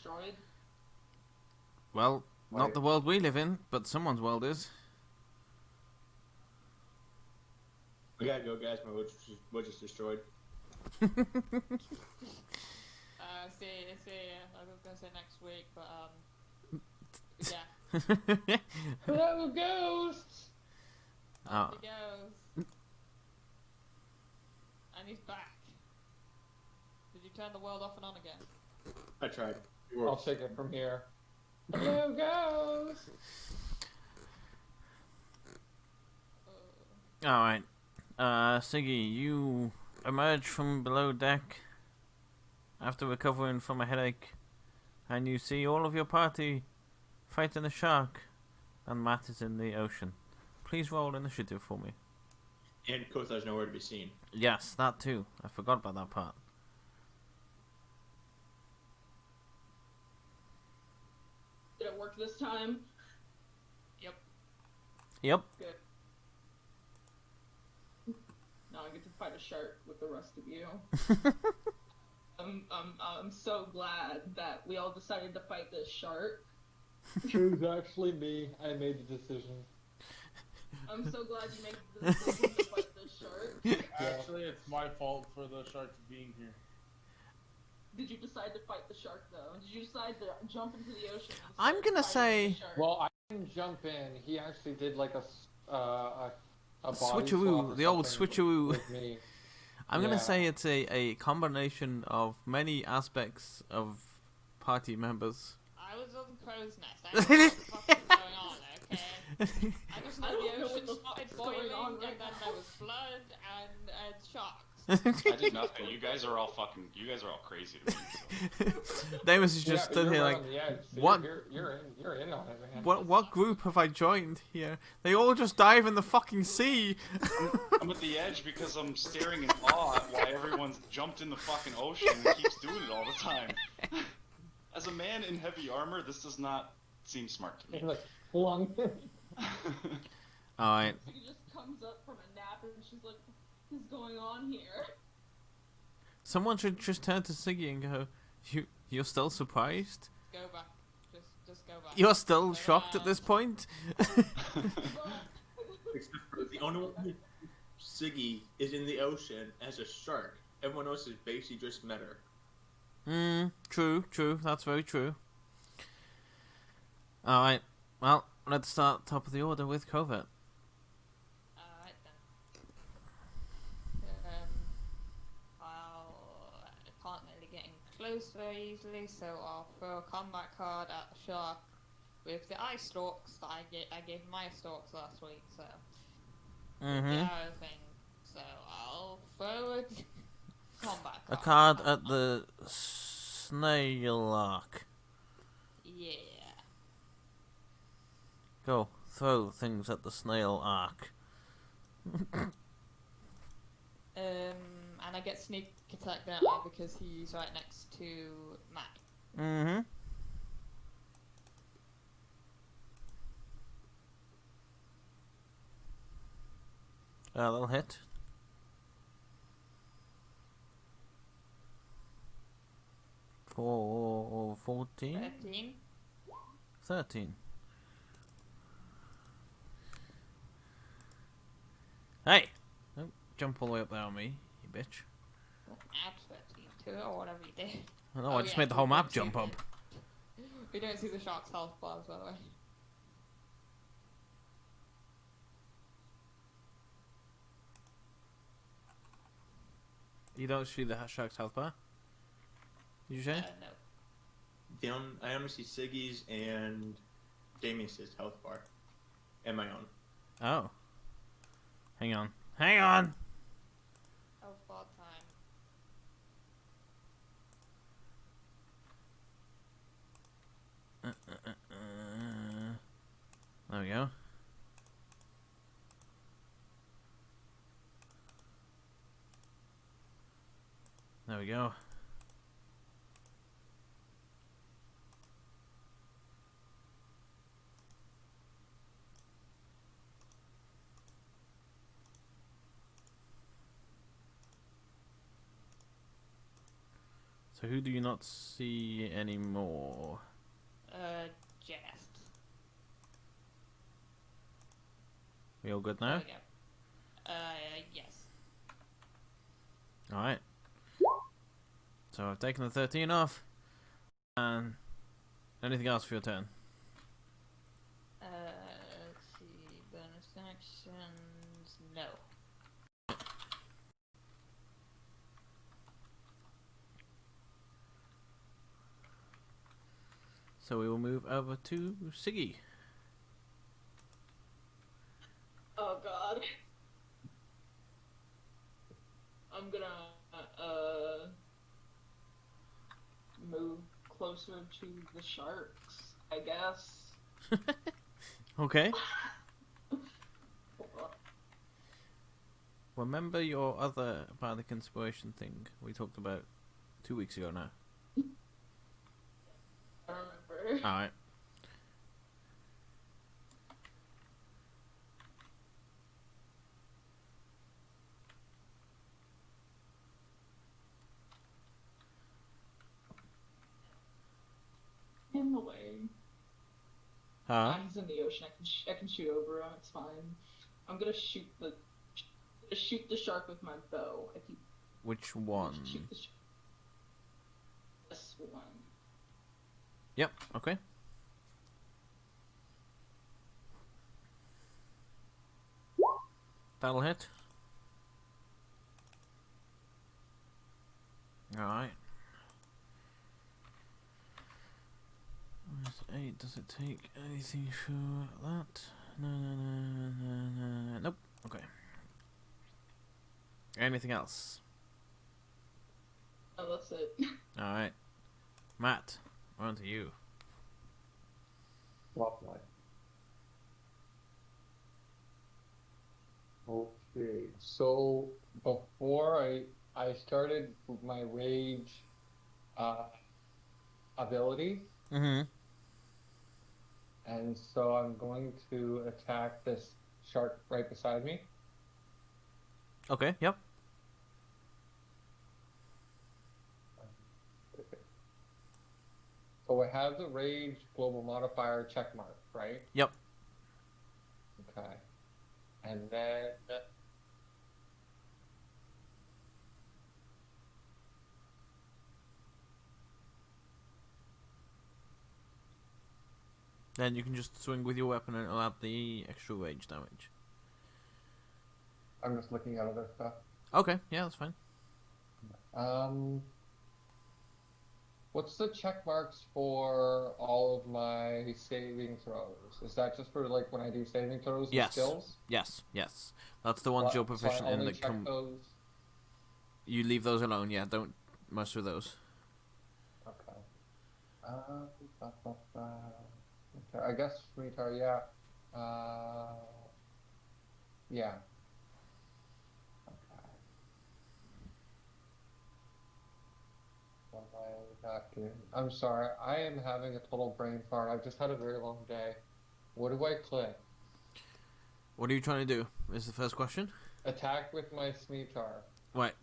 destroyed? Well, not the world we live in, but someone's world is. We gotta go, guys. My wood just destroyed. I was gonna say next week, but yeah. Hello, ghosts! Up he goes. And he's back. Did you turn the world off and on again? I tried. I'll take it from here. Hello, ghosts! Alright. Siggy, you emerge from below deck after recovering from a headache, and you see all of your party fighting a shark, and Matt is in the ocean. Please roll initiative for me. And Kothar's nowhere to be seen. Yes, that too. I forgot about that part. Did it work this time? Yep. Yep. Good. Now I get to fight a shark with the rest of you. I'm so glad that we all decided to fight this shark. It was actually me. I made the decision. I'm so glad you made the decision to fight this shark. Actually, it's my fault for the shark being here. Did you decide to fight the shark though? Did you decide to jump into the ocean? I'm gonna say. Well, I didn't jump in. He actually did like a body switcheroo, the old switcheroo. With me. I'm gonna say it's a combination of many aspects of party members. I was on crow's nest. I don't know what the fuck is going on, okay? I just know the ocean started boiling, and then there was blood and sharks. I did nothing. You guys are all crazy to me. So. Damus is just stood here like, what? You're in on it, man. What group have I joined here? They all just dive in the fucking sea. I'm at the edge because I'm staring in awe at why everyone's jumped in the fucking ocean and keeps doing it all the time. As a man in heavy armor, this does not seem smart to me. Like, flung. Alright. She just comes up from a nap and she's like, what is going on here? Someone should just turn to Siggy and go, you're still surprised? Go back. Just go back. You're still shocked at this point? Except for the only one who Siggy is in the ocean as a shark. Everyone else is basically just met her. True. That's very true. Alright, well, let's start top of the order with Covert. Alright then. I can't really get in close very easily, so I'll throw a combat card at the shark with the ice stalks that I gave my stalks last week, so... The arrow thing. So I'll throw a combat card. A card at the snail arc. Yeah. Go, throw things at the snail arc. And I get sneak attack, don't I? Because he's right next to Matt. That'll hit. For 14? 13. 13. Hey! Don't jump all the way up there on me, you bitch. Add 13 to it, or whatever you did. I know, I just made the whole map jump up. We don't see the shark's health bars, by the way. You don't see the shark's health bar? Did you say? No. I only see Siggy's and Damien's health bar. And my own. Oh. Hang on. Health bar time. There we go. There we go. So who do you not see anymore? Jest. We all good There now? we go. Yes. Alright. So I've taken the 13 off. And anything else for your turn? Let's see. Bonus actions. No. So we will move over to Siggy. Oh god. I'm gonna move closer to the sharks, I guess. Okay. Remember your other about the conspiration thing we talked about 2 weeks ago now? I remember. Alright. In the way. Huh? He's in the ocean. I can shoot over him. It's fine. I'm gonna shoot the shark with my bow. I keep Which one? shoot the shark. This one. Yep, okay. That'll hit. Alright. 8, does it take anything for that? No. Nope. Okay. Anything else? Oh, that's it. Alright. Matt, we're on to you. Lovely. Okay, so before I started my rage ability, Mm-hmm. and so I'm going to attack this shark right beside me. Okay, yep. So I have the rage global modifier check mark, right? Yep. Okay. And then Then you can just swing with your weapon and it'll add the extra rage damage. I'm just looking at other stuff. Okay, yeah, that's fine. What's the check marks for all of my saving throws? Is that just for like when I do saving throws and Yes. skills? Yes. That's the ones you're So I proficient in only that check come. those. You leave those alone, yeah. Don't mess with those. Okay. Okay, I guess retard, yeah. Yeah. Okay. What am I not doing? I'm sorry, I am having a total brain fart. I've just had a very long day. What do I click? What are you trying to do? Is the first question. Attack with my Smeetar. Right.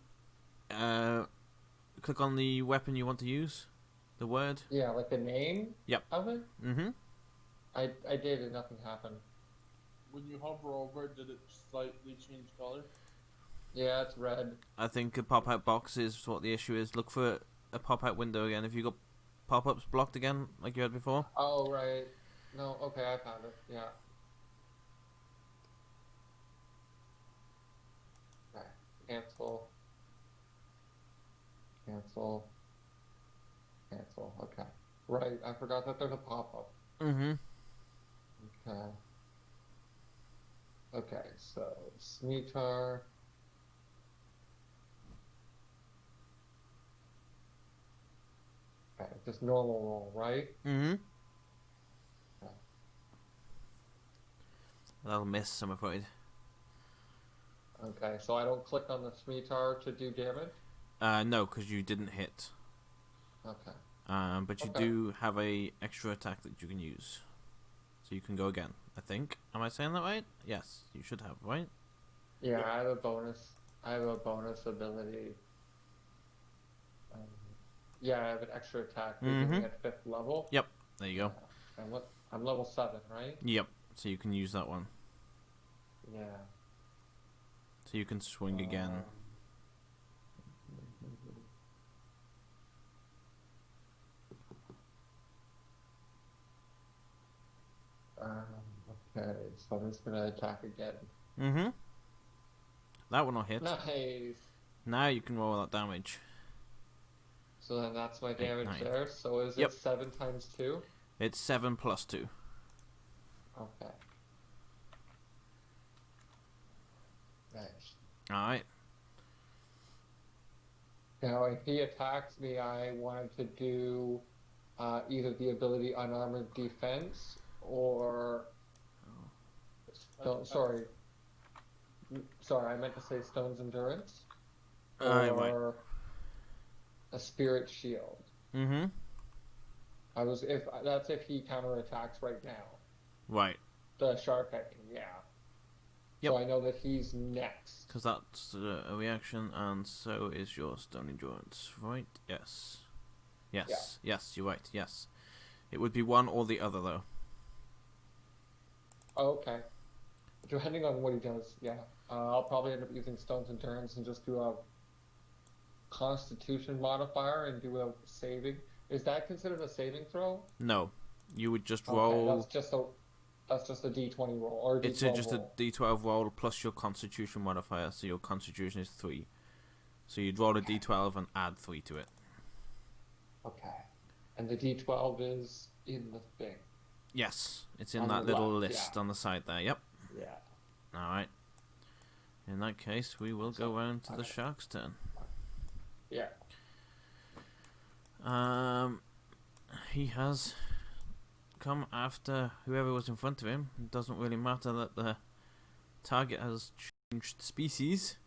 Click on the weapon you want to use. The word. Yeah, like the name Yep. of it? Mm-hmm. I did and nothing happened. When you hover over it, did it slightly change color? Yeah, it's red. I think a pop-out box is what the issue is. Look for a pop-out window again. If you got pop-ups blocked again, like you had before. Oh, right. No, okay, I found it. Yeah. Okay. Cancel. Cancel. Cancel. Okay. Right, I forgot that there's a pop-up. Mm-hmm. Okay. Okay, so Smeetar. Okay, just normal roll, right? Mm-hmm. Okay. That'll miss, I'm afraid. Okay, so I don't click on the Smeetar to do damage? No, because you didn't hit. Okay. But you Okay. do have a extra attack that you can use. So you can go again, I think. Am I saying that right? Yes, you should have, right? Yeah, I have a bonus. I have a bonus ability. Yeah, I have an extra attack beginning at 5th level. Yep. There you go. And what? I'm level 7, right? Yep. So you can use that one. Yeah. So you can swing again. Okay, so I'm just gonna attack again. Mm-hmm. That one will hit. Nice. Now you can roll that damage. So then that's my damage 9. there. So is Yep. it 7 times 2? It's 7 plus 2. Okay. Nice. Alright. Now, if he attacks me, I wanted to do either the ability Unarmored Defense or... sorry. Sorry, I meant to say Stone's Endurance. Right. Or a Spirit Shield. Mm-hmm. That's if he counterattacks right now. Right. The shark, I mean, yeah. Yep. So I know that he's next. Because that's a reaction, and so is your Stone Endurance, right? Yes. Yes. Yeah. Yes, you're right, yes. It would be one or the other, though. Oh, okay. Depending on what he does, yeah. I'll probably end up using Stone's Endurance and just do a Constitution modifier and do a saving. Is that considered a saving throw? No. You would just Okay, roll... that's just a D20 roll, or a D12 It's just roll. a D12 roll plus your Constitution modifier, so your Constitution is 3. So you'd roll a D12 and add 3 to it. Okay. And the D12 is in the thing. Yes, it's in On that the little left, list yeah. on the side there, yep. Yeah. Alright. In that case, we will go round to the shark's turn. Yeah. He has come after whoever was in front of him. It doesn't really matter that the target has changed species.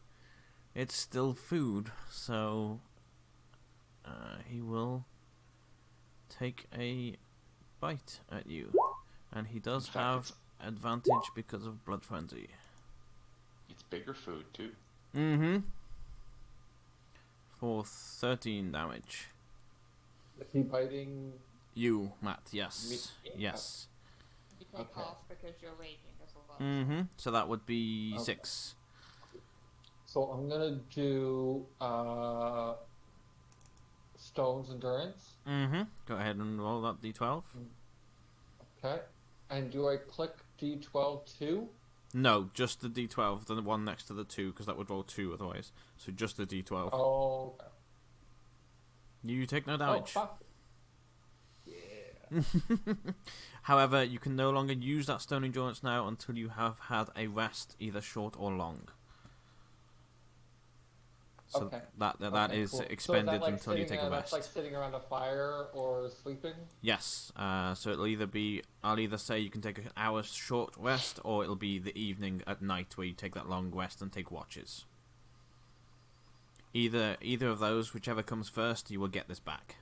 It's still food, so he will take a bite at you. And he does have advantage because of Blood Frenzy. It's bigger food too. Mm-hmm. For 13 damage. Is he biting? You, Matt, yes. Me? Yes. You take Okay. half because you're raging as well. Mm-hmm. So that would be Okay. 6. So I'm gonna do Stone's Endurance. Mm-hmm. Go ahead and roll that d12. Okay. And do I click D12 too? No, just the d12, the one next to the 2, because that would roll 2 otherwise. So just the d12. Oh. Okay. You take no Oh, damage. fuck. Yeah. However, you can no longer use that Stone Endurance now until you have had a rest, either short or long. So Okay. that Okay, is cool. expended so is that like until you take a That's rest. like sitting around a fire or sleeping? Yes. So it'll either be, I'll either say you can take an hour's short rest, or it'll be the evening at night where you take that long rest and take watches. Either of those, whichever comes first, you will get this back.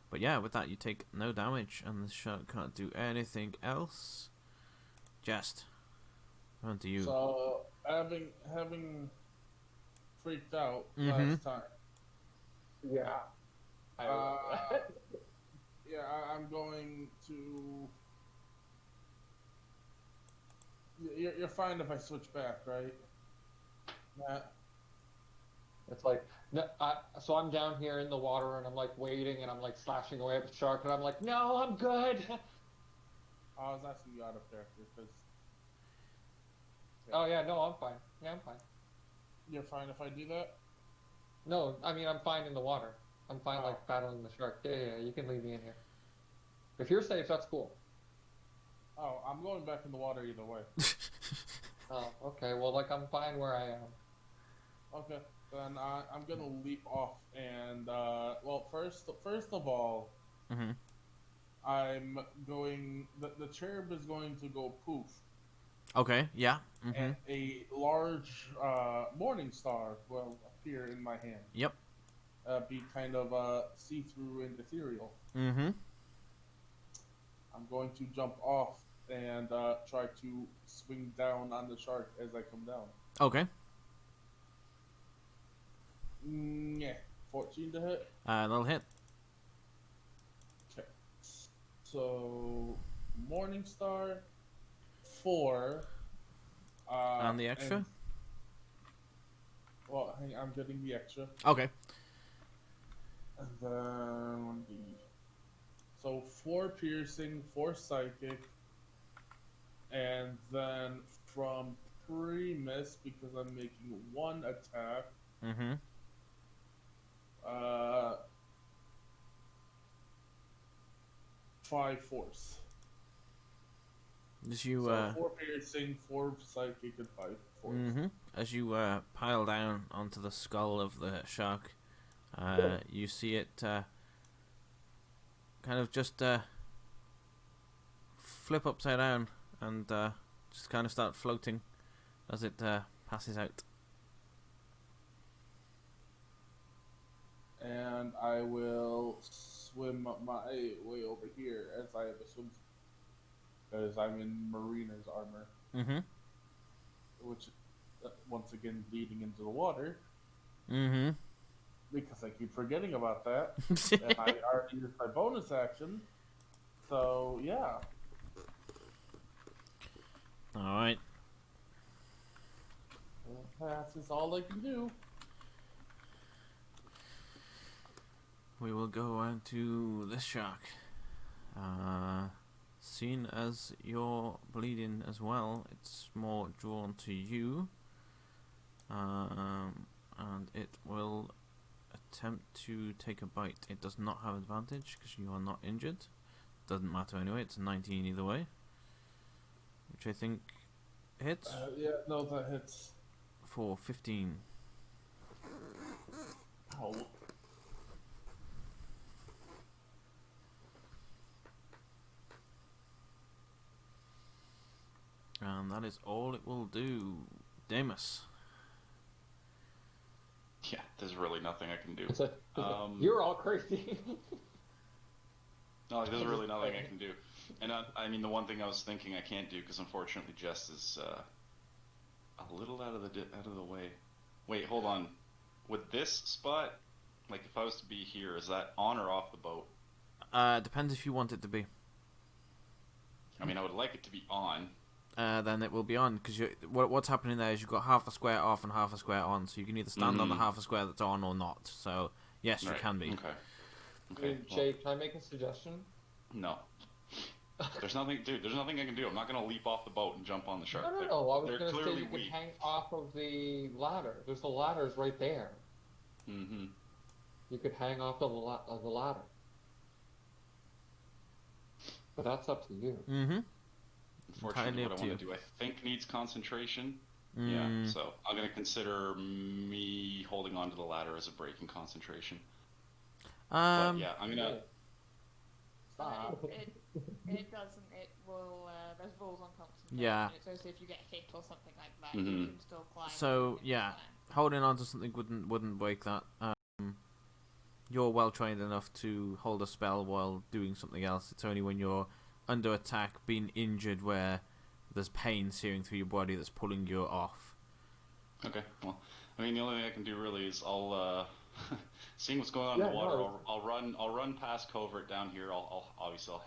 But yeah, with that you take no damage, and the shark can't do anything else. Jest. On to you. So having freaked out Mhm. last time, Yeah. yeah, I'm going to. You're fine if I switch back, right? Matt? It's like, no, so I'm down here in the water and I'm like waiting and I'm like slashing away at the shark and I'm like, no, I'm good. I was asking you out of character because Oh yeah, no, I'm fine. Yeah, I'm fine. you're fine if I do that. No, I mean I'm fine in the water. I'm fine Oh. like battling the shark. Yeah, you can leave me in here. If you're safe, that's cool. Oh, I'm going back in the water either way. Oh, okay. Well, like I'm fine where I am. Okay, then I'm gonna leap off and well, first of all, Mm-hmm. I'm going. The cherub is going to go poof, Okay, yeah. Mm-hmm. and a large morning star will appear in my hand. Yep. Be kind of see-through and ethereal. Mm-hmm. I'm going to jump off and try to swing down on the shark as I come down. Okay. Yeah, 14 to hit. They'll hit. Okay. So, Morningstar, 4. And the extra? Well, I'm getting the extra. Okay. And then so 4 piercing, 4 psychic, and then from pre-miss, because I'm making 1 attack. Mm-hmm. 5 force. As you So 4 piercing, 4 psychic, and 5 force. as you pile down onto the skull of the shark, you see it kind of just flip upside down and just kind of start floating as it passes out. And I will swim my way over here as I have a swim, because I'm in Mariner's armor, Mm-hmm. which once again bleeding into the water, Mm-hmm. because I keep forgetting about that, and I already used my bonus action. So yeah, Alright. that is all I can do. We will go on to this shark. Seeing as you're bleeding as well, it's more drawn to you. And it will attempt to take a bite. It does not have advantage because you are not injured. Doesn't matter anyway, it's a 19 either way. Which I think hits Yeah, no, that hits. for 15. Oh. And that is all it will do. Damus. Yeah, there's really nothing I can do. It's like, you're all crazy. No, like, there's really nothing I can do. And I mean, the one thing I was thinking I can't do, because unfortunately Jess is a little out of the way. Wait, hold on. With this spot, like if I was to be here, is that on or off the boat? Depends if you want it to be. I mean, I would like it to be on. Then it will be on, because what's happening there is you've got half a square off and half a square on, so you can either stand on the half a square that's on or not. So yes, Right, you can be. Okay. Hey, Okay. Jay, can I make a suggestion? No. There's nothing, dude. There's nothing I can do. I'm not gonna leap off the boat and jump on the shark. No. I was They're going to say clearly you could weak. hang off of the ladder. There's the ladders right there. Mm-hmm. You could hang off of the ladder. But that's up to you. Mm-hmm. Unfortunately, Entirely what up I to want to you. do, I think, needs concentration. Mm. Yeah, so I'm gonna consider me holding onto the ladder as a break in concentration. But yeah, I'm gonna. Stop. It doesn't. It will. There's rules on concentration. Yeah. It says if you get hit or something like that, Mhm. you can still climb. So, and yeah. climb. Holding on to something wouldn't break that. You're well trained enough to hold a spell while doing something else. It's only when you're under attack, being injured, where there's pain searing through your body that's pulling you off. Okay, well, I mean, the only thing I can do really is I'll seeing what's going on in the water. no. I'll run past covert down here. I'll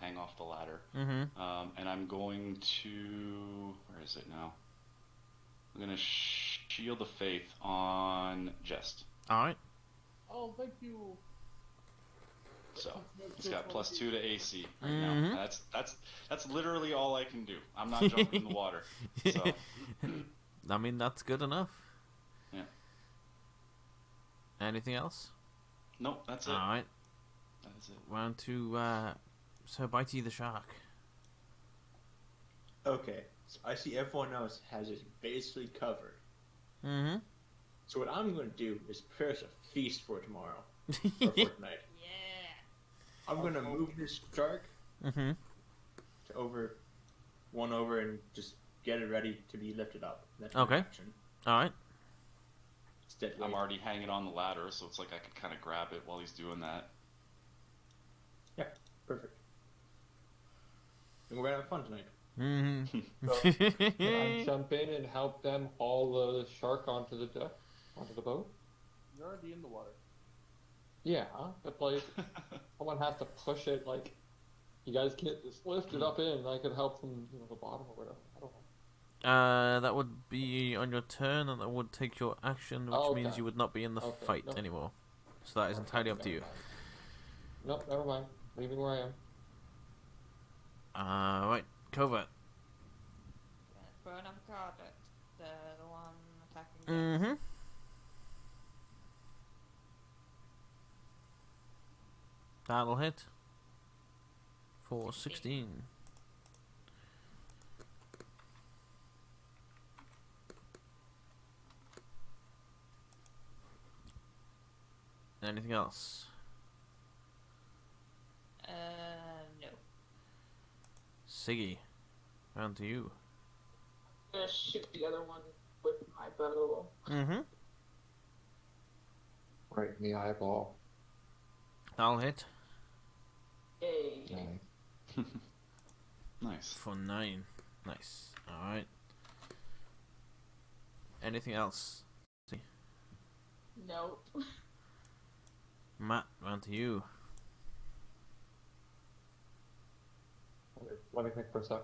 hang off the ladder. Mm-hmm. And I'm going to, where is it now? I'm gonna shield of faith on Jest. All right. Oh, thank you. So it's got +2 to AC right Mhm. now. That's literally all I can do. I'm not jumping in the water. So I mean, that's good enough. yeah. Anything else? Nope, that's it. All right. That's it. Round to Sir Bitey the shark. Okay, so I see everyone else has it basically covered. Mm-hmm. So what I'm going to do is prepare us a feast for tomorrow, or for tonight. Yeah. I'm going to move this shark Mm-hmm. to one over, and just get it ready to be lifted up. That's my Okay. action. All right. It's dead I'm weight. already hanging on the ladder, so it's like I can kind of grab it while he's doing that. Perfect. And we're going to have fun tonight. Mm-hmm. Can I jump in and help them haul the shark onto the boat? You're already in the water. Yeah, but like someone has to push it. Like you guys can't just lift it up in. And I could help from the bottom or whatever. I don't know. That would be on your turn, and that would take your action, which Oh, means okay. you would not be in the Okay, fight no. anymore. So that is entirely up to you. Never mind. Nope, never mind. Leaving where I am. Right, Covert. Gonna throw another card at the one attacking. Mm-hmm. That'll hit. For 16. Anything else? No. Siggy, round to you. I'm gonna shoot the other one with my bow. Mm-hmm. Right in the eyeball. That'll hit. Yay. Nice. Nice. For 9. Nice. Alright. Anything else? Nope. Matt, round to you. Let me think for a sec.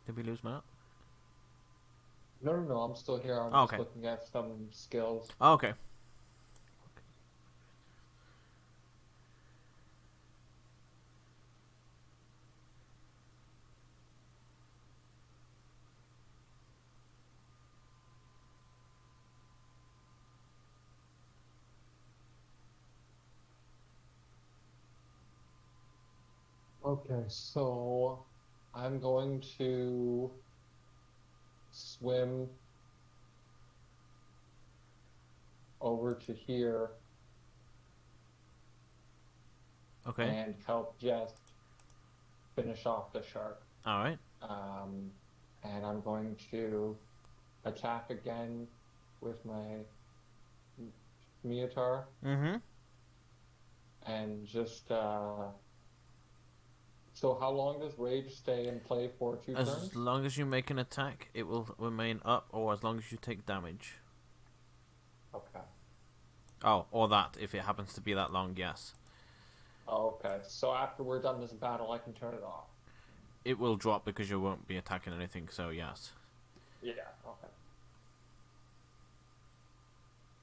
Did we lose Matt? No, I'm still here. I'm Okay. just looking at some skills. Oh, okay. Okay, so I'm going to swim over to here Okay. and help Jess finish off the shark. Alright. And I'm going to attack again with my Miotar Mm-hmm. and just so how long does Rage stay in play for 2 turns? As long as you make an attack, it will remain up, or as long as you take damage. Okay. Oh, or that, if it happens to be that long, yes. Okay, so after we're done this battle, I can turn it off. It will drop because you won't be attacking anything, so yes. Yeah, okay.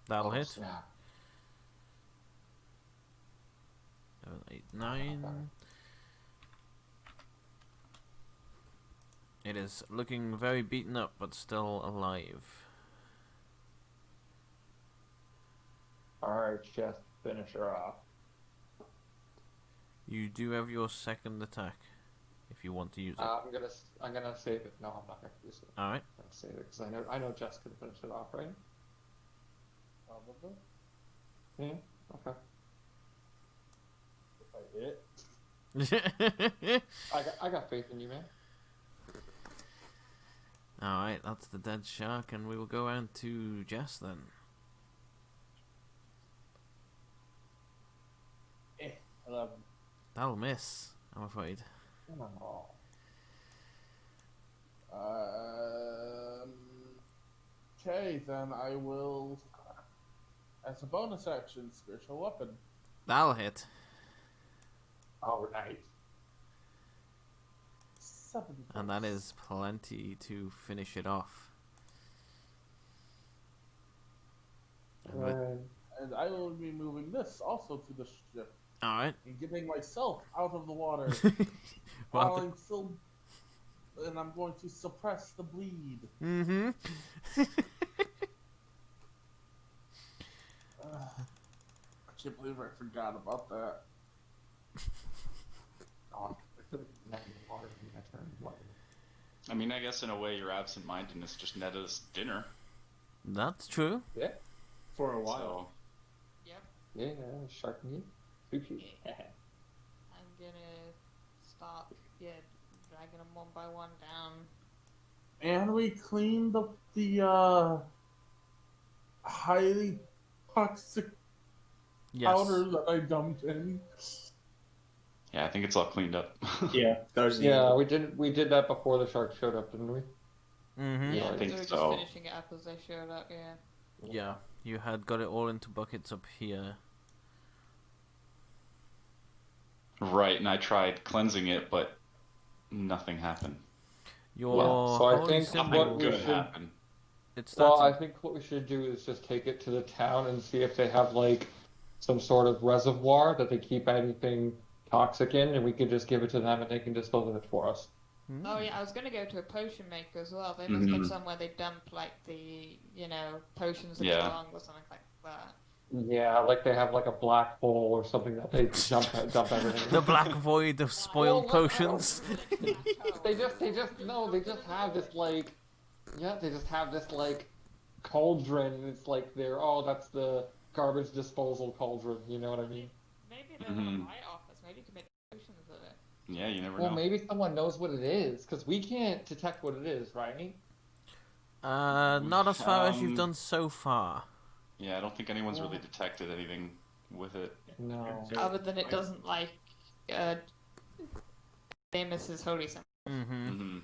That'll Oh, hit. snap. 7, 8, 9. It is looking very beaten up, but still alive. Alright, just finish her off. You do have your second attack, if you want to use it. I'm gonna save it. No, I'm not gonna use it. Alright. I'm gonna save it because I know Jess can finish it off, right? Probably. Yeah. Okay. If I hit. I got faith in you, man. Alright, that's the dead shark, and we will go on to Jess then. 11. That'll miss, I'm afraid. Oh. Okay, then I will, as a bonus action, spiritual weapon. That'll hit. Oh, nice. 7. And that is plenty to finish it off. And I will be moving this also to the ship Alright. and getting myself out of the water Well, while I'm still. And I'm going to suppress the bleed. mm-hmm. I can't believe I forgot about that. Oh, water in my turn. What? I mean, I guess in a way, your absent-mindedness just netted us dinner. That's true. Yeah. For a while. So, Yep. Yeah, shark meat. Sushi. I'm gonna start, dragging them one by one down. And we cleaned up the highly toxic Yes. powder that I dumped in. Yeah, I think it's all cleaned up. Yeah, that was the Yeah, we did that before the shark showed up, didn't we? Mm-hmm. Yeah, I think we were just so. finishing it up as they showed up, yeah. Yeah, you had got it all into buckets up here. Right, and I tried cleansing it, but nothing happened. Your so I holy think symbol. what Nothing we good should- happened. It Well, started. I think what we should do is just take it to the town and see if they have like some sort of reservoir that they keep anything toxic in, and we can just give it to them and they can dispose of it for us. Oh yeah, I was gonna go to a potion maker as well. They must Mhm. have somewhere they dump like the, potions that Yeah. belong or something like that. Yeah, like they have like a black hole or something that they dump everything in. The black void of spoiled Well, look, potions. They just have this like, yeah, they just have this like cauldron, and it's like that's the garbage disposal cauldron. You know what I mean? Maybe they're not Mhm. my office. Maybe you can make potions of it. Yeah, you never Well, know. maybe someone knows what it is, because we can't detect what it is, right? Not as far as you've Um, done so far. Yeah, I don't think anyone's really detected anything with it. No. Other than it doesn't like Famous' holy symbol. Mm-hmm. Mm-hmm.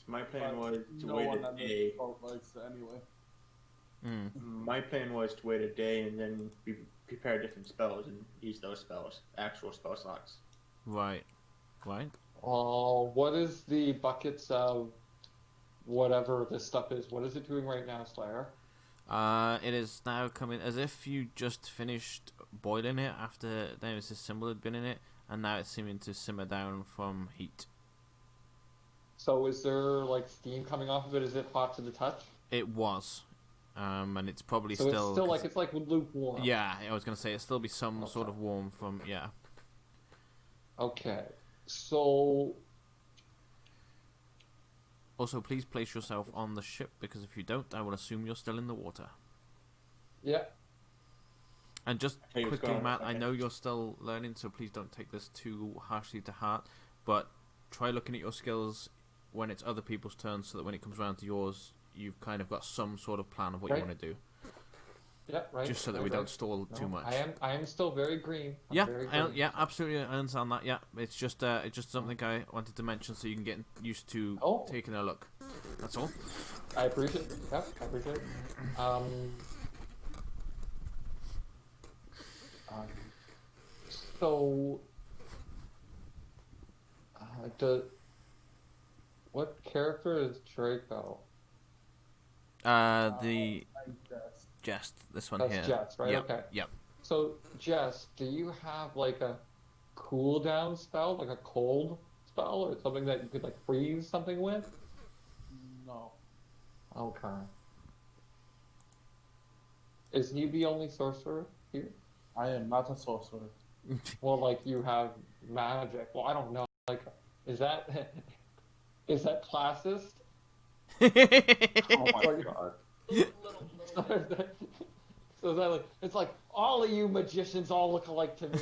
My plan But was to no wait one a on this day. boat likes it anyway. Mm. My plan was to wait a day and then prepare different spells and use those spells, actual spell slots. Right. Right. Oh, what is the buckets of whatever this stuff is? What is it doing right now, Slayer? It is now coming as if you just finished boiling it after Davis' symbol had been in it, and now it's seeming to simmer down from heat. So is there like steam coming off of it? Is it hot to the touch? It was, and it's probably So still. it's still like it's like lukewarm. Yeah, I was gonna say it'll still be some sort of warm from Okay. So Also, please place yourself on the ship because if you don't, I will assume you're still in the water. yeah. And just Hey, what's quickly, going on? Matt, I Okay. know you're still learning, so please don't take this too harshly to heart. But try looking at your skills when it's other people's turns, so that when it comes around to yours, you've kind of got some sort of plan of what Right. you want to do, Yeah, right. just so that right, we right. don't stall No, too much. I am still very green. I'm Yeah, very green. absolutely, I understand that. Yeah, it's just something I wanted to mention so you can get used to Oh. taking a look. That's all. I appreciate it. Yep, I appreciate it. So, what character is Draco? The I guess. jest. This one That's here. Jess, right? Yep, Okay. Yep. So, Jess, do you have like a cooldown spell, like a cold spell, or something that you could like freeze something with? No. Okay. Is he the only sorcerer here? I am not a sorcerer. Well, like you have magic. Well, I don't know. Like, is that is that classist? Oh my god. So is that like it's like all of you magicians all look alike to me.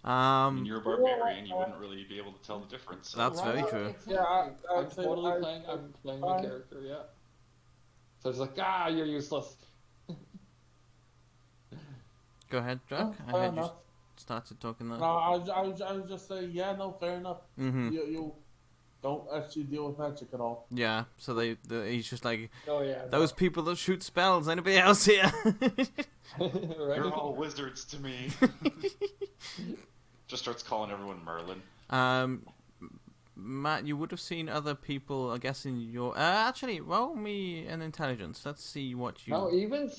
I mean, you're a barbarian, you wouldn't really be able to tell the difference. So. That's very Right, true. exactly. Yeah, I'm I'd say totally I- playing. I'm playing the fine. character. Yeah. So it's like you're useless. Go ahead, Jack. Oh, I fair heard you enough. started talking there. No, I was just saying, yeah, no, fair enough. Mm-hmm. You don't actually deal with magic at all. Yeah. So he's just like Oh yeah. those people that shoot spells. Anybody else here? They're right? all wizards to me. Just starts calling everyone Merlin. Matt, you would have seen other people, I guess, in your. Actually, roll me an intelligence. Let's see what you. No, even.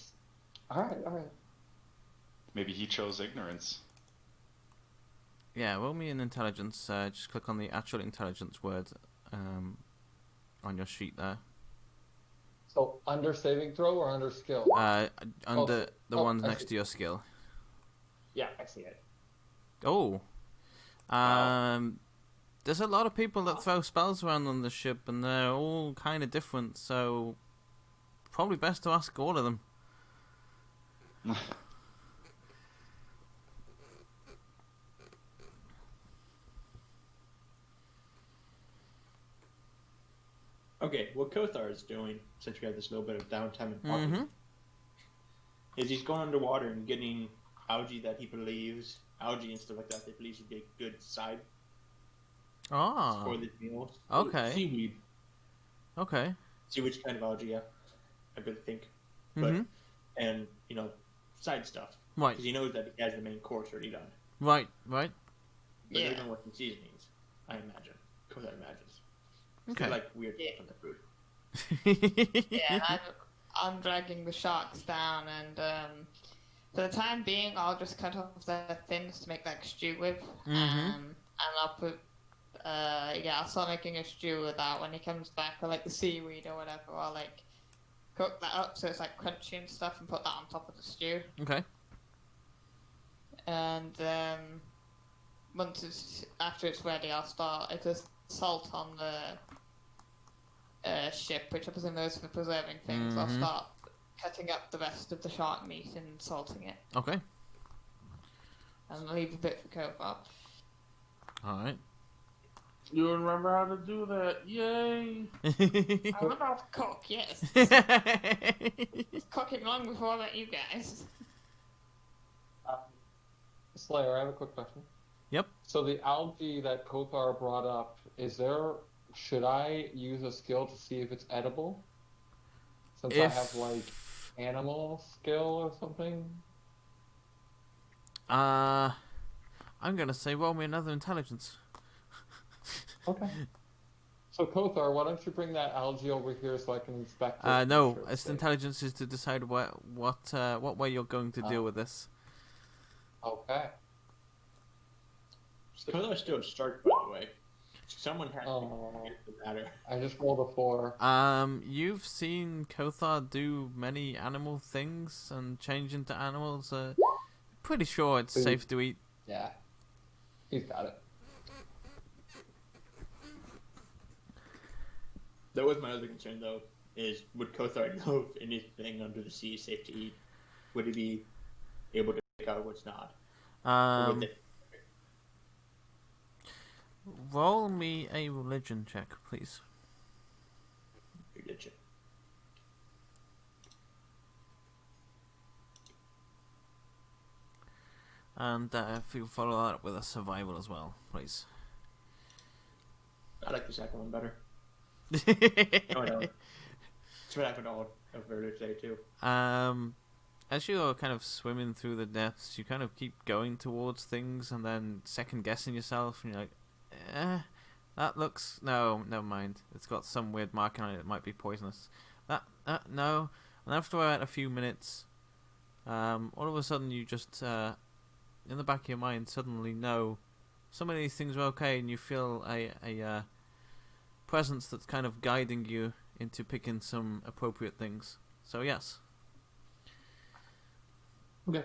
All right, all right. Maybe he chose ignorance. Yeah, roll me an intelligence. Just click on the actual intelligence word on your sheet there. So under saving throw or under skill? Under the oh, ones I next see. to your skill. Yeah, I see it. Oh. Wow. There's a lot of people that throw spells around on the ship, and they're all kind of different, so probably best to ask all of them. Okay, what Kothar is doing, since we have this little bit of downtime and talking, Mm-hmm. is he's going underwater and getting algae that he believes, algae and stuff like that, that believes would be a good side Ah. for the meals. Okay. Seaweed. Okay. See which kind of algae, yeah. I really think. Mm-hmm. But, and, you know, side stuff. Right. Because he knows that he has the main course already done. Right. Right. But Yeah. they're going to work in seasonings, I imagine. Kothar imagines. Okay. They like weird Yeah. stuff on their food. Yeah, and I'm dragging the sharks down, and for the time being, I'll just cut off their fins to make like stew with, and I'll put, I'll start making a stew with that when he comes back, or like the seaweed or whatever. I'll like cook that up so it's like crunchy and stuff, and put that on top of the stew. Okay. And after it's ready, I'll start. If there's salt on the ship, which I presume those for preserving things, I'll start cutting up the rest of the shark meat and salting it, Okay. and leave a bit for Kovar. All right. You remember how to do that? Yay! I remember how to cook. Yes, cooking long before I met you guys. Slayer, I have a quick question. Yep. So the algae that Kothar brought up, should I use a skill to see if it's edible? Since I have like animal skill or something? I'm gonna say roll me another intelligence. Okay. So Kothar, why don't you bring that algae over here so I can inspect it? No, Sure, it's safe. intelligence is to decide what way you're going to deal with this. Okay. Kothar's still a shark, by the way. Someone has Oh. to get the matter. I just rolled a 4. You've seen Kothar do many animal things and change into animals. Pretty sure it's Food. safe to eat. Yeah. He's got it. That was my other concern, though, is would Kothar know if anything under the sea is safe to eat? Would he be able to pick out what's not? Or would they- Roll me a religion check, please. religion? And if you follow that up with a survival as well, please. I like the second one better. No, I don't. That's what happened all of earlier today, too. As you're kind of swimming through the depths, you kind of keep going towards things and then second guessing yourself, and you're like, that looks... No, never mind. It's got some weird marking on it. It might be poisonous. No. And after about a few minutes, all of a sudden you just, in the back of your mind, suddenly know some of these things are okay, and you feel a presence that's kind of guiding you into picking some appropriate things. So yes. Okay.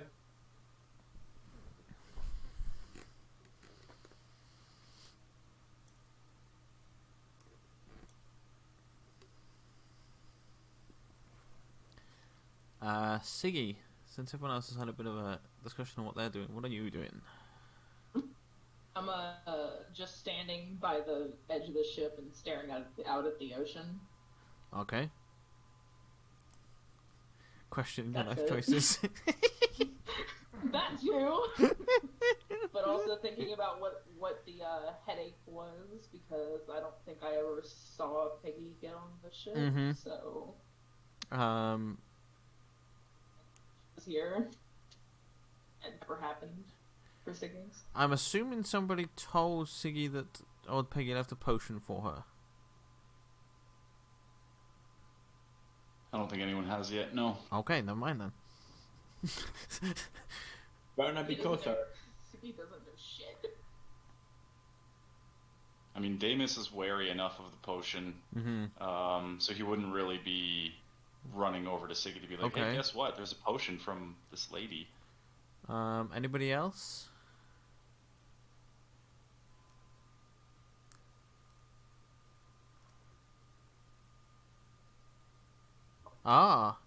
Siggy, since everyone else has had a bit of a discussion on what they're doing, what are you doing? I'm just standing by the edge of the ship and staring out at the ocean. Okay. Questioning your That's life it. choices. That too. But also thinking about what the headache was, because I don't think I ever saw Peggy get on the ship. Mhm. So was here. It never happened for Siggins. I'm assuming somebody told Siggy that old Peggy left a potion for her. I don't think anyone has yet. No. Okay, never mind then. Why would not be Kothar? Siggy doesn't do shit. I mean, Damus is wary enough of the potion, so he wouldn't really be running over to Siggy to be like, Okay. hey, guess what? There's a potion from this lady. Anybody else? Ah.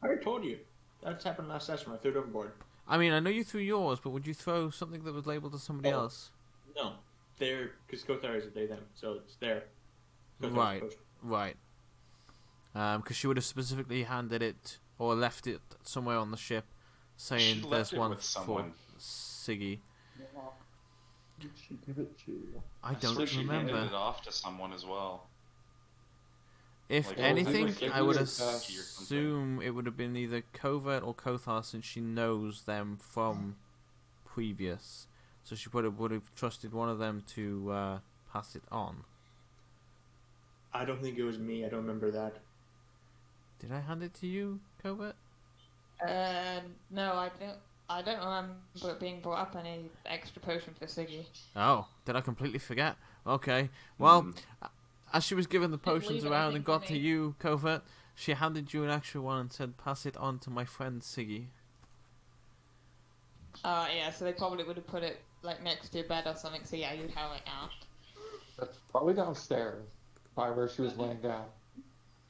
I already told you. That's happened last session when I threw it overboard. I mean, I know you threw yours, but would you throw something that was labeled to somebody Oh. else? No. They're... Because Kothar is a they, them, so it's there. Right. potion. Right. Because she would have specifically handed it or left it somewhere on the ship, saying She left there's it one with for someone. Siggy. Did she give it to? I swear don't she handed remember. it off to someone as well. If Like, anything, it was I would Siggy or assume it would have been either Covert or Kothar, since she knows them from previous. So she would have trusted one of them to pass it on. I don't think it was me. I don't remember that. Did I hand it to you, Covert? No, I don't. I don't remember it being brought up any extra potion for Siggy. Oh, did I completely forget? Okay. Well, Mm. as she was giving the Didn't potions leave around anything and for got to me. you, Covert, she handed you an extra one and said, "Pass it on to my friend Siggy." Yeah, so they probably would have put it like next to your bed or something. So yeah, you'd have it now. That's probably downstairs, by where she was laying down.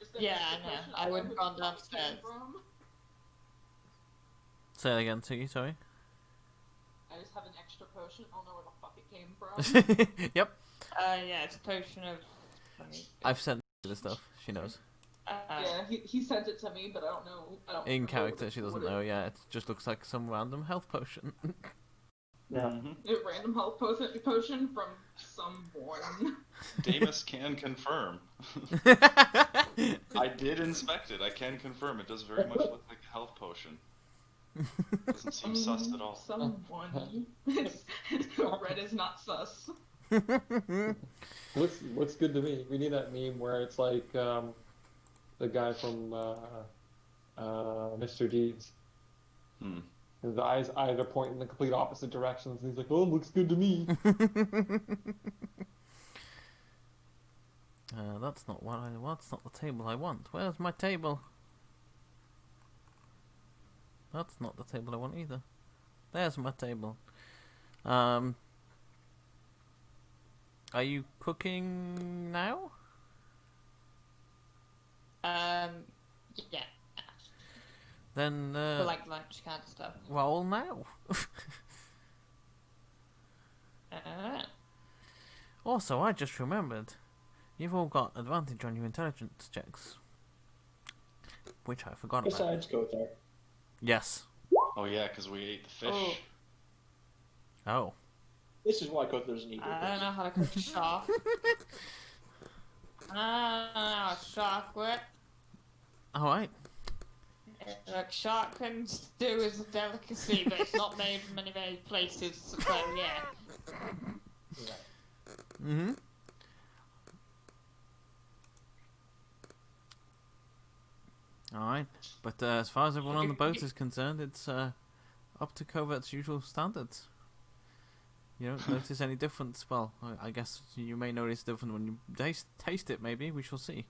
Is there Yeah, an extra I know. potion? I don't wouldn't know gone who the fuck it came downstairs. from. Say that again, Siggy. Sorry. I just have an extra potion. I don't know where the fuck it came from. Yep. Yeah, it's a potion of. Let me- I've sent her the stuff. She knows. Yeah, he sent it to me, but I don't know. I don't In remember character, what she it- doesn't what know. it- Yeah, it just looks like some random health potion. Yeah. Mhm. A random health potion from someone. Damus can confirm. I did inspect it. I can confirm it does very much look like a health potion. Doesn't seem sus at all. Someone. Red is not sus. Looks good to me. We need that meme where it's like the guy from Mr. Deeds. Hmm. His eyes are pointing in the complete opposite directions, and he's like, "Oh, looks good to me." That's not what I want. That's not the table I want. Where's my table? That's not the table I want either. There's my table. Are you cooking now? Yeah, Then, for like lunch kind of stuff. roll now. Also, I just remembered, you've all got advantage on your intelligence checks, which I forgot about. Besides Kothar. Yes. Oh yeah, because we ate the fish. Oh. Oh. This is why Kothar doesn't eat I don't know how to cook a shark. I don't know how a shark works. All right. Like shark and stew is a delicacy, but it's not made in many places. So yeah. Mm-hmm. Alright, but as far as everyone on the boat is concerned, it's up to Covert's usual standards. You don't notice any difference? Well, I guess you may notice different when you taste it, maybe. We shall see.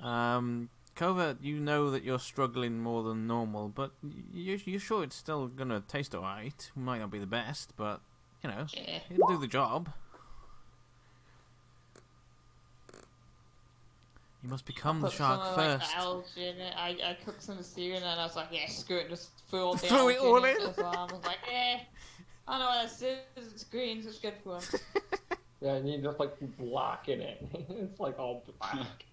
Covert, you know that you're struggling more than normal, but you're sure it's still gonna taste alright. Might not be the best, but, you know, Yeah. it'll do the job. You must become the Put shark some of, first. like, the algae in it. I cooked some stew and then I was like, yeah, screw it, just threw all the Threw it algae all in in? it as well. I was like, I don't know what this is. It's green, so it's good for them. Yeah, and you just like blacken it. It's like all black,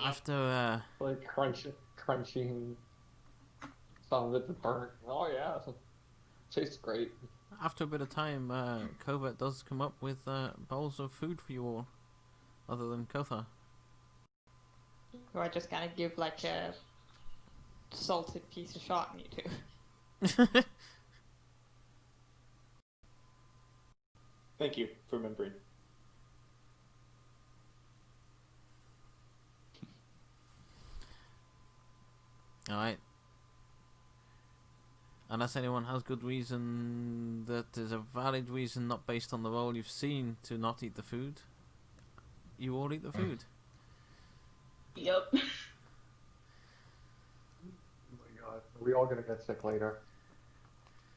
After, like crunching. Some of it's burnt. Oh yeah, tastes great. after a bit of time, Covert does come up with bowls of food for you all, other than Kothar. Or I just kind of give like a salted piece of shark meat to. Thank you for remembering. Alright. Unless anyone has good reason that is a valid reason not based on the role you've seen to not eat the food, you all eat the food. Yep. Oh my god, are we all gonna get sick later?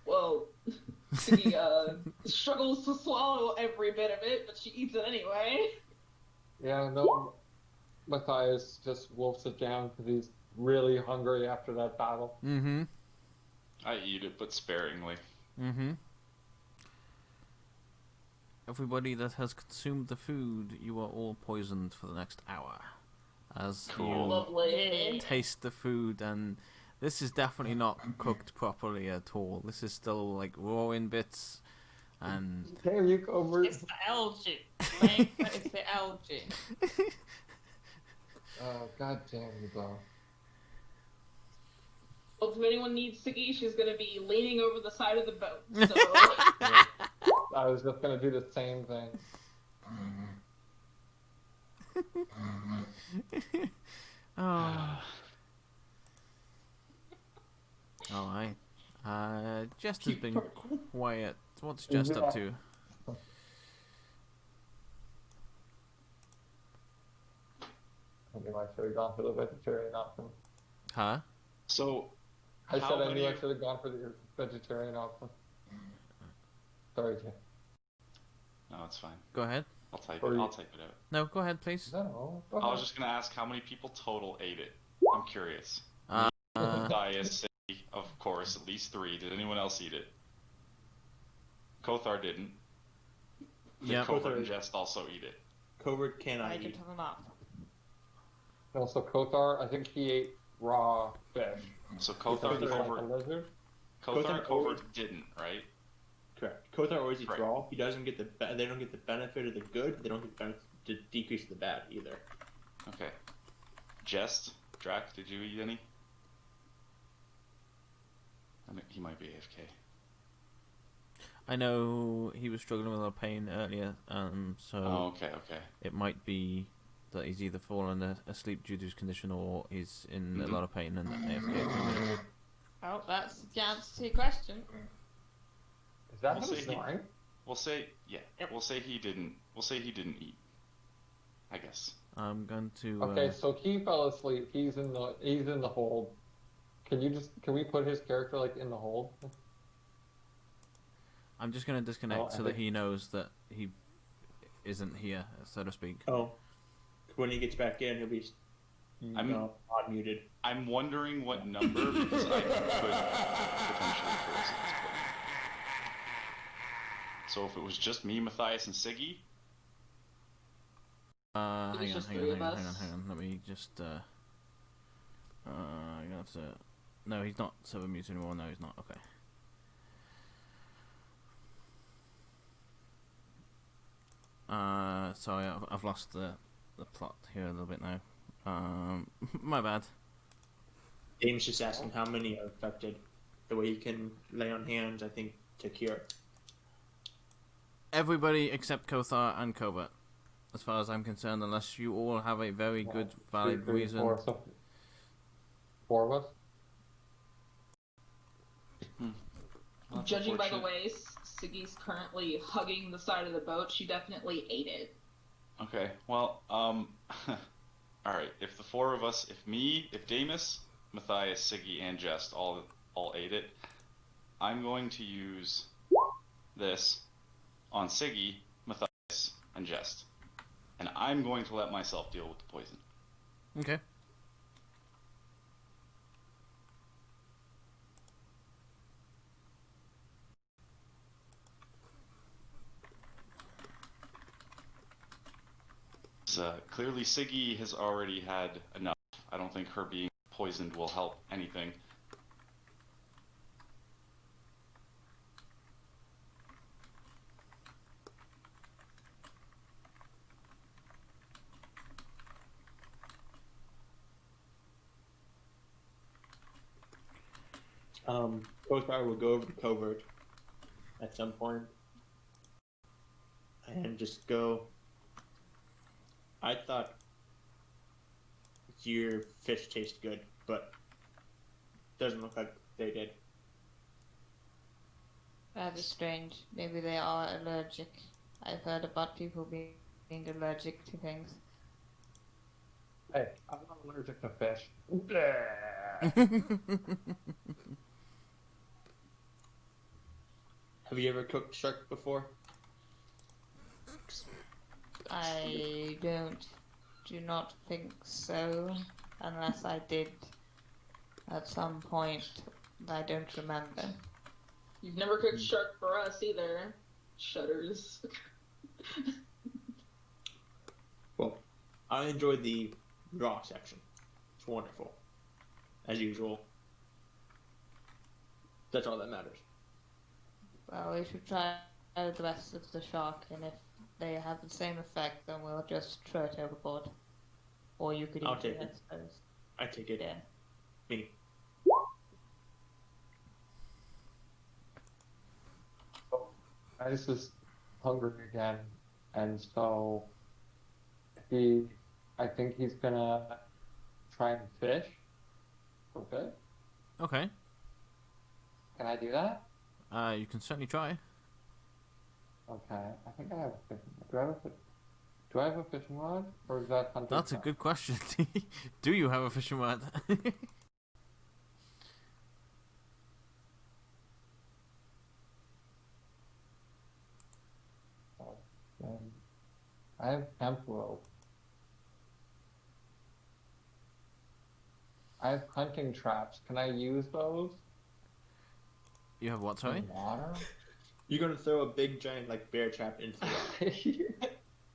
Well, she struggles to swallow every bit of it, but she eats it anyway. Yeah, no. Matthias just wolfs it down because he's really hungry after that battle. Mm-hmm. I eat it, but sparingly. Mm-hmm. everybody that has consumed the food, you are all poisoned for the next hour. As Cool. Lovely. you taste the food, and this is definitely not cooked properly at all. This is still like raw in bits, and Damn you, Covert. It's the algae. Right? It's the algae. Oh, god damn you, though. Well, if anyone needs Siggy, she's gonna be leaning over the side of the boat. So I was just gonna do the same thing. oh. Alright. Jest has been quiet. What's Jest up to? I knew I should have gone for the vegetarian option. Huh? So, I How said I many knew I of- should have gone for the vegetarian option. Sorry, Jay. no, it's fine. Go ahead. I'll type Or it. you- I'll type it out. No, go ahead, please. No. I was just gonna ask how many people total ate it. I'm curious. Uh, Matthias, Sadie, of course, at least 3. Did anyone else eat it? Kothar didn't. Did Yep. Kothar and Jest also eat it? Covert cannot I can eat. have them up. Also, Kothar, I think he ate raw fish. So Because Kothar and he's like a Covert, lizard. Kothar and Kothar Covert didn't, right? Correct. Kothar always eats Right. raw. He doesn't get they don't get the benefit of the good. They don't get the benefit to decrease the bad either. Okay. Jest, Drac, did you eat any? I mean, he might be AFK. I know he was struggling with a lot of pain earlier, so Oh, okay. it might be that he's either fallen asleep due to his condition or he's in a lot of pain and AFK for a minute. Oh, that's the answer to your question. Is that We'll him see. snoring? We'll say, yeah. Yep. We'll say he didn't. We'll say he didn't eat. I guess. I'm going to. Okay, so he fell asleep. He's in the hold. Can we put his character like in the hold? I'm just going to disconnect Oh, I so that think- he knows that he isn't here, so to speak. Oh, when he gets back in, he'll be unmuted. I'm wondering what number because I could potentially curse at this point. So if it was just me, Matthias, and Siggy, was Hang on, just hang 3 on, of hang on, us. hang on, hang on. Let me just. I'm gonna have to. No, he's not server mute anymore. No, he's not. Okay. Sorry, I've lost the plot here a little bit now. My bad. Dame's just asking how many are affected. The way you can lay on hands, I think, to cure. Everybody except Kothar and Covert, as far as I'm concerned, unless you all have a very good, valid 2, 3, reason. 4, so 4 of us. That's judging by the unfortunate. way Siggy's currently hugging the side of the boat, she definitely ate it. Okay, well, all right. If the 4 of us, if Damus, Matthias, Siggy, and Jest all ate it, I'm going to use this on Siggy, Matthias, and Jest, and I'm going to let myself deal with the poison. Okay. Clearly, Siggy has already had enough. I don't think her being poisoned will help anything. Kothar will go over to Covert at some point and just go. I thought your fish tastes good, but doesn't look like they did. That is strange. Maybe they are allergic. I've heard about people being allergic to things. Hey, I'm not allergic to fish. Have you ever cooked shark before? I do not think so, unless I did at some point that I don't remember. You've never cooked shark for us either. Shudders. Well, I enjoyed the raw section. It's wonderful, as usual. That's all that matters. Well, we should try the rest of the shark, and if they have the same effect, then we'll just throw it overboard. Or you could I'll eat take it, I it. suppose. I take it. Yeah. Me. Ice is hungry again, and so I think he's gonna try and fish. Okay. Okay. Can I do that? You can certainly try. Okay. I think I have a fishing. Do I have a fishing rod, or is that hunting? That's a good question. Do you have a fishing rod? I have hemp rope. I have hunting traps. Can I use those? You have what, sorry? In water? You're gonna throw a big giant like bear trap into the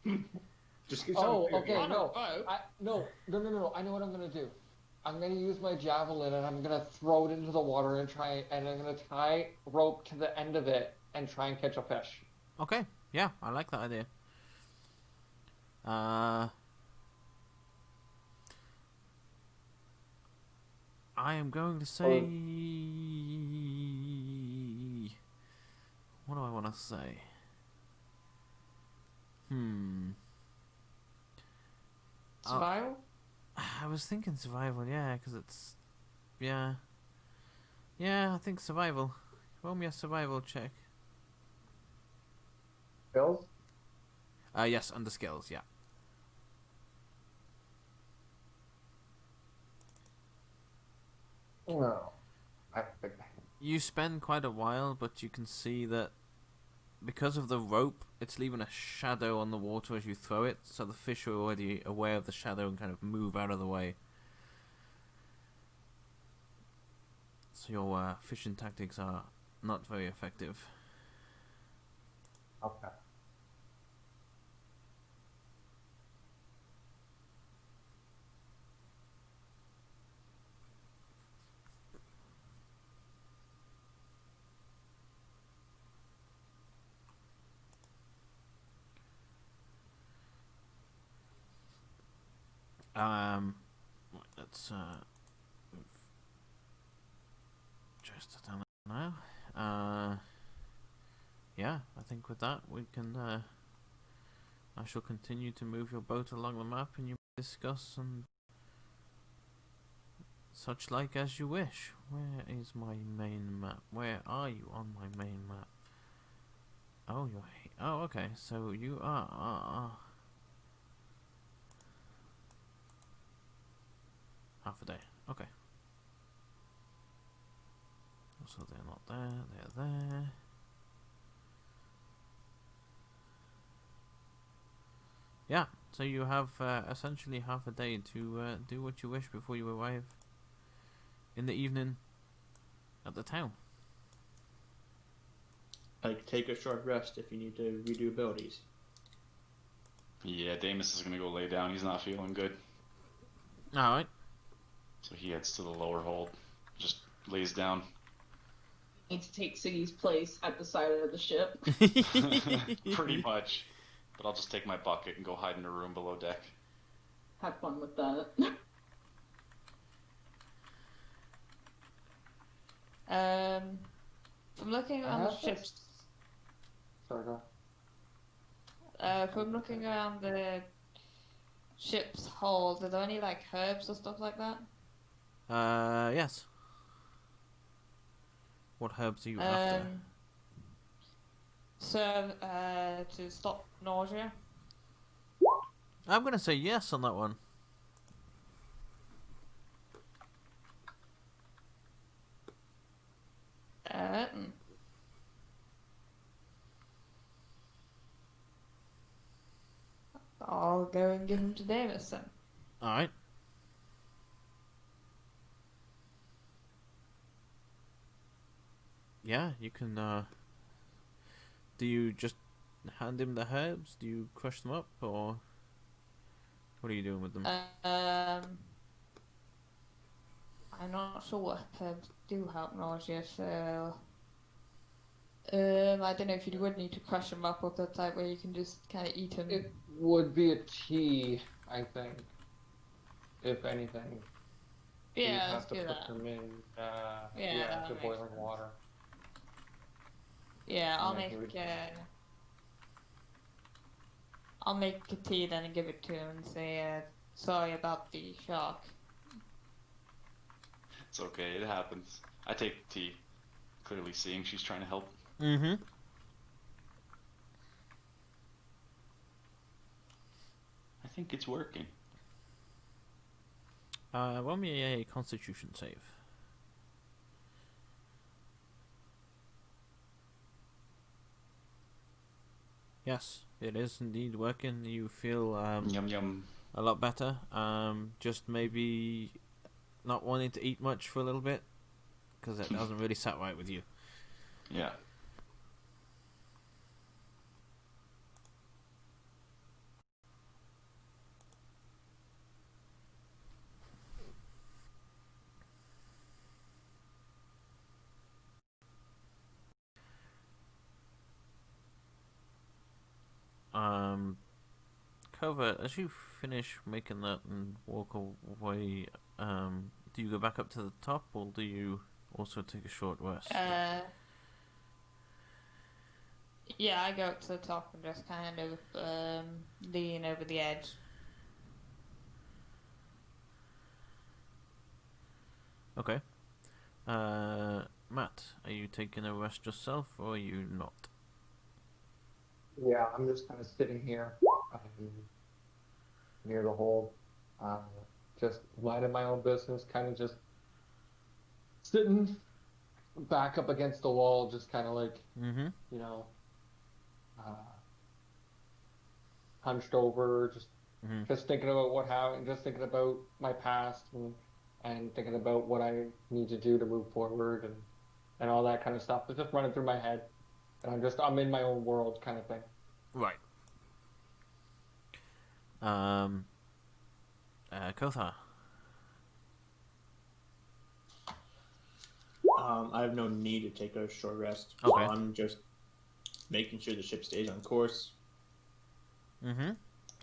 water. Just get Oh, some okay, beer. no. No. I know what I'm gonna do. I'm gonna use my javelin and I'm gonna throw it into the water and I'm gonna tie rope to the end of it and try and catch a fish. Okay, yeah, I like that idea. I am going to say... What do I want to say? Survival? I was thinking survival, yeah, because it's... Yeah. Yeah, I think survival. Roll me a survival check. Skills? Yes, under skills, yeah. No. I think You spend quite a while, but you can see that because of the rope, it's leaving a shadow on the water as you throw it, so the fish are already aware of the shadow and kind of move out of the way. So your fishing tactics are not very effective. Okay. Let's move just down now. Yeah, I think with that we can. I shall continue to move your boat along the map, and you discuss and such like as you wish. Where is my main map? Where are you on my main map? Oh, you're. Oh, okay. So you are. Half a day. Okay. So they're not there. They're there. Yeah. So you have essentially half a day to do what you wish before you arrive in the evening at the town. Like, take a short rest if you need to redo abilities. Yeah, Damus is gonna go lay down. He's not feeling good. Alright. So he heads to the lower hold. Just lays down. Need to take Siggy's place at the side of the ship. Pretty much. But I'll just take my bucket and go hide in a room below deck. Have fun with that. From looking around the ships, Sorry, go. from looking around the ship's hold, are there any like herbs or stuff like that? Yes. What herbs are you after? So, to stop nausea. I'm gonna say yes on that one. I'll go and give him to Davis then. Alright. Yeah, you can, do you just hand him the herbs? Do you crush them up, or what are you doing with them? I'm not sure what herbs do help nausea, so I don't know if you would need to crush them up or the type where you can just kind of eat them. It would be a tea, I think, if anything. You'd Yeah, have let's to do put that. them in, Yeah, that to makes boiling sense. water. Yeah, And I'll then make he would- I'll make a tea then and give it to him and say sorry about the shark. It's okay, it happens. I take the tea, clearly seeing she's trying to help. Mm-hmm. I think it's working. Roll me a Constitution save. Yes, it is indeed working. You feel Yum yum. a lot better. Just maybe not wanting to eat much for a little bit because it hasn't really sat right with you. Yeah. Covert, as you finish making that and walk away, do you go back up to the top, or do you also take a short rest? Yeah, I go up to the top and just kind of lean over the edge. Okay. Matt, are you taking a rest yourself, or are you not? Yeah, I'm just kind of sitting here near the hole, just minding my own business, kind of just sitting back up against the wall, just kind of like, Mm-hmm. you know, hunched over, just thinking about what happened, just thinking about my past and thinking about what I need to do to move forward and all that kind of stuff. It's just running through my head, and I'm in my own world kind of thing. Right. Kothar. I have no need to take a short rest. Okay. So I'm just making sure the ship stays on course. Mm-hmm.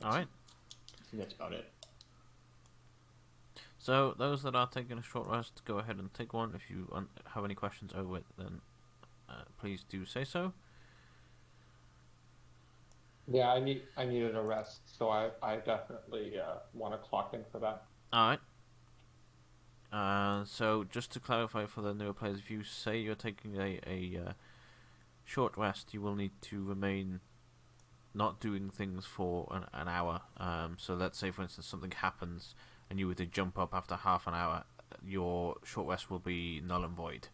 All right. I think that's about it. So those that are taking a short rest, go ahead and take one. If you have any questions over it, then please do say so. Yeah, I needed a rest, so I definitely want to clock in for that. All right. So just to clarify for the newer players, if you say you're taking a short rest, you will need to remain not doing things for an hour. So let's say, for instance, something happens and you were to jump up after half an hour, your short rest will be null and void.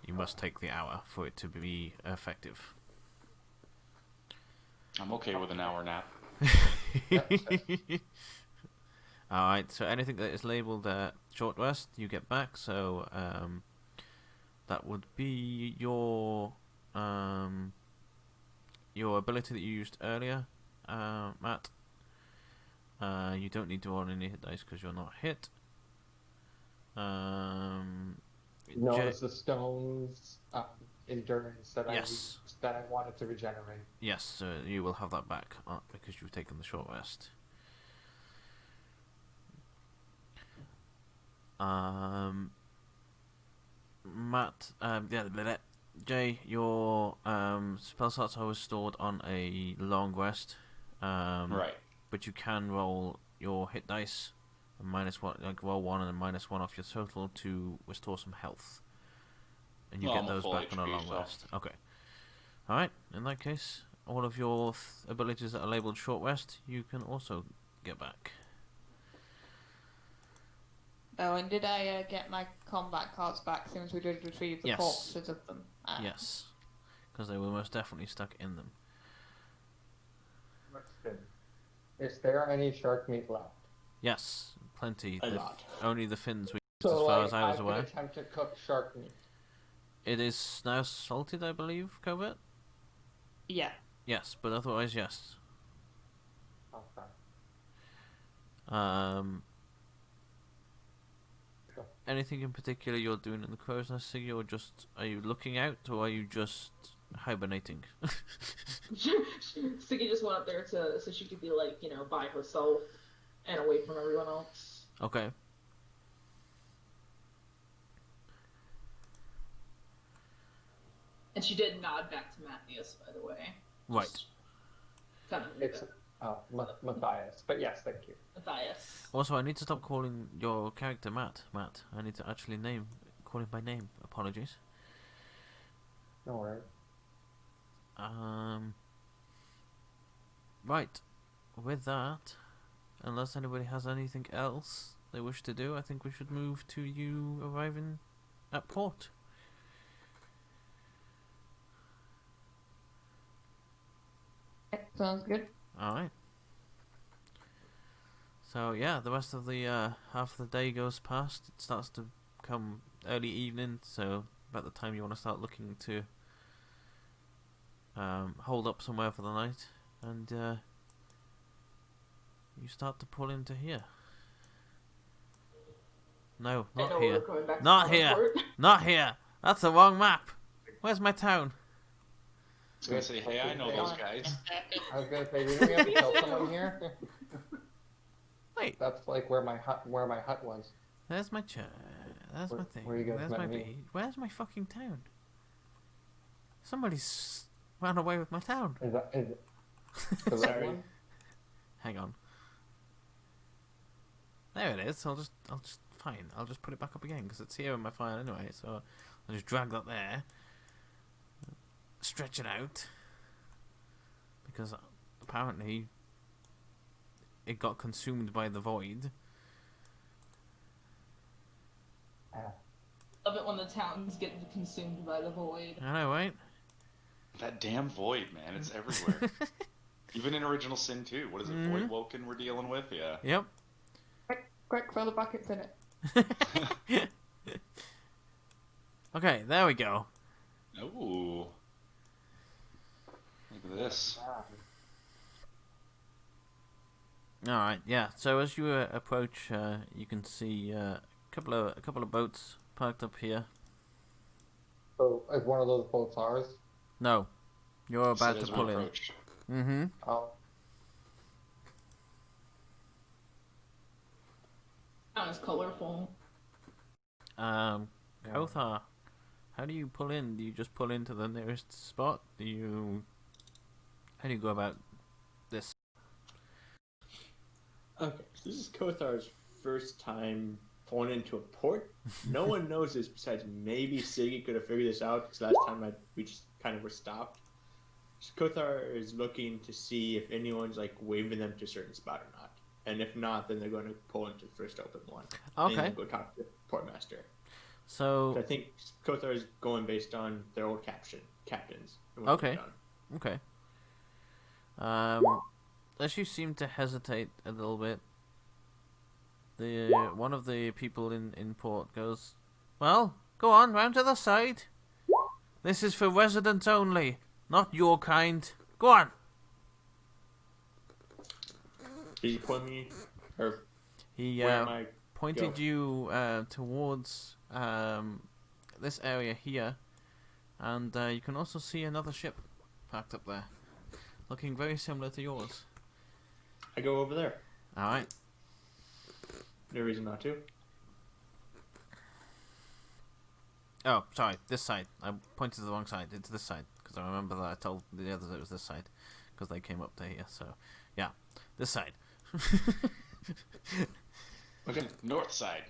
You must take the hour for it to be effective. I'm okay with an hour nap. Alright, so anything that is labelled short rest, you get back. So that would be your ability that you used earlier, Matt. You don't need to roll any hit dice because you're not hit. No, it's the stones endurance that Yes. I wanted to regenerate. Yes, you will have that back because you've taken the short rest. Matt, Jay, your spell slots are stored on a long rest. Right. But you can roll your hit dice, -1, like roll one and then -1 off your total to restore some health. And you Well, get I'm a those full back on a HP, long so- rest. Okay. Alright, in that case, all of your abilities that are labelled short rest, you can also get back. Oh, and did I get my combat cards back since we did retrieve the Yes. corpses of them? Yes, because they were most definitely stuck in them. Is there any shark meat left? Yes, plenty. A lot. Only the fins we used, So, as far like, as I was I aware. could attempt to cook shark meat. It is now salted, I believe, Covert? Yeah. Yes, but otherwise, yes. Okay. Sure. Anything in particular you're doing in the crow's nest, Siggy, or just are you looking out, or are you just hibernating? Siggy just went up there so she could be like, by herself and away from everyone else. Okay. And she did nod back to Matthias, by the way. Right. Just kind of It's Matthias, but yes, thank you. Matthias. Also, I need to stop calling your character Matt. Matt. I need to actually call him by name. Apologies. No worries. Right. With that, unless anybody has anything else they wish to do, I think we should move to you arriving at port. Sounds good. Alright. So yeah, the rest of the half of the day goes past. It starts to come early evening, so about the time you want to start looking to hold up somewhere for the night, and you start to pull into here. No, not here. Not here. Not here. That's the wrong map. Where's my town? I was gonna say, hey, I know those guys. I was gonna say, didn't we have to kill someone here? Wait. That's like where my hut was. There's my There's my thing. Where you guys There's met my me? bee. Where's my fucking town? Somebody's ran away with my town. Is it the red Sorry. one? Hang on. There it is. I'll just fine. I'll just put it back up again because it's here in my file anyway. So I'll just drag that there. Stretch it out because apparently it got consumed by the void. Love it when the towns get consumed by the void. I know, right? That damn void, man. It's everywhere. Even in Original Sin 2. What is it, Void Woken we're dealing with? Yeah. Yep. Quick, throw the buckets in it. Okay, there we go. Ooh. Look at this. Alright, yeah. So as you approach, you can see a couple of boats parked up here. So is one of those boats ours? No, you're about As to we pull in. approach. Mm-hmm. Oh. Not as colorful. Kothar, how do you pull in? Do you just pull into the nearest spot? How do you go about this? Okay, so this is Kothar's first time pulling into a port. No one knows this besides maybe Siggy could have figured this out because last time we just kind of were stopped. So Kothar is looking to see if anyone's like waving them to a certain spot or not. And if not, then they're going to pull into the first open one. Okay. And then go talk to the portmaster. So I think Kothar is going based on their old captains. and what Okay. they've done. Okay. As you seem to hesitate a little bit, one of the people in port goes, "Well, go on, round to the side. This is for residents only, not your kind. Go on." Did you point me? Or He where am I? pointed Go. you towards this area here, and you can also see another ship parked up there, looking very similar to yours. I go over there. All right. No reason not to. Oh, sorry, this side. I pointed to the wrong side. It's this side because I remember that I told the others it was this side because they came up to here. So, yeah, this side. Okay, north side.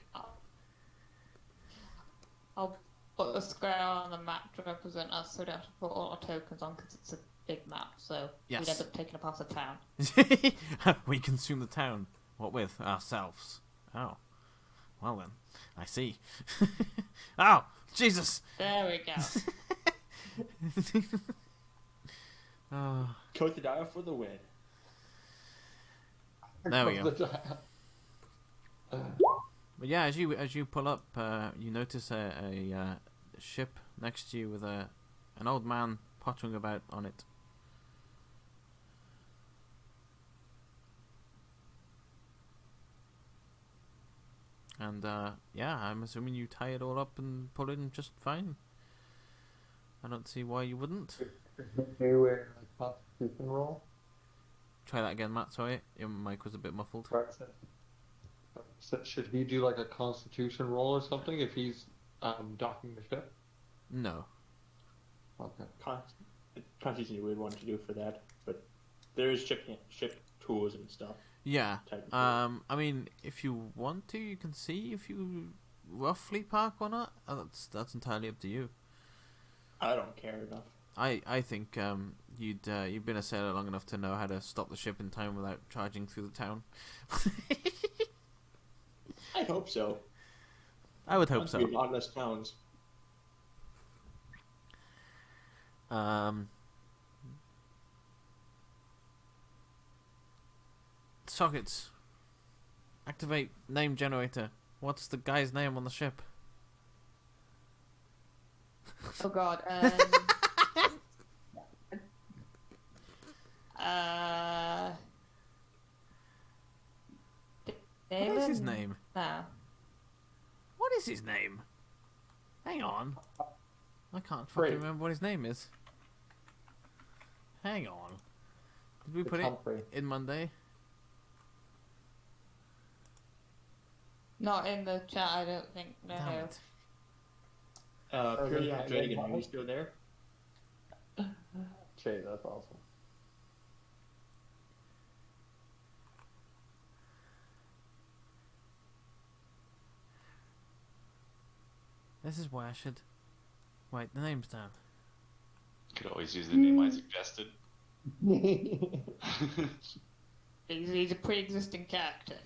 I'll put a square on the map to represent us so we don't have to put all our tokens on because it's a big map, so Yes. we'd end up taking apart the town. We consume the town. What with? Ourselves. Oh. Well then. I see. Oh! Jesus! There we go. Oh. Kothar for the win. There we go. But yeah, as you pull up, you notice a ship next to you with an old man pottering about on it. And yeah, I'm assuming you tie it all up and pull it in just fine. I don't see why you wouldn't. Do a constitution roll. Try that again, Matt. Sorry, your mic was a bit muffled. So should he do like a constitution roll or something if he's docking the ship? No. Okay. Constitution is a weird one to do for that, but there is ship tools and stuff. Yeah. Technically. I mean, if you want to, you can see if you roughly park or not. That's entirely up to you. I don't care enough. I think you've been a sailor long enough to know how to stop the ship in time without charging through the town. I hope so. I would hope so. A lot less towns. Sockets. Activate name generator. What's the guy's name on the ship? Oh god. What is his name? No. What is his name? Hang on. I can't Great. fucking remember what his name is. Hang on. Did we It's put it Humphrey. in Monday? Not in the chat, I don't think. No. Damn it. Purely yeah, on Dragon, yeah. are you still there? Jay, that's awesome. This is why I should write the names down. Could always use the name I suggested. He's a pre-existing character.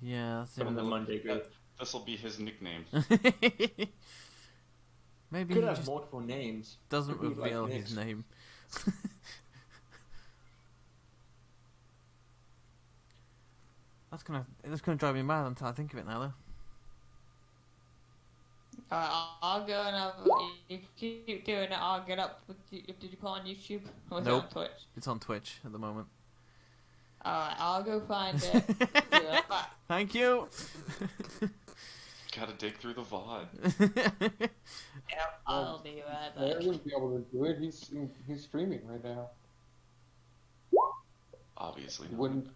Yeah, that's From the Monday group. This will be his nickname. Maybe Could he have just multiple names. doesn't Could be like reveal Nick's. his name. That's gonna drive me mad until I think of it now, though. I'll go and have. If you keep doing it, I'll get up. Did you put it on YouTube or is Nope. it on Twitch? It's on Twitch at the moment. Alright, I'll go find it. Yeah. Thank you. Gotta dig through the VOD. Yep, I'll be right I back. wouldn't be able to do it. He's streaming right now. Obviously. He wouldn't.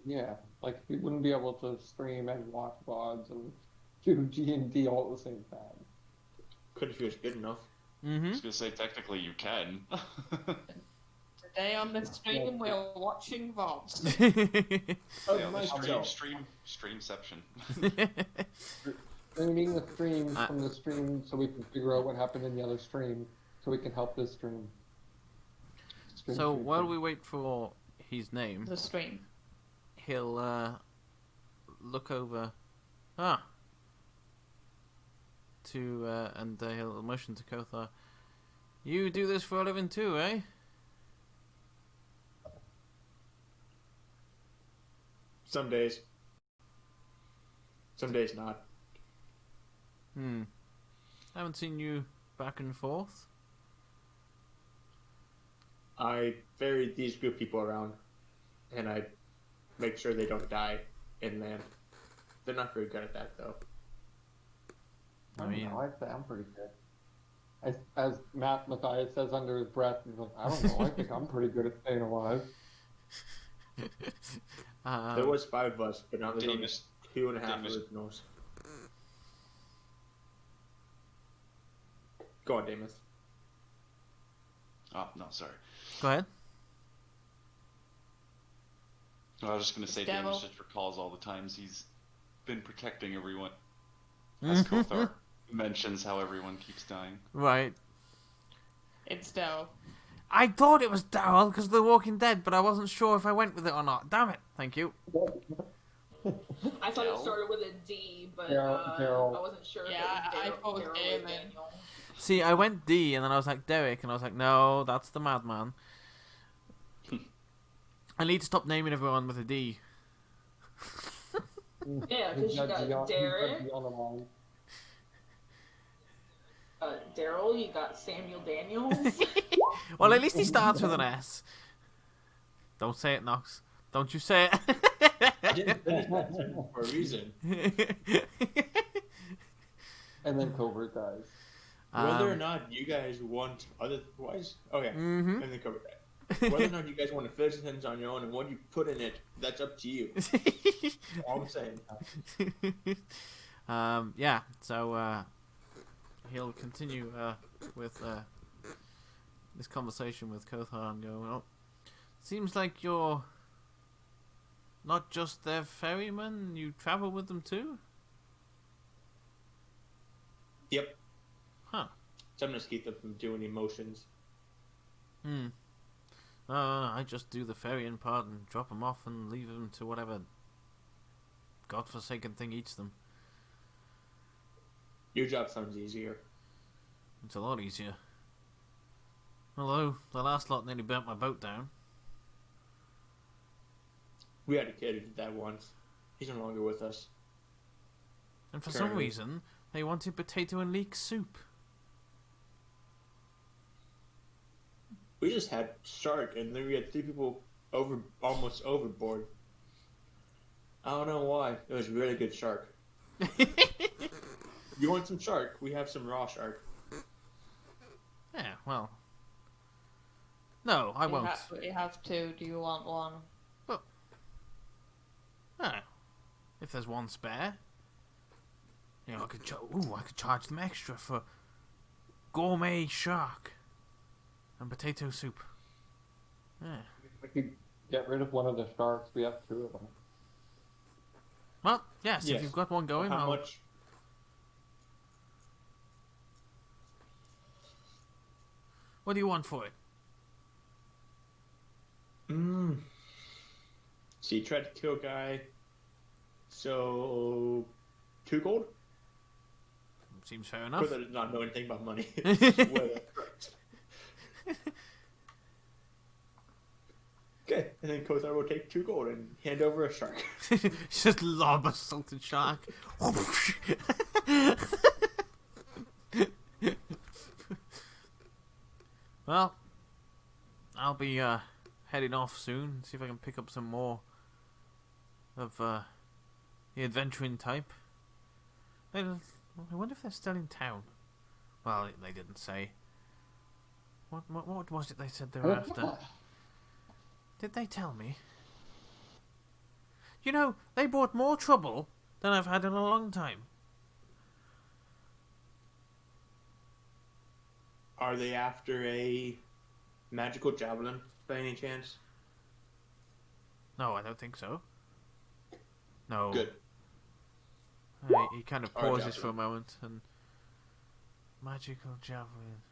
Yeah, like he wouldn't be able to stream and watch VODs and do G&D all at the same time. Could if he was good enough. I Mm-hmm. was gonna say technically you can. Today on the stream, we're watching VODs. Oh, Yeah, nice the job. streamception. Streaming the stream from the stream so we can figure out what happened in the other stream so we can help this stream. So while we wait for his name, The stream. he'll look over to and he'll motion to Kothar. You do this for a living too, eh? Some days. Some days not. Haven't seen you back and forth. I ferry these good people around, and I make sure they don't die inland. They're not very good at that, though. I mean, I'd say I'm pretty good. As Matt Mathias says under his breath, he's like, I don't know, I think I'm pretty good at staying alive. There was 5 of us, but now there's only Damus. 2.5 Damus. originals. Go on, Damus. Oh, no, sorry. go ahead. I was just gonna say Devil. Damus just recalls all the times he's been protecting everyone. As Kothar mentions how everyone keeps dying. Right. It's Daryl. I thought it was Daryl because of The Walking Dead, but I wasn't sure if I went with it or not. Damn it. Thank you. I thought it Daryl? started with a D, but Daryl. I wasn't sure. Yeah, if I it was thought it was Daryl or Daryl. Daniel. See, I went D, and then I was like, Derek, and I was like, no, that's the madman. I need to stop naming everyone with a D. Yeah, because you got Derek, Daryl, you got Samuel Daniels. Well, at least he starts with an S. Don't say it, Knox. Don't you say it. I didn't finish that sentence for a reason. And then Covert dies. Whether or not you guys want otherwise, okay, Mm-hmm. and then Cobra dies. Whether or not you guys want to finish the sentence on your own and what you put in it, that's up to you. All I'm saying. Yeah, so he'll continue with this conversation with Kothar and go, well, seems like you're not just their ferryman, you travel with them too? Yep. Huh. Sometimes keep them from doing emotions. I just do the ferrying part and drop them off and leave them to whatever godforsaken thing eats them. Your job sounds easier. It's a lot easier. Although, the last lot nearly burnt my boat down. We had a kid who did that once. He's no longer with us. And for some Currently. reason, they wanted potato and leek soup. We just had shark, and then we had 3 people almost overboard. I don't know why. It was really good shark. You want some shark? We have some raw shark. Yeah, well. No, I won't. You have 2. Do you want 1? Ah, if there's one spare. You know, I could charge them extra for gourmet shark and potato soup. Yeah. We could get rid of one of the sharks. We have 2 of them. Well, yes, Yes. if you've got one going, How much? what do you want for it? So you tried to kill a guy. So 2 gold? Seems fair Of enough. course, I did not know anything about money. Okay, and then Kothar will take 2 gold and hand over a shark. Just lob a salted shark. Well, I'll be heading off soon. See if I can pick up some more of the adventuring type. I wonder if they're still in town. Well, they didn't say. What was it they said they were after? Did they tell me? You know, they brought more trouble than I've had in a long time. Are they after a magical javelin by any chance? No, I don't think so. No. Good. He kind of Or pauses javelin. for a moment and... Magical javelin.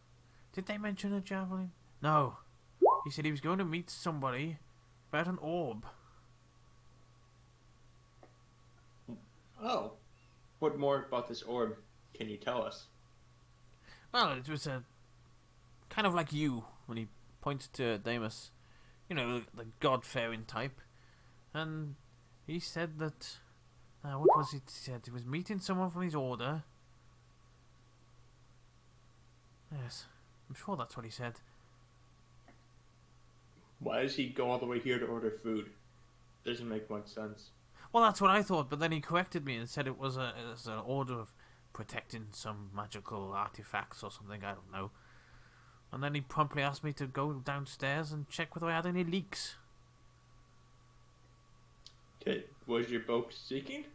Did they mention a javelin? No. He said he was going to meet somebody about an orb. Oh. What more about this orb can you tell us? Well, it was a... kind of like you, when he pointed to Damus. You know, the god-faring type. And he said that... what was it he said? He was meeting someone from his order. Yes, I'm sure that's what he said. Why does he go all the way here to order food? Doesn't make much sense. Well, that's what I thought, but then he corrected me and said it was an order of protecting some magical artifacts or something, I don't know. And then he promptly asked me to go downstairs and check whether I had any leaks. Okay, was your boat seeking?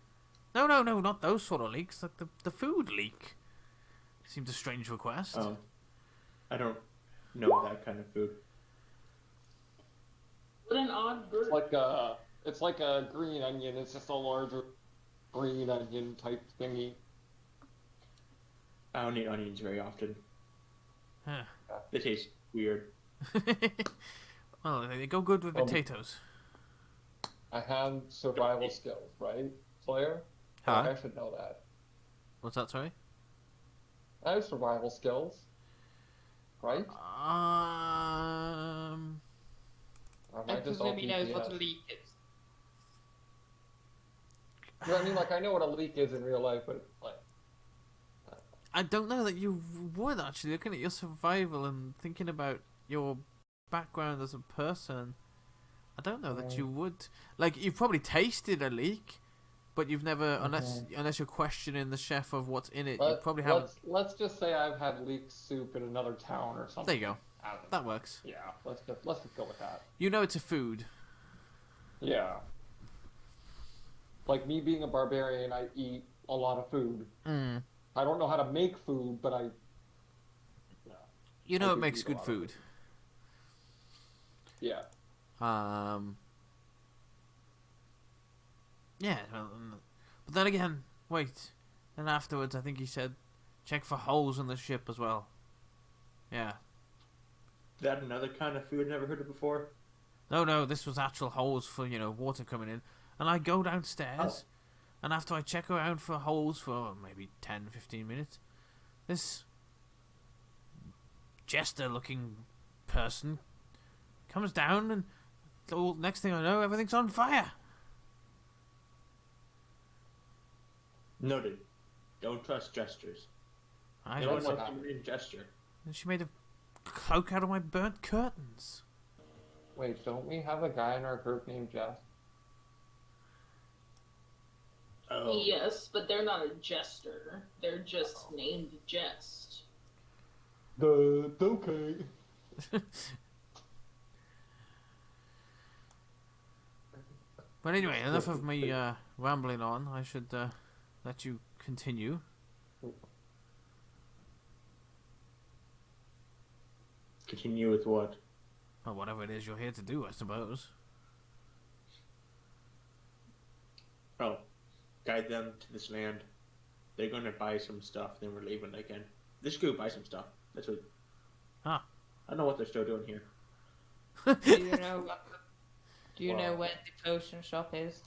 No, not those sort of leaks, like the food leak. Seemed a strange request. Oh. I don't know that kind of food. What an odd bird. It's like a green onion. It's just a larger green onion type thingy. I don't eat onions very often. Huh. They taste weird. Well, they go good with potatoes. I have survival skills, right, Slayer? Huh? I should know that. What's that, sorry? I have survival skills, right? Or am I just all presume he knows what a PPS? leak is. You know what I mean? Like, I know what a leak is in real life, but like, I don't know that you would actually, looking at your survival and thinking about your background as a person. I don't know that you would. Like, you've probably tasted a leek, but you've never, unless you're questioning the chef of what's in it, you probably haven't. Let's just say I've had leek soup in another town or something. There you go. That works. Yeah, let's just go with that. You know it's a food. Yeah. Like me being a barbarian, I eat a lot of food. Mm. I don't know how to make food, but I. Yeah. You know it makes good food. Yeah. Yeah, well, but then again, wait. Then afterwards, I think he said, check for holes in the ship as well. Yeah. Is that another kind of food I've never heard of before? No, this was actual holes for, water coming in. And I go downstairs, and after I check around for holes for maybe 10, 15 minutes, this jester-looking person comes down, and the next thing I know, everything's on fire. Noted. Don't trust jesters. I No don't one know. wants to read gesture. And she made a cloak out of my burnt curtains. Wait, don't we have a guy in our group named Jeff? Oh. Yes, but they're not a jester. They're just named Jest. Okay. But anyway, enough of me rambling on. I should let you continue. Continue with what? Well, whatever it is you're here to do, I suppose. Oh, guide them to this land. They're going to buy some stuff, then we're leaving again. Let's go buy some stuff. That's what. Ah. I don't know what they're still doing here. Do you know? Do you know where the potion shop is?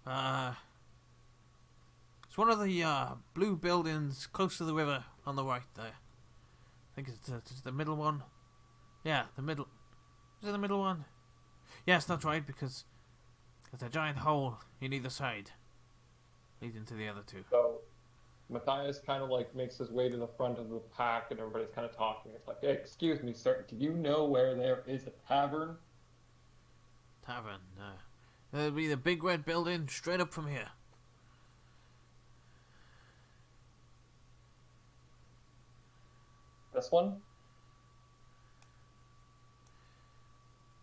It's one of the blue buildings close to the river on the right there. I think it's the middle one. Yeah, the middle. Is it the middle one? Yes, that's right, because there's a giant hole in either side, leading to the other two. So, Matthias kind of like makes his way to the front of the pack, and everybody's kind of talking. It's like, hey, excuse me, sir, do you know where there is a tavern? Tavern. There'll be the big red building straight up from here. This one?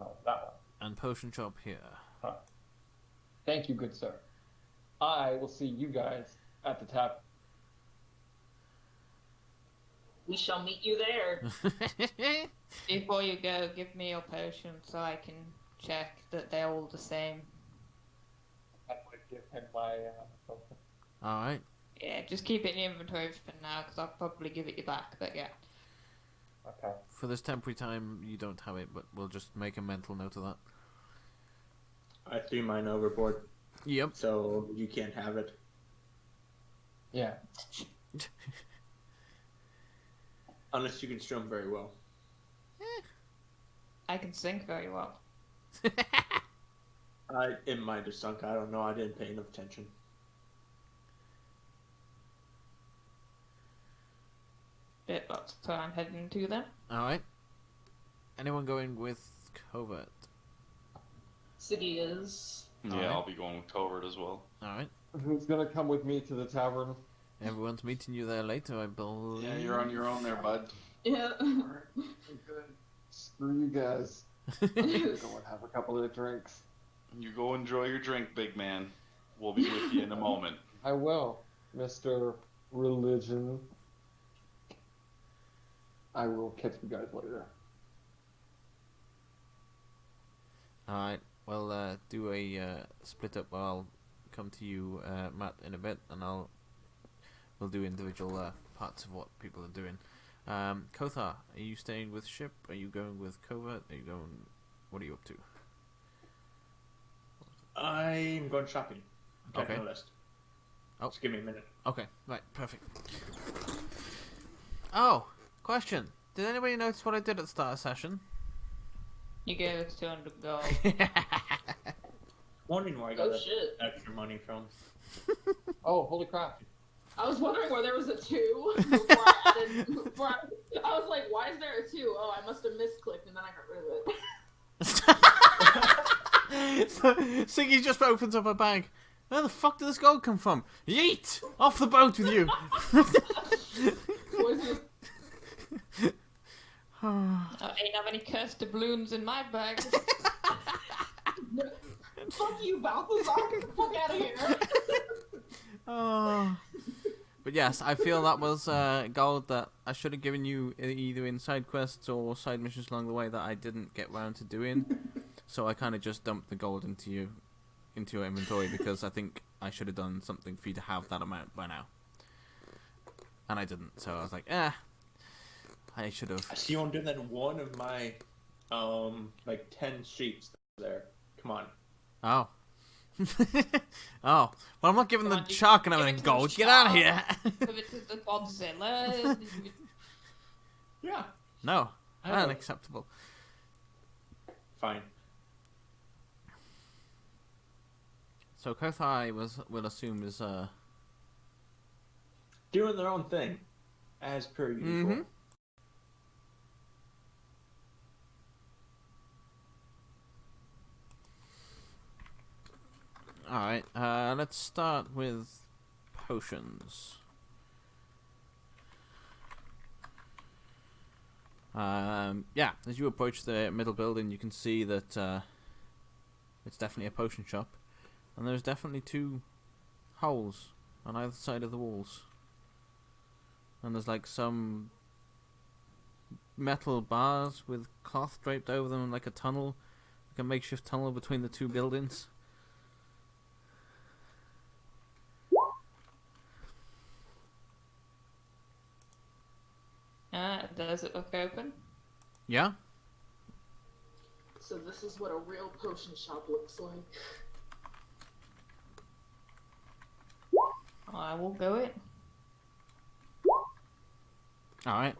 Oh, that one. And potion shop here. Huh. Thank you, good sir. I will see you guys at the tavern. We shall meet you there. Before you go, give me your potion so I can check that they're all the same. I would give him my potion. Alright. Yeah, just keep it in the inventory for now, because I'll probably give it you back, but yeah. Okay. For this temporary time, you don't have it, but we'll just make a mental note of that. I threw mine overboard, Yep. so you can't have it. Yeah. Unless you can swim very well. I can sing very well. It might have sunk. I don't know. I didn't pay enough attention. But that's where I'm heading to then. Alright. Anyone going with covert? Siggy is. Yeah, Alright. I'll be going with covert as well. Alright. Who's gonna come with me to the tavern? Everyone's meeting you there later, I believe. Yeah, you're on your own there, bud. Yeah. Good. Screw you guys. Go and have a couple of drinks. You go enjoy your drink, big man. We'll be with you in a moment. I will, Mr. Religion. I will catch you guys later. Alright, well, do a split up. I'll come to you, Matt, in a bit, and we'll do individual parts of what people are doing. Kothar, are you staying with ship? Are you going with covert? Are you going? What are you up to? I'm going shopping. Okay. No list. Oh. Just give me a minute. Okay, right, perfect. Oh, question. Did anybody notice what I did at the start of session? You gave us 200 gold. Wondering where I got Oh that shit. extra money from. Oh, holy crap. I was wondering where there was a 2 I was like, why is there a 2? Oh, I must have misclicked and then I got rid of it. So, Siggy just opens up a bag. Where the fuck did this gold come from? Yeet! Off the boat with you! Was it I ain't have any cursed doubloons in my bag. fuck you, Balthazar? Get the fuck out of here. Oh. But yes, I feel that was gold that I should have given you either in side quests or side missions along the way that I didn't get round to doing. So I kind of just dumped the gold into your inventory because I think I should have done something for you to have that amount by now. And I didn't, so I was like, I should have. I see you doing that in one of my, like 10 sheets there. Come on. Oh. Oh. Well, I'm not giving the shark and everything gold. Get out of here. Give it to the Godzilla. Yeah. No. I know. Unacceptable. Fine. So Kothai we'll assume is Doing their own thing, as per usual. Mhm. Alright, let's start with potions. Yeah, as you approach the middle building, you can see that it's definitely a potion shop. And there's definitely 2 holes on either side of the walls. And there's like some metal bars with cloth draped over them, like a tunnel, like a makeshift tunnel between the 2 buildings. Does it look open? Yeah? So this is what a real potion shop looks like. I will go in. Alright.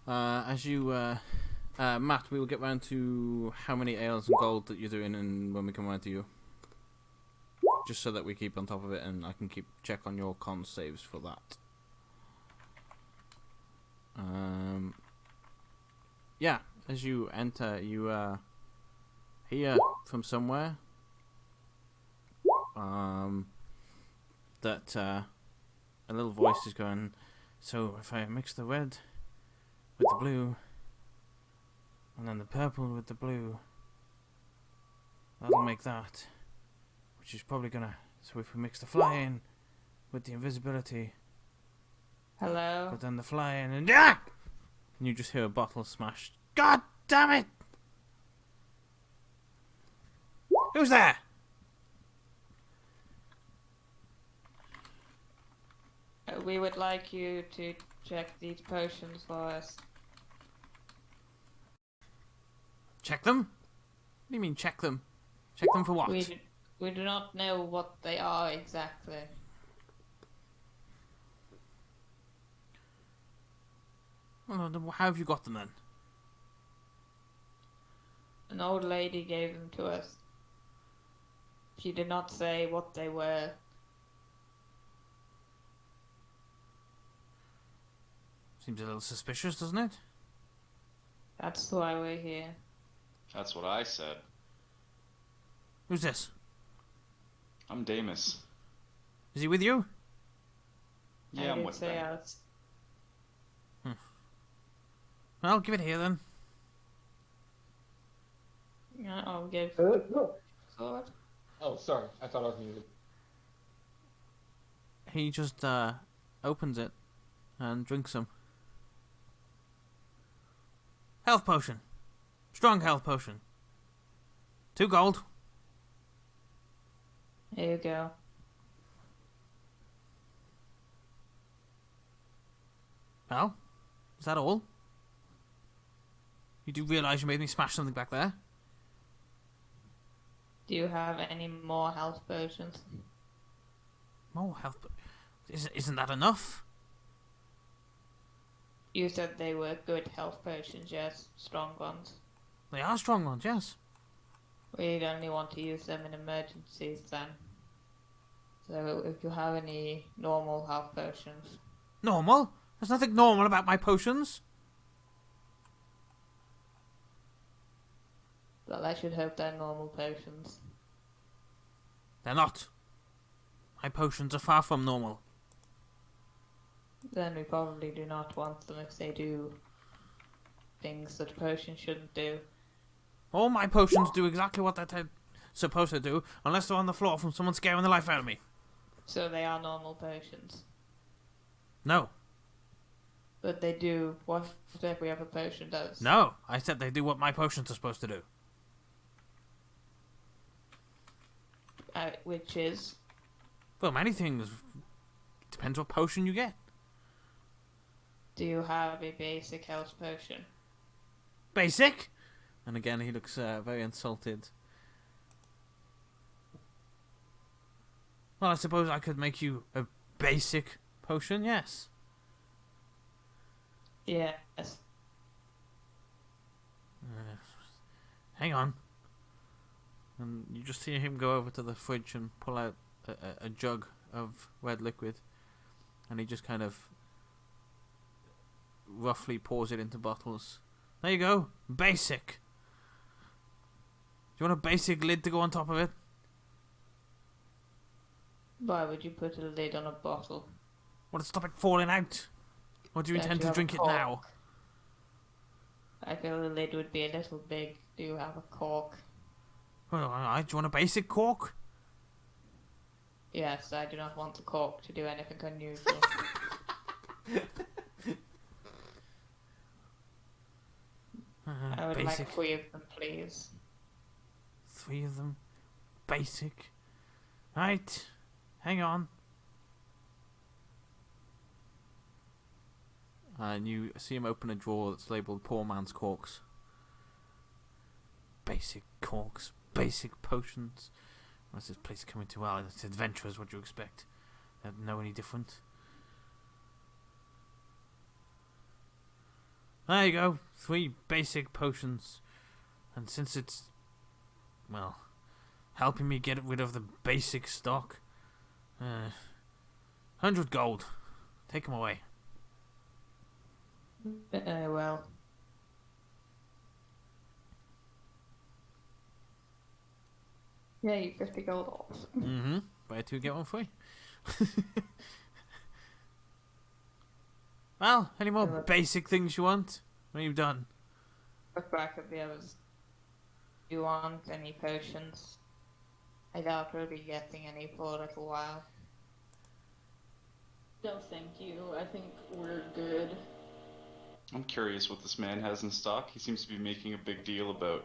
As you, Matt, we will get round to how many ales and gold that you're doing and when we come round to you. Just so that we keep on top of it and I can keep check on your con saves for that. Yeah, as you enter, you, hear from somewhere, that, a little voice is going, so if I mix the red with the blue, and then the purple with the blue, that'll make that, which is probably gonna, so if we mix the flying with the invisibility, Hello? but then the flying, and and you just hear a bottle smashed. God damn it! Who's there? We would like you to check these potions for us. Check them? What do you mean check them? Check them for what? We do not know what they are exactly. Well, how have you got them then? An old lady gave them to us. She did not say what they were. Seems a little suspicious, doesn't it? That's why we're here. That's what I said. Who's this? I'm Damus. Is he with you? Yeah, I'm did with say them. us. Well, give it here then. Yeah, I'll give No. sword. Oh, sorry. I thought I was muted. He just opens it and drinks some. Health potion. Strong health potion. 2 gold. Here you go. Well, is that all? You do realise you made me smash something back there? Do you have any more health potions? More health isn't that enough? You said they were good health potions, yes, strong ones. They are strong ones, yes. We'd only want to use them in emergencies then. So if you have any normal health potions. Normal? There's nothing normal about my potions. Well, I should hope they're normal potions. They're not. My potions are far from normal. Then we probably do not want them if they do things that a potion shouldn't do. All my potions do exactly what they're supposed to do, unless they're on the floor from someone scaring the life out of me. So they are normal potions. No. But they do what every other potion does. No. I said they do what my potions are supposed to do. Which is? Well, many things. Depends what potion you get. Do you have a basic health potion? Basic? And again, he looks very insulted. Well, I suppose I could make you a basic potion, yes. Yes. Hang on. And you just see him go over to the fridge and pull out a jug of red liquid. And he just kind of roughly pours it into bottles. There you go. Basic. Do you want a basic lid to go on top of it? Why would you put a lid on a bottle? Want to stop it falling out? Or do you Don't intend you to have a drink it cork? now? I feel the lid would be a little big. Do you have a cork? Well, alright, do you want a basic cork? Yes, I do not want the cork to do anything unusual. I would Basic. like 3 of them, please. 3 of them. Basic. Right. Hang on. And you see him open a drawer that's labelled Poor Man's Corks. Basic corks. Basic potions. What's this place coming to? Well, it's adventurers, what do you expect? They don't know any different. There you go. 3 basic potions. And since it's, well, helping me get rid of the basic stock, 100 gold. Take them away. Well. Yeah, you 50 gold off. Mm-hmm. Buy 2, get 1 free. Well, any more basic things you want? What have you done? Look back at the others. Do you want any potions? I doubt we'll be getting any for a little while. No, thank you. I think we're good. I'm curious what this man has in stock. He seems to be making a big deal about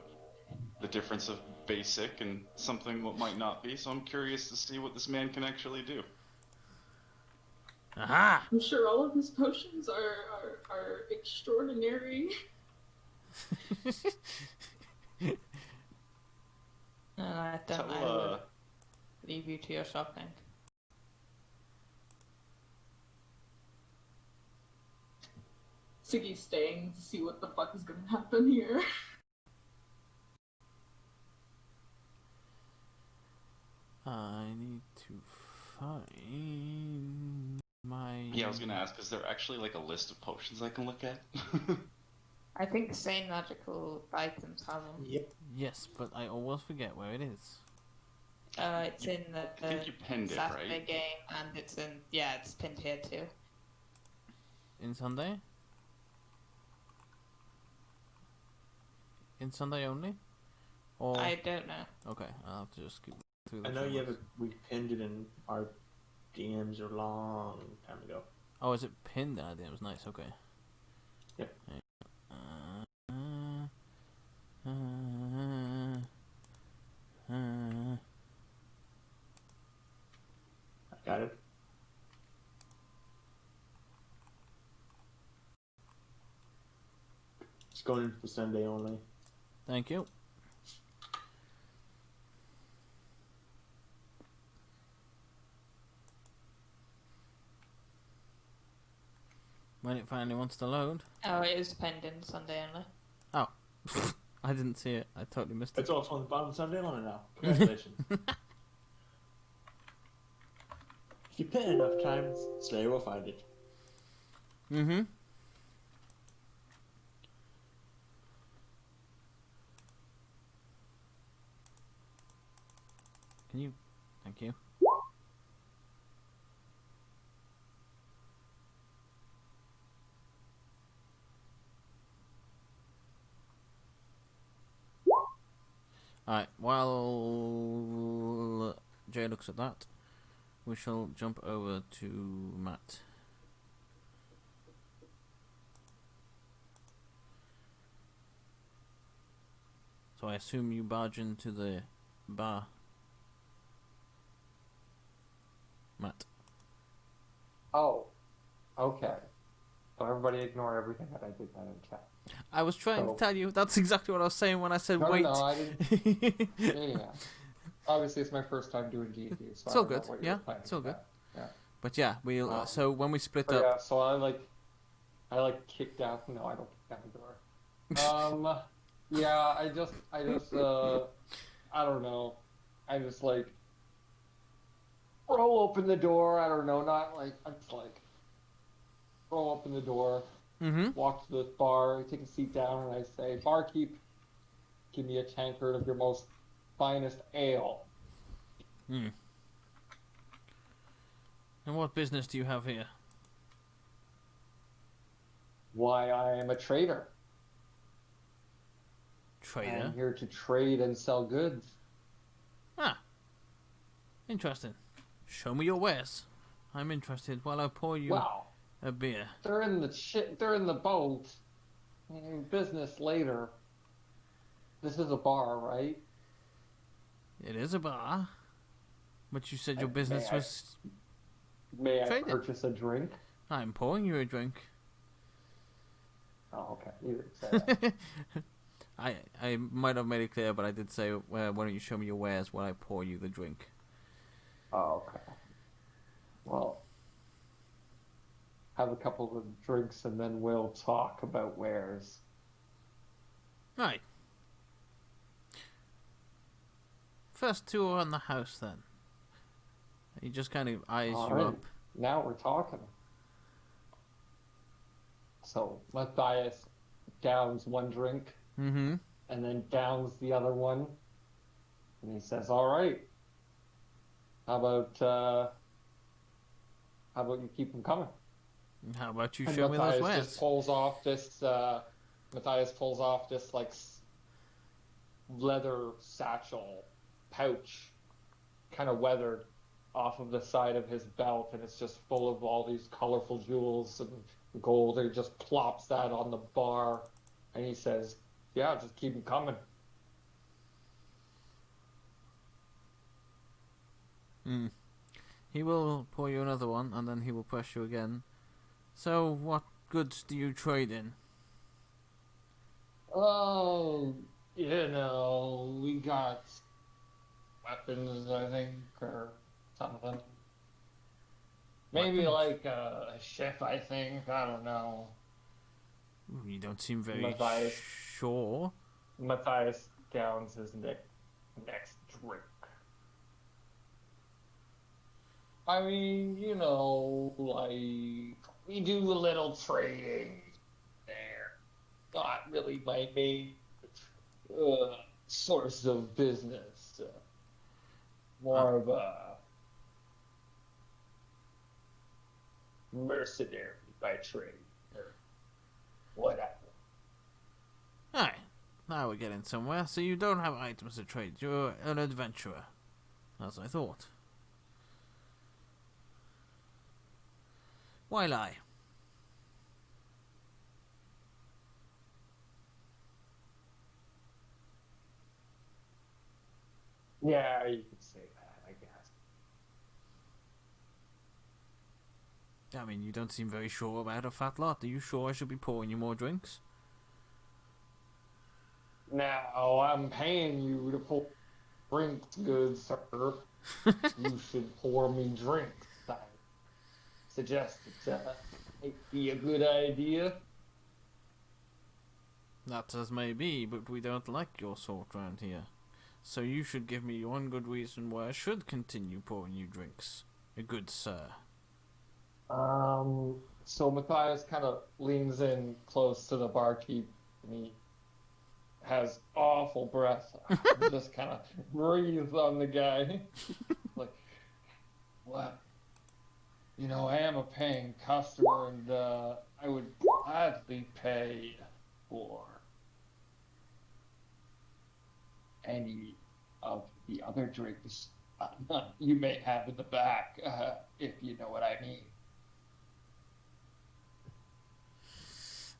the difference of basic and something what might not be, so I'm curious to see what this man can actually do. Aha! I'm sure all of his potions are extraordinary. I don't know. I will leave you to your shopping. Siggy's staying to see what the fuck is gonna happen here. I need to find my... Yeah, I was gonna ask, is there actually like a list of potions I can look at? I think same magical items have them. Yep. Yes, but I always forget where it is. It's in the I think you pinned it, Saturday right? game, and it's in, yeah, it's pinned here too. In Sunday? In Sunday only? Or... I don't know. Okay, I'll have to just skip through the I know you have channels. we pinned it in our DMs a long time ago. Oh, is it pinned in our DMs? Nice, okay. Yep. I got it. It's going in for Sunday only. Thank you. When it finally wants to load. Oh, it is pinned in Sunday only. Oh. I didn't see it. I totally missed it. It's also on the bottom of Sunday only now. Congratulations. If you pin enough times, Slayer will find it. Mm-hmm. Thank you. Alright, while Jay looks at that, we shall jump over to Matt. So I assume you barge into the bar, Matt. Oh, okay. So everybody ignore everything that I did that in chat. I was trying to tell you. That's exactly what I was saying when I said No, wait. no, I didn't. Yeah. Obviously, it's my first time doing D&D, so It's all I don't know good. what Yeah, you're planning it's all good. about. Yeah. But yeah, we'll. So when we split up, Yeah. So I kicked out. No, I don't kick down the door. Yeah. I just. I don't know. I just roll open the door. I don't know. Not like I just roll open the door. Walk to the bar, take a seat down, and I say, "Barkeep, give me a tankard of your most finest ale." And what business do you have here? Why, I am a trader. Trader? I'm here to trade and sell goods. Ah, interesting. Show me your wares. I'm interested while I pour you a beer. They're in the boat. In business later. This is a bar, right? It is a bar. But you said your business was May trading. I purchase a drink? I'm pouring you a drink. Oh, okay. You didn't say that. I might have made it clear, but I did say, why don't you show me your wares while I pour you the drink? Oh, okay. Well, have a couple of drinks and then we'll talk about wares. Right. First tour on the house, then. He just kind of eyes you up. Now we're talking. So Matthias downs one drink, and then downs the other one, and he says, "All right, how about you keep them coming?" How about you And show me those Matthias wares? just pulls off this. Matthias pulls off this leather satchel pouch, kind of weathered, off of the side of his belt, and it's just full of all these colorful jewels and gold. And he just plops that on the bar, and he says, "Yeah, just keep them coming." He will pour you another one, and then he will press you again. So, what goods do you trade in? Oh, we got weapons, I think, or something. Maybe Weapons? a ship, I think. I don't know. You don't seem very Matthias. sure. Matthias downs his next drink. I mean, we do a little trading there. Not really my main source of business. More of a mercenary by trade, or whatever. Alright, now we're getting somewhere. So you don't have items to trade. You're an adventurer, as I thought. Why lie? Yeah, you could say that, I guess. I mean, you don't seem very sure about a fat lot. Are you sure I should be pouring you more drinks? Now, I'm paying you to pour drinks, good sir. You should pour me drinks. I suggest it might be a good idea. That as may be, but we don't like your sort round here. So you should give me one good reason why I should continue pouring you drinks. A good sir. So Matthias kind of leans in close to the barkeep, and he has awful breath. Just kind of breathes on the guy. What? You know, I am a paying customer, and I would gladly pay for any of the other drinks you may have in the back, if you know what I mean.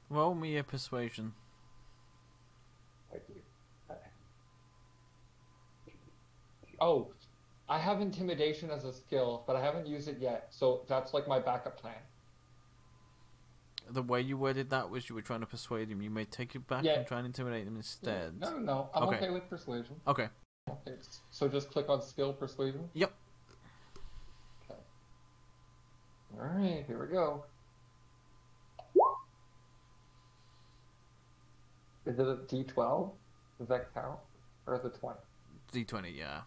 Roll me a persuasion. Oh, I have intimidation as a skill, but I haven't used it yet, so that's like my backup plan. The way you worded that was you were trying to persuade him. You may take it back and try and intimidate him instead. No. I'm okay with persuasion. Okay. Okay, so just click on skill persuasion? Yep. Okay. Alright, here we go. Is it a D12? Does that count? Or is it 20? D20, yeah.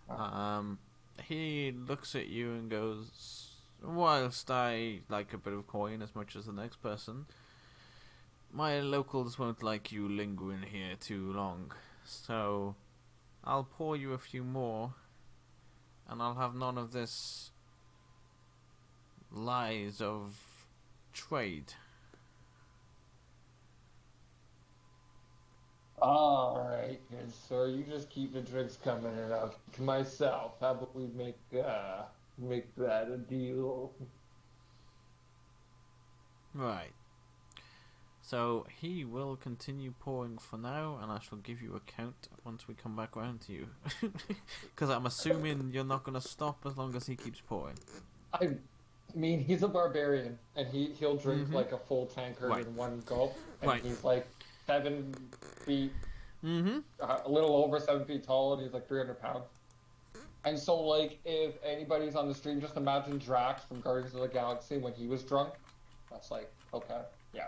Oh. He looks at you and goes, whilst I like a bit of coin as much as the next person, my locals won't like you lingering here too long, so I'll pour you a few more, and I'll have none of this lies of trade. Alright, good sir. You just keep the drinks coming and I'll to myself. How about we make that a deal? Right. So he will continue pouring for now, and I shall give you a count once we come back round to you. Because I'm assuming you're not going to stop as long as he keeps pouring. I mean, he's a barbarian, and he'll drink like a full tankard in one gulp, and he's like 7 feet, a little over 7 feet tall, and he's like 300 pounds. And so, like, if anybody's on the stream, just imagine Drax from Guardians of the Galaxy when he was drunk. That's like, okay, yeah.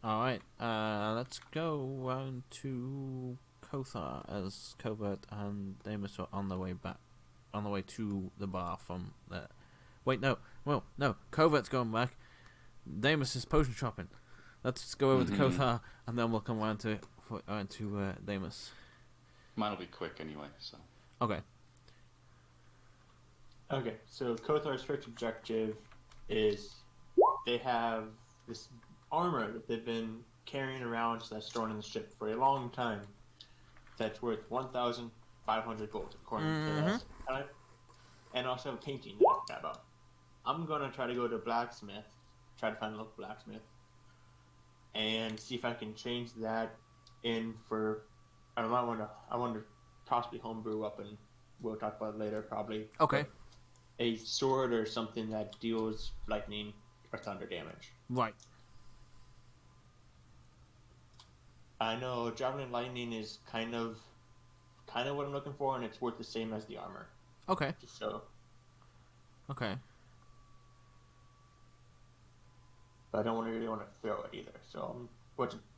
Alright, let's go round to Kothar as Covert and Damus are on the way back, on the way to the bar from there. Wait, no, Covert's going back. Damus is potion shopping. Let's go over to Kothar, and then we'll come round to Damus. Mine will be quick anyway, so. Okay. Okay, so Kothar's first objective is they have this armor that they've been carrying around that's stored in the ship for a long time. That's worth 1,500 gold, according to the time. And also a painting that I forgot about. I'm gonna try to go to a blacksmith, try to find a local blacksmith, and see if I can change that in for. I want to possibly homebrew up, and we'll talk about it later probably. Okay. A sword or something that deals lightning or thunder damage. Right. I know javelin lightning is kind of what I'm looking for, and it's worth the same as the armor. Okay. So. Okay. But I don't really want to throw it either. So,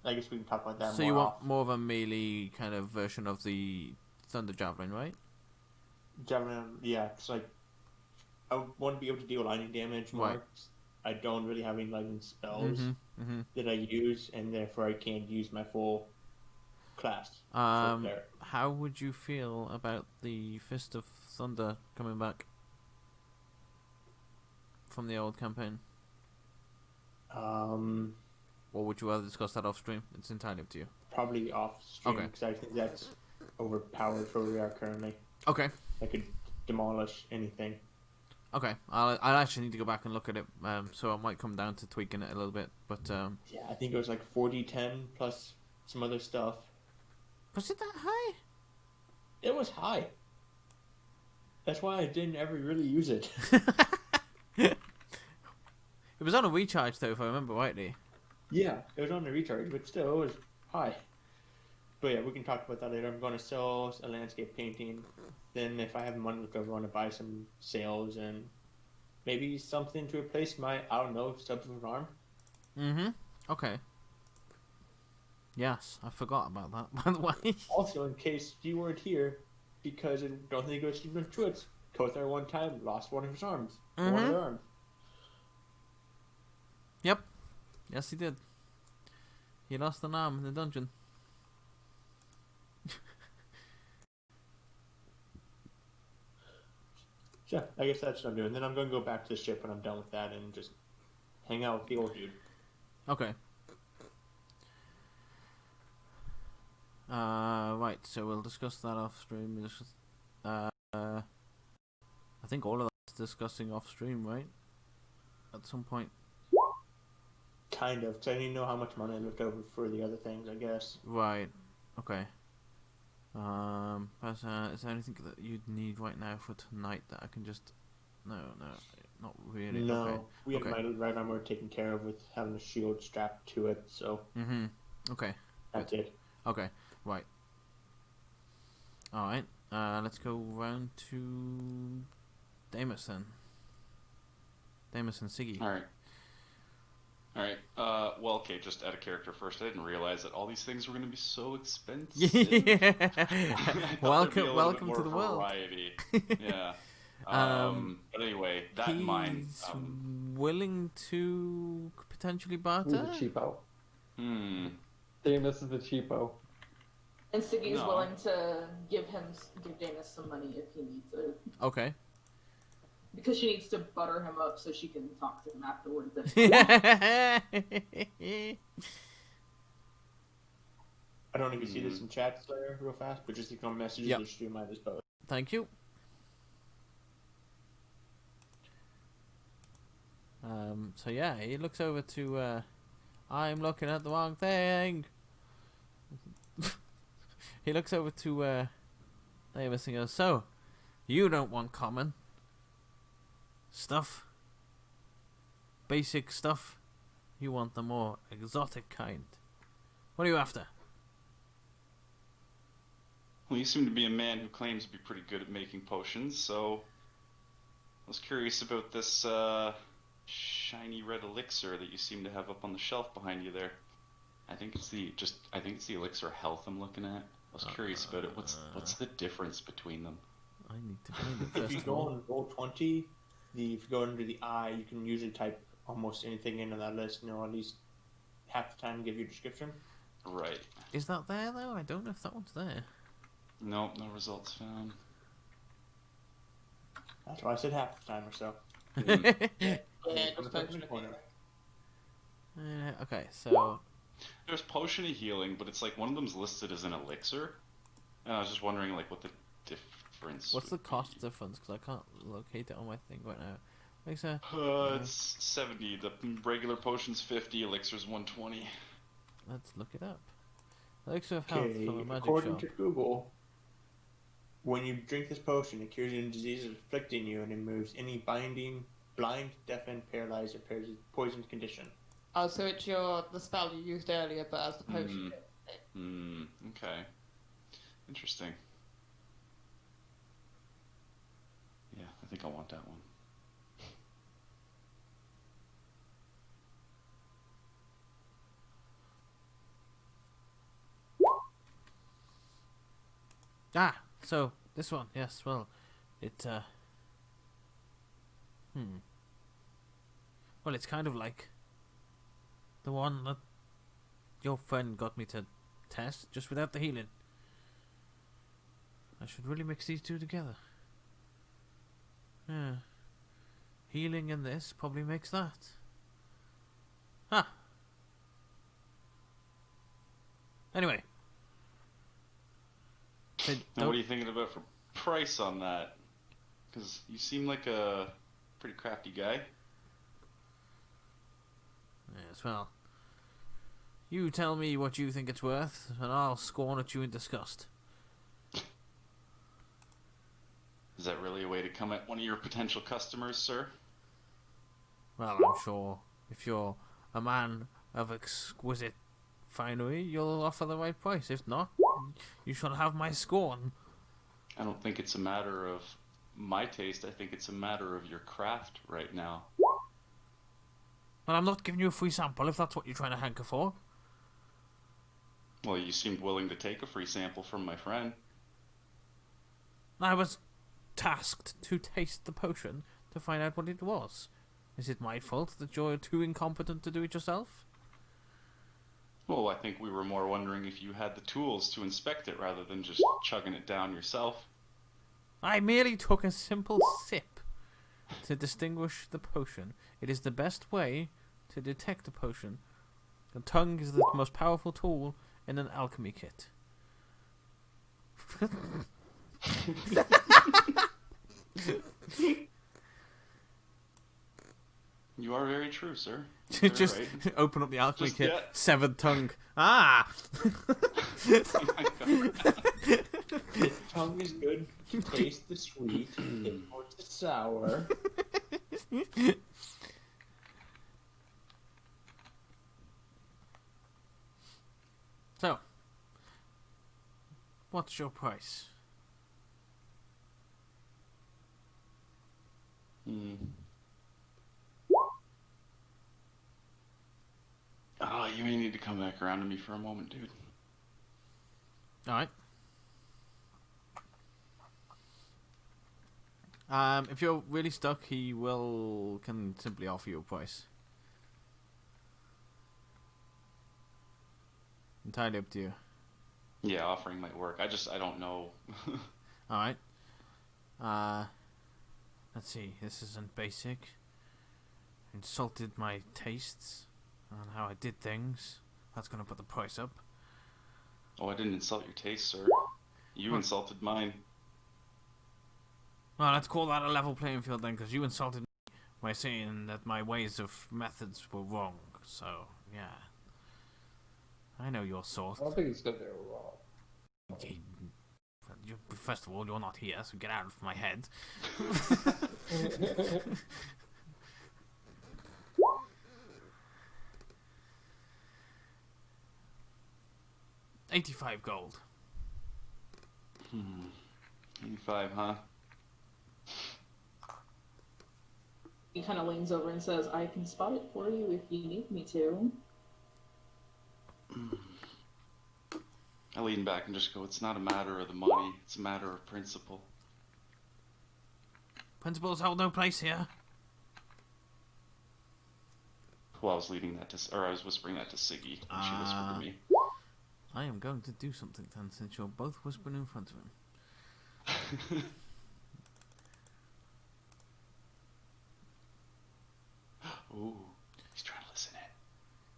I guess we can talk about that. So you want more of a melee kind of version of the thunder javelin, right? Javelin, yeah. It's like I want to be able to deal lightning damage more. Right. I don't really have any lightning spells that I use, and therefore I can't use my full class. How would you feel about the Fist of Thunder coming back from the old campaign? Or would you rather discuss that off stream? It's entirely up to you. Probably off stream, because I think that's overpowered for where we are currently. Okay. I could demolish anything. Okay, I'll actually need to go back and look at it, so I might come down to tweaking it a little bit, but yeah, I think it was like 40-10 plus some other stuff. Was it that high? It was high. That's why I didn't ever really use it. It was on a recharge though, if I remember rightly. Yeah, it was on a recharge, but still, it was high. But yeah, we can talk about that later. I'm going to sell a landscape painting. Then if I have money left over, I want to buy some sails and maybe something to replace my, I don't know, substitute arm. Okay. Yes, I forgot about that, by the way. Also, in case you weren't here, because I don't think it was Stephen Schwartz, Kothar one time lost one of his arms. One of their arms. Yep. Yes, he did. He lost an arm in the dungeon. Yeah, I guess that's what I'm doing. Then I'm going to go back to the ship when I'm done with that and just hang out with the old dude. Okay. Right, so we'll discuss that off stream. I think all of that's discussing off stream, right? At some point. Kind of, because I didn't know how much money I left over for the other things, I guess. Right. Okay. Is there anything that you'd need right now for tonight that I can just... No, not really. No, Okay. we have Okay. my right armor taken care of with having a shield strapped to it, so Okay. that's it. Okay. Right. Alright. Let's go round to Damus then. Damus and Siggy. All right. Well, okay, just out of character first. I didn't realize that all these things were going to be so expensive. Yeah. I thought there'd be a welcome little bit to more the world. variety. Yeah. But anyway, that in mind. He's willing to potentially barter. Who's the cheapo? Damus is the cheapo. And Siggy's No. willing to give Damus some money if he needs it. Okay. Because she needs to butter him up so she can talk to him afterwards. I don't know if you see this in chat, Slayer, real fast, but just to come messages Yep. and stream my disposal. Thank you. So yeah, he looks over to, I'm looking at the wrong thing. He looks over to, Davis and goes, so, you don't want common stuff? Basic stuff? You want the more exotic kind. What are you after? Well, you seem to be a man who claims to be pretty good at making potions, so I was curious about this shiny red elixir that you seem to have up on the shelf behind you there. I think it's the elixir health I'm looking at. I was curious about it. What's the difference between them? I need to find it If first you of go all. on Roll20, if you go under the I, you can usually type almost anything into that list, and it'll at least half the time give you a description. Right. Is that there though? I don't know if that one's there. Nope, no results found. That's why I said half the time or so. Yeah, On the just top open it. corner. Okay, so There's potion of healing, but it's like one of them's listed as an elixir, and I was just wondering like what the difference. what's the would be. cost difference? Because I can't locate it on my thing right now. Elixir. It's 70. The regular potion's 50. Elixir's 120. Let's look it up. Elixir of health Okay, from a magic according shop. to Google, when you drink this potion, it cures any diseases afflicting you and removes any binding, blind, deafened, paralyzed, or poisoned condition. Oh, so it's the spell you used earlier, but as the potion. Okay. Interesting. Yeah, I think I want that one. Ah, so this one, yes. Well, it. Well, it's kind of like the one that your friend got me to test, just without the healing. I should really mix these two together. Yeah. Healing and this probably makes that. Ah. Anyway. So Now, what are you thinking about for price on that? Because you seem like a pretty crafty guy. Yes, well. You tell me what you think it's worth, and I'll scorn at you in disgust. Is that really a way to come at one of your potential customers, sir? Well, I'm sure if you're a man of exquisite finery, you'll offer the right price. If not, you shall have my scorn. I don't think it's a matter of my taste. I think it's a matter of your craft right now. Well, I'm not giving you a free sample if that's what you're trying to hanker for. Well, you seemed willing to take a free sample from my friend. I was tasked to taste the potion to find out what it was. Is it my fault that you're too incompetent to do it yourself? Well, I think we were more wondering if you had the tools to inspect it rather than just chugging it down yourself. I merely took a simple sip to distinguish the potion. It is the best way to detect a potion. The tongue is the most powerful tool in an alchemy kit. You are very true, sir. You're Just right. open up the alchemy Just kit. get- Severed tongue. Ah! The tongue is good to taste the sweet, it hurts the sour. So, what's your price? Oh, you may need to come back around to me for a moment, dude. Alright. If you're really stuck, he can simply offer you a price. Entirely up to you. Yeah, offering might work. I don't know. Alright. Let's see. This isn't basic. Insulted my tastes on how I did things. That's gonna put the price up. Oh, I didn't insult your taste, sir. You Huh. insulted mine. Well, let's call that a level playing field then, because you insulted me by saying that my ways of methods were wrong. So, yeah. I know your sort. I don't think he said they were wrong. First of all, you're not here, so get out of my head. 85 gold. 85, huh? He kind of leans over and says, I can spot it for you if you need me to. I lean back and just go, it's not a matter of the money, it's a matter of principle. Principles hold no place here. Well, I was leading that to, or I was whispering that to Siggy, and she whispered to me. I am going to do something then, since you're both whispering in front of him. Ooh, he's trying to listen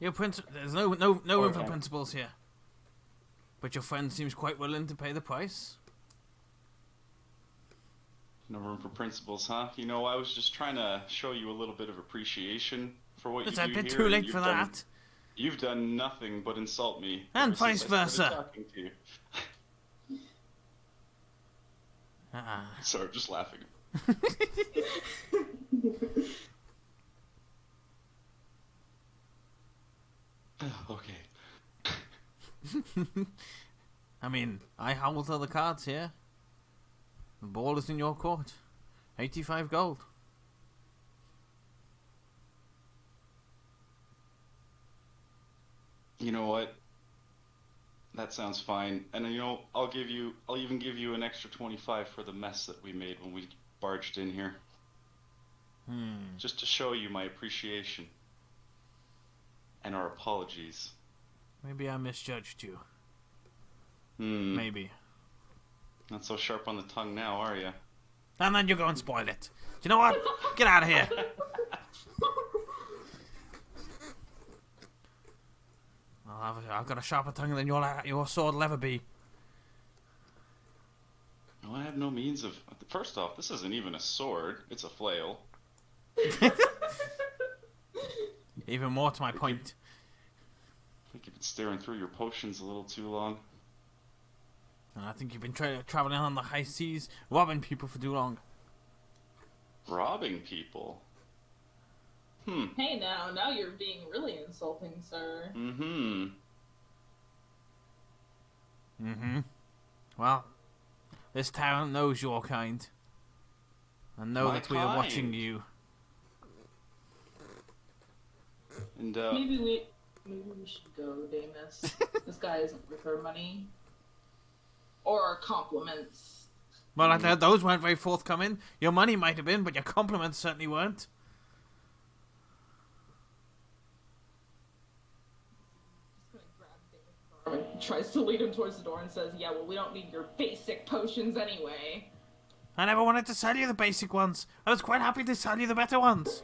in. There's no room for Okay. principles here. But your friend seems quite willing to pay the price. No room for principles, huh? You know, I was just trying to show you a little bit of appreciation for what It's you a do bit here, too and late you've for done- that. You've done nothing but insult me. And ever since vice I started versa. talking to you. Ah. Sorry, I'm just laughing. Okay. I mean, I hold all the cards here. The ball is in your court. 85 gold. You know what? That sounds fine. And you know, I'll even give you an extra 25 for the mess that we made when we barged in here. Just to show you my appreciation. And our apologies. Maybe I misjudged you. Maybe. Maybe. Not so sharp on the tongue now, are you? And then you go and spoil it. Do you know what? Get out of here. I've got a sharper tongue than your sword will ever be. No, I have no means of... First off, this isn't even a sword. It's a flail. Even more to my point. I think you've been staring through your potions a little too long. And I think you've been traveling on the high seas, robbing people for too long. Robbing people? Hey now you're being really insulting, sir. Well, this town knows your kind. And know My that we are watching kind? you. And, Maybe we should go, Damus. This guy isn't worth our money. Or our compliments. Well, those weren't very forthcoming. Your money might have been, but your compliments certainly weren't. Tries to lead him towards the door and says, yeah, well, we don't need your basic potions anyway. I never wanted to sell you the basic ones. I was quite happy to sell you the better ones.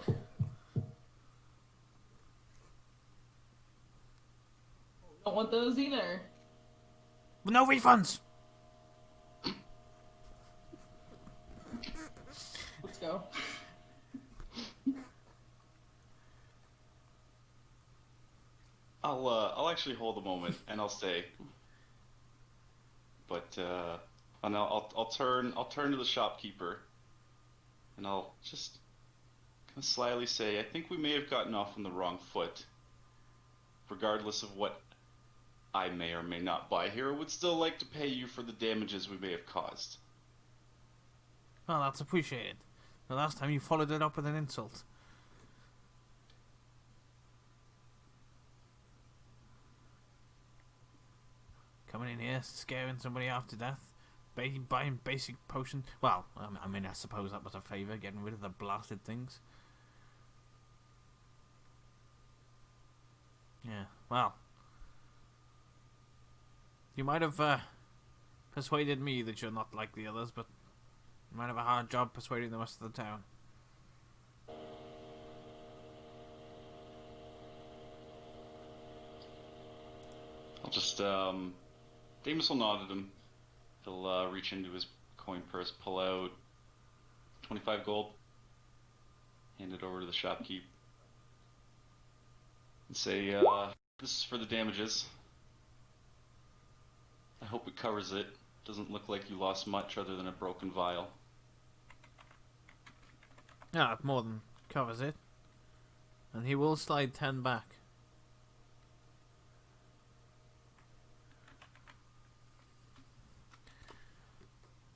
Don't want those either. No refunds. Let's go. I'll actually hold a moment and I'll stay. But and I'll turn to the shopkeeper and I'll just kind of slyly say, I think we may have gotten off on the wrong foot. Regardless of what I may or may not buy here, I would still like to pay you for the damages we may have caused. Well, that's appreciated. The last time you followed it up with an insult. Coming in here, scaring somebody half to death, buying basic potions. Well, I mean, I suppose that was a favour, getting rid of the blasted things. Yeah, well. You might have persuaded me that you're not like the others, but you might have a hard job persuading the rest of the town. I'll just, Damus will nod at him. He'll reach into his coin purse, pull out 25 gold, hand it over to the shopkeep, and say, this is for the damages. I hope it covers it. Doesn't look like you lost much other than a broken vial. Yeah, it more than covers it. And he will slide 10 back.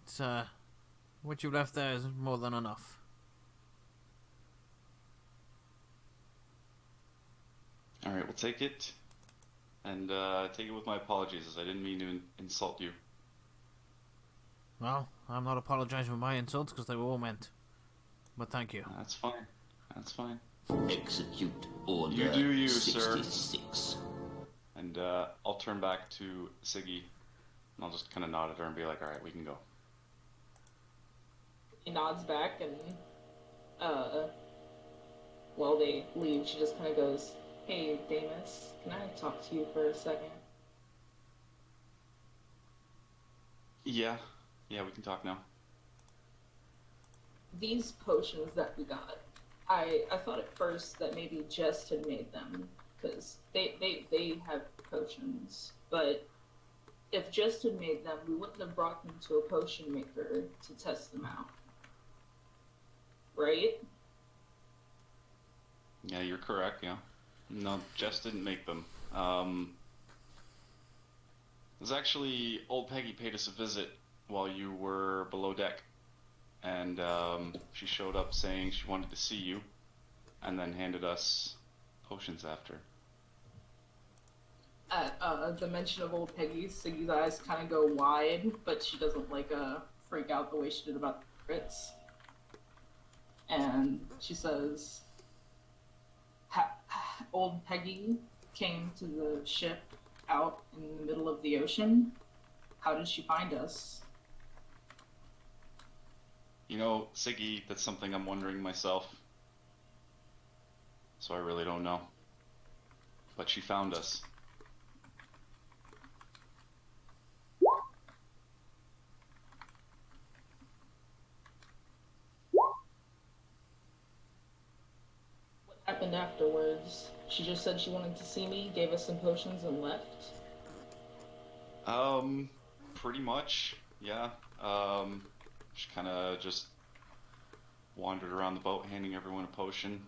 It's, what you left there is more than enough. Alright, we'll take it. And take it with my apologies, as I didn't mean to insult you. Well, I'm not apologising for my insults because they were all meant. But thank you. That's fine. That's fine. Execute order You do you, sir. 66. And I'll turn back to Siggy, and I'll just kind of nod at her and be like, alright, we can go. He nods back and, while they leave, she just kind of goes, hey, Damus, can I talk to you for a second? Yeah, we can talk now. These potions that we got, I thought at first that maybe Jest had made them, because they have potions, but if Jest had made them, we wouldn't have brought them to a potion maker to test them out. Right? Yeah, you're correct, yeah. No, Jess didn't make them. It was actually old Peggy paid us a visit while you were below deck. And she showed up saying she wanted to see you, and then handed us potions after. At the mention of old Peggy, Siggy's eyes kind of go wide, but she doesn't like freak out the way she did about the crits. And she says, old Peggy came to the ship out in the middle of the ocean. How did she find us? You know, Siggy, that's something I'm wondering myself. So I really don't know. But she found us. What happened afterwards? She just said she wanted to see me, gave us some potions, and left? Pretty much, yeah. She kind of just wandered around the boat, handing everyone a potion,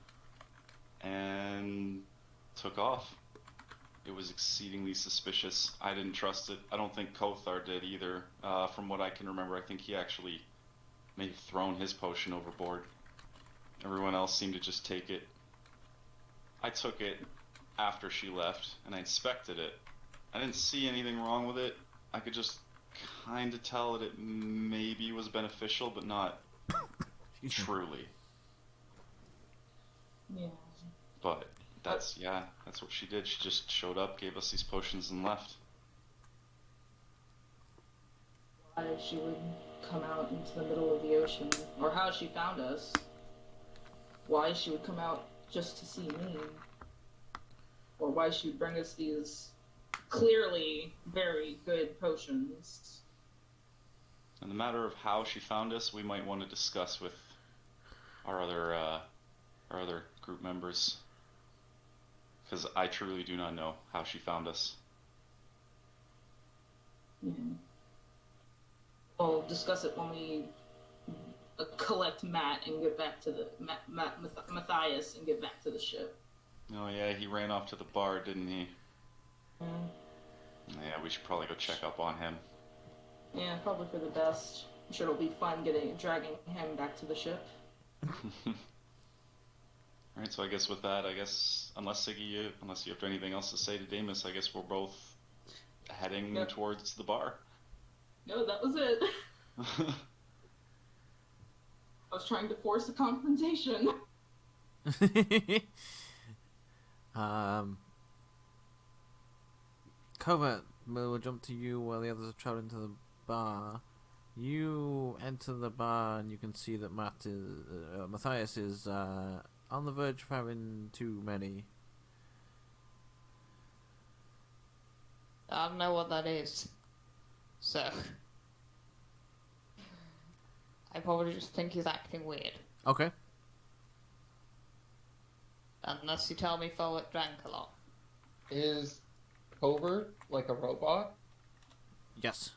and took off. It was exceedingly suspicious. I didn't trust it. I don't think Kothar did either. From what I can remember, I think he actually may have thrown his potion overboard. Everyone else seemed to just take it. I took it after she left, and I inspected it. I didn't see anything wrong with it. I could just kind of tell that it maybe was beneficial, but not truly. Yeah. But that's what she did. She just showed up, gave us these potions, and left. she would come out into the middle of the ocean, or how she found us. Why she would come out just to see me, or why she would bring us these clearly very good potions. In the matter of how she found us, we might want to discuss with our other group members, because I truly do not know how she found us. Yeah. We'll discuss it when we collect Matt and get back to the Matthias and get back to the ship. Oh yeah, he ran off to the bar, didn't he? Mm. Yeah, we should probably go check up on him. Yeah, probably for the best. I'm sure it'll be fun dragging him back to the ship. Alright, so I guess with that, unless Siggy, unless you have anything else to say to Damus, I guess we're both heading towards the bar. No, that was it. I was trying to force a confrontation. Covert, we'll jump to you while the others are traveling to the bar. You enter the bar and you can see that Matthias is on the verge of having too many. I don't know what that is. So I probably just think he's acting weird. Okay. Unless you tell me Forward drank a lot. Is Covert like a robot? Yes.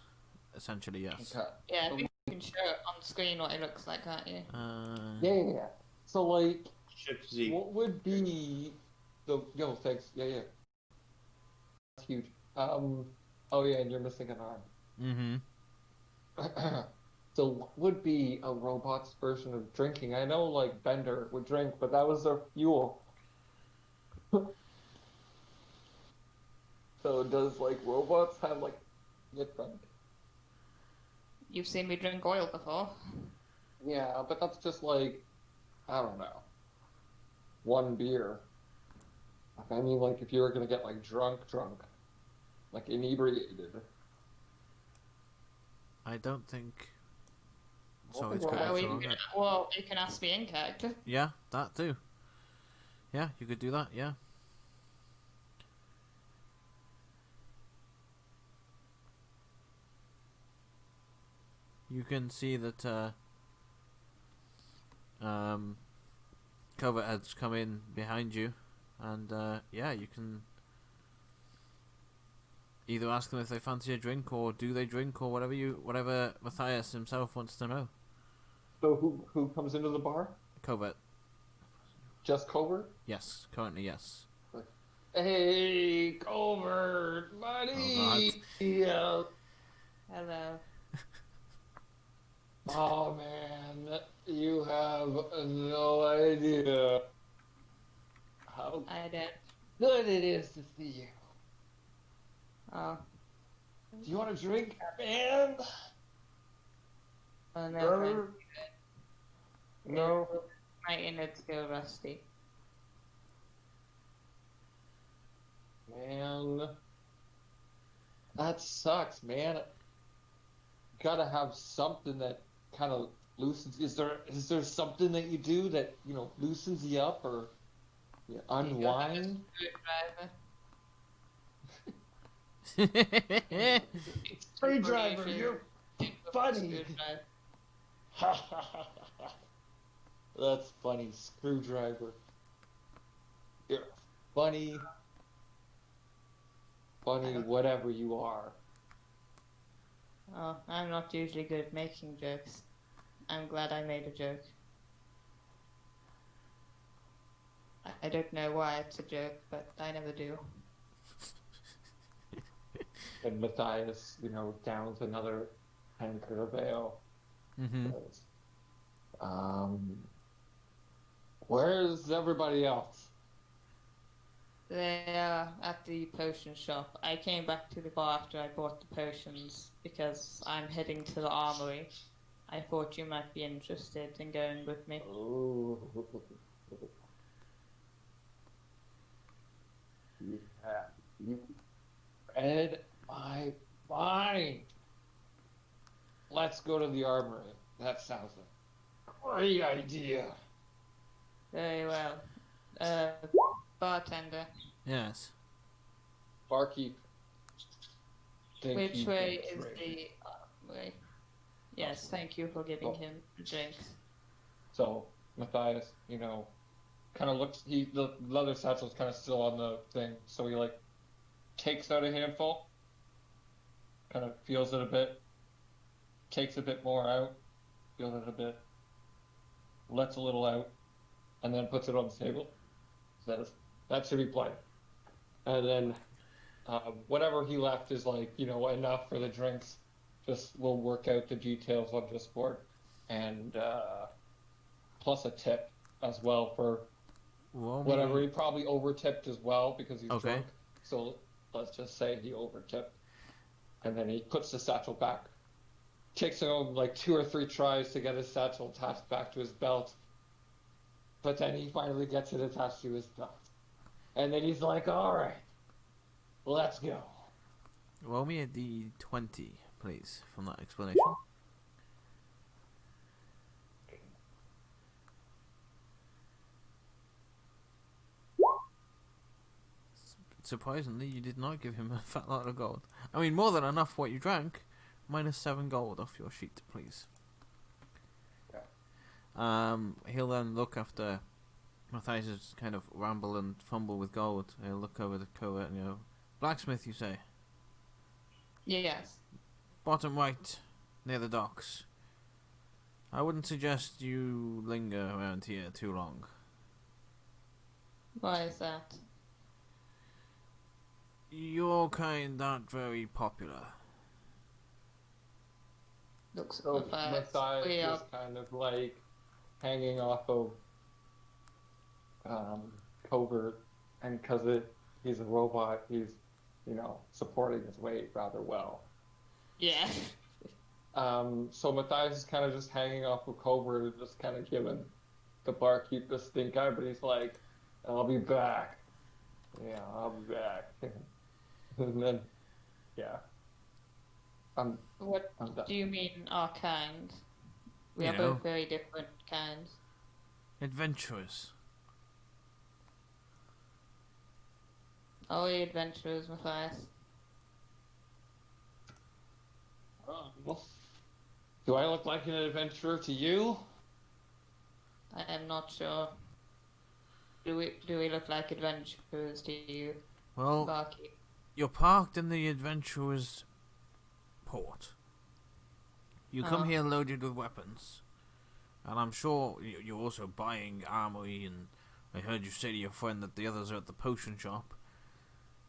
Essentially, yes. Okay. Yeah, I think you can show it on screen what it looks like, can't you? Yeah. So, like, Ship Z. what would be the... Yo, thanks. Yeah. That's huge. Oh, yeah, and you're missing an arm. Mm-hmm. So, what would be a robot's version of drinking? I know, like, Bender would drink, but that was their fuel. So, does, like, robots have, like, drink? You've seen me drink oil before. Yeah, but that's just, like, I don't know, one beer. I mean, like, if you were gonna get, like, drunk, like, inebriated. I don't think... Well, So it's well, correct. Well, you can ask me in character. Yeah, that too. Yeah, you could do that, yeah. You can see that Covert has come in behind you, and yeah, you can either ask them if they fancy a drink, or do they drink, or whatever Matthias himself wants to know. So who comes into the bar? Covert. Just Covert? Yes, currently yes. Hey, Covert, buddy! Oh, Yeah. Hello. Oh, man, you have no idea how I did. good it is to see you. Oh. Do you want a drink, man? Oh, no, Sure. No. my innards feel rusty. Man, that sucks, man. Gotta have something that kind of loosens. Is there something that you do that loosens you up or you unwind? Screwdriver, you're funny. That's funny, screwdriver. You're funny, whatever you are. Oh, I'm not usually good at making jokes. I'm glad I made a joke. I don't know why it's a joke, but I never do. And Matthias, downs another tankard of ale. Mm-hmm. Where's everybody else? They are at the potion shop. I came back to the bar after I bought the potions because I'm heading to the armory. I thought you might be interested in going with me. Oh. Yeah. You read my mind. let's go to the armory. That sounds like a great idea. Very well. Bartender, Yes. Barkeep. think which he way can is drink. the way? Yes, thank you for giving him drinks. So Matthias, kind of looks. The leather satchel's kind of still on the thing, so he like takes out a handful, kind of feels it a bit, takes a bit more out, feels it a bit, lets a little out, and then puts it on the table. So that should be plenty. And then whatever he left is like enough for the drinks. Just we'll work out the details on Discord, and plus a tip as well for whatever. He probably over tipped as well because he's drunk. So let's just say he over tipped, and then he puts the satchel back. Takes him like 2 or 3 tries to get his satchel attached back to his belt, but then he finally gets it attached to his belt, and then he's like, "All right, let's go." Roll me a D20, please, from that explanation. Surprisingly, you did not give him a fat lot of gold. I mean, more than enough for what you drank. Minus 7 gold off your sheet, please. Okay. He'll then look after Matthias' kind of ramble and fumble with gold. He'll look over the coat and blacksmith, you say? Yes. Bottom right, near the docks. I wouldn't suggest you linger around here too long. Why is that? Your kind aren't very popular. Looks So perfect. Matthias We is are kind of like hanging off of covert, and because he's a robot, he's supporting his weight rather well. yeah. So Matthias is kind of just hanging off of covert and just kind of giving the barkeep the stink eye, but he's like, "I'll be back. Yeah, I'll be back." And then, yeah. What I'm done. do you mean our kind? We You are know. both very different kinds. Adventurers. Are we adventurers, Matthias? Well, do I look like an adventurer to you? I am not sure. Do we look like adventurers to you, Well, barkeep? you're parked in the adventurer's port. You come here loaded with weapons. And I'm sure you're also buying armory, and I heard you say to your friend that the others are at the potion shop.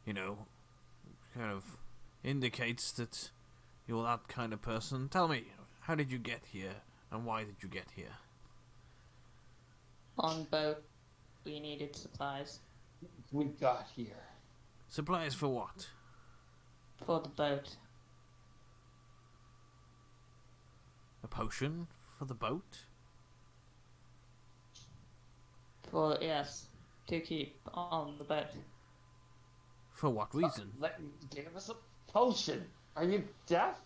Kind of indicates that you're that kind of person. Tell me, how did you get here, and why did you get here? On boat, we needed supplies We got here. Supplies for what? for the boat. A potion for the boat? Yes, to keep on the boat. For what reason? Give us a potion. Are you deaf?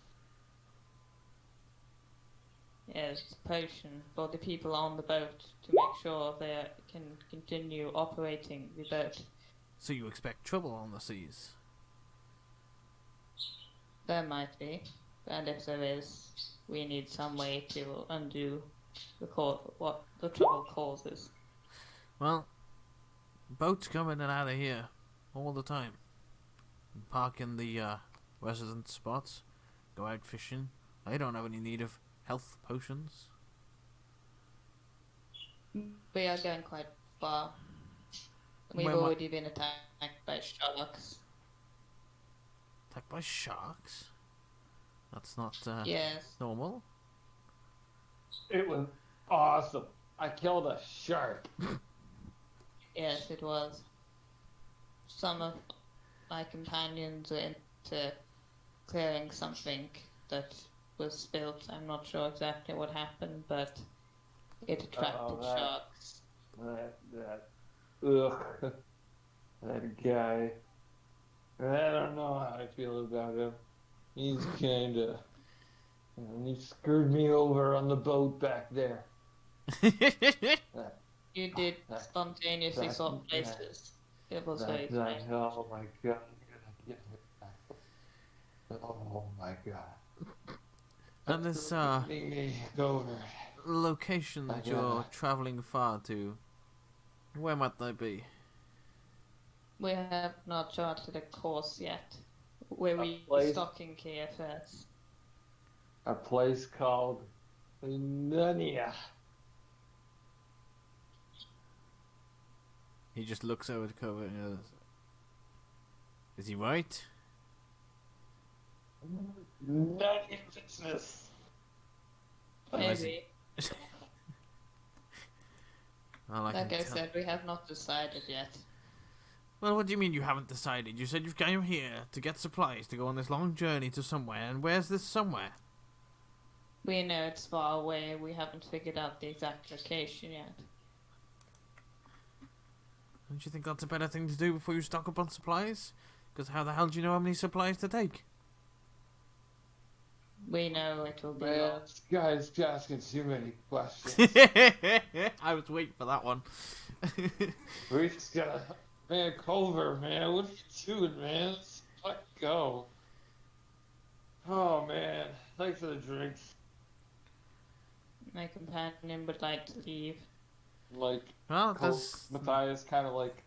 Yes, potion for the people on the boat to make sure they can continue operating the boat. So you expect trouble on the seas? There might be, and if there is, we need some way to undo what the trouble causes. Well, boats come in and out of here all the time. Park in the resident spots, go out fishing. I don't have any need of health potions. We are going quite far. We've Where am I- already been attacked by sharks. Attacked by sharks? That's not Yes. normal. It was awesome. I killed a shark. Yes, it was. Some of my companions were into clearing something that was spilt. I'm not sure exactly what happened, but it attracted sharks. That guy. I don't know how I feel about him. He's kinda, And you screwed me over on the boat back there. You did That- spontaneously that- swap places. It was very that, funny. oh my god. Oh my god. And this Letting me go over. location that you're traveling far to, where might they be? We have not charted a course yet. We're place- restocking here first. A place called Nunia. He just looks over the cover and goes, is he right? Nunia business. Maybe. Well, I Like can I tell- said, we have not decided yet. Well, what do you mean you haven't decided? You said you've came here to get supplies to go on this long journey to somewhere, and where's this somewhere? We know it's far away. We haven't figured out the exact location yet. Don't you think that's a better thing to do before you stock up on supplies? Because how the hell do you know how many supplies to take? We know it will be Man, long. this guy's asking too many questions. I was waiting for that one. We just gotta. Man, Culver, man, what are you doing, man? Let's fuck go. Oh, man. Thanks for the drinks. My companion would like to leave. Like, Well, there's... Matthias kind of like,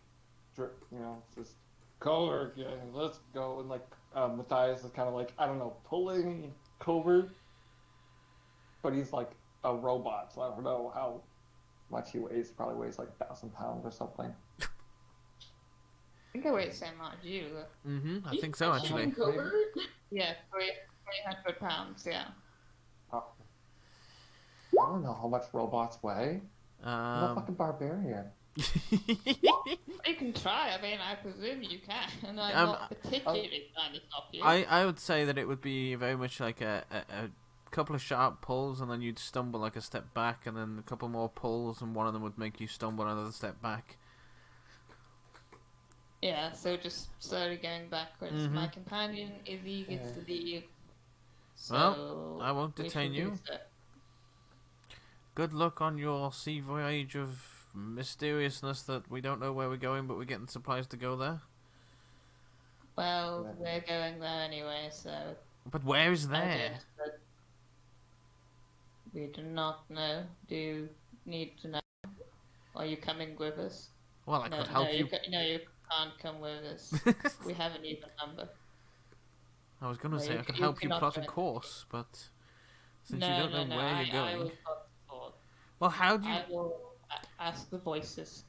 just Culver, yeah, let's go. And like, Matthias is kind of like, I don't know, pulling Culver. But he's like a robot, so I don't know how much he weighs. He probably weighs like 1,000 pounds or something. I think I weigh the same amount as you. Mm-hmm, I think so, actually. Covert? Yeah, 300 pounds, yeah. Oh. I don't know how much robots weigh. I'm a fucking barbarian. You can try, I mean, I presume you can, and I'm not particularly trying to stop you. I would say that it would be very much like a couple of sharp pulls, and then you'd stumble like a step back, and then a couple more pulls, and one of them would make you stumble another step back. Yeah, so just slowly going backwards. Mhm. My companion is eager to leave. So Well, I won't we detain shall you. do so. Good luck on your sea voyage of mysteriousness that we don't know where we're going, but we're getting supplies to go there. Well, we're going there anyway, so But where is I there? guess that we do not know. Do you need to know? Are you coming with us? Well, I could help you. No, you can't come with us. We have an even number. I was going to Well, say you I could c- help you cannot plot a go in. course, but since no, you don't know no, where I you're going... will not support. Well, how do you... I will ask the voices.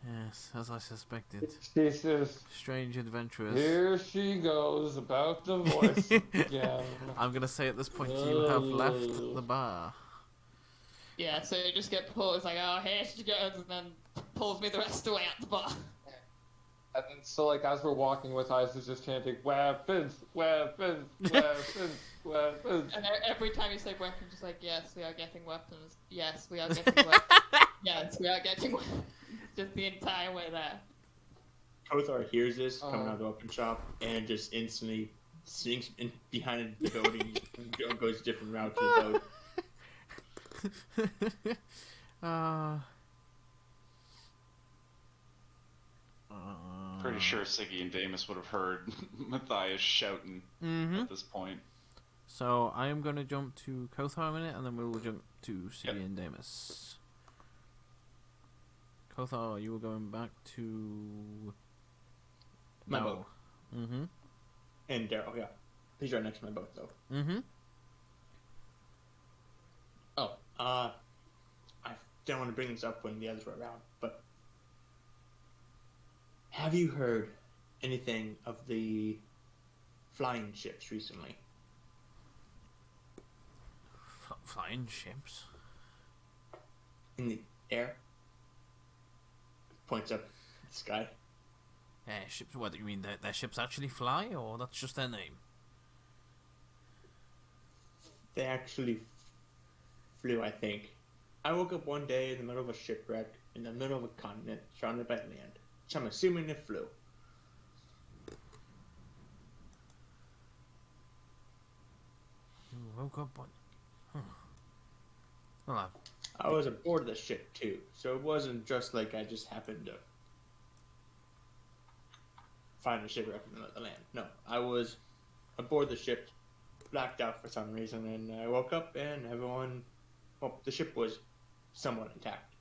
Yes, as I suspected. She says, Strange adventurers. here she goes about the voice again. I'm going to say at this point you have left the bar. Yeah, so you just get pulled. It's like, oh, here she goes, and then pulls me the rest of the way out the bar. And then, so like as we're walking with eyes is just chanting weapons, weapons, weapons, weapons. And every time you say weapons, just like, yes, we are getting weapons. Yes, we are getting weapons. Yes, we are getting weapons. Just the entire way there. Kothar hears this coming out of the open shop and just instantly sneaks in behind the building and goes a different route to the boat. Pretty sure Siggy and Damus would have heard Matthias shouting at this point. So I am going to jump to Kothar a minute, and then we will jump to Siggy Yep. and Damus. Kothar, you were going back to... My No. boat. Mm-hmm. And Daryl, yeah. He's right next to my boat, though. Mm-hmm. Oh, I didn't want to bring this up when the others were around, but have you heard anything of the flying ships recently? Flying ships? In the air? Points up at the sky. Ships? What do you mean? Their ships actually fly, or that's just their name? They actually flew, I think. I woke up one day in the middle of a shipwreck, in the middle of a continent, surrounded by land. So I'm assuming it flew. woke up on. Well, I was aboard the ship too, so it wasn't just like I just happened to find a shipwreck in the land. No, I was aboard the ship, blacked out for some reason, and I woke up and everyone, well, the ship was somewhat intact.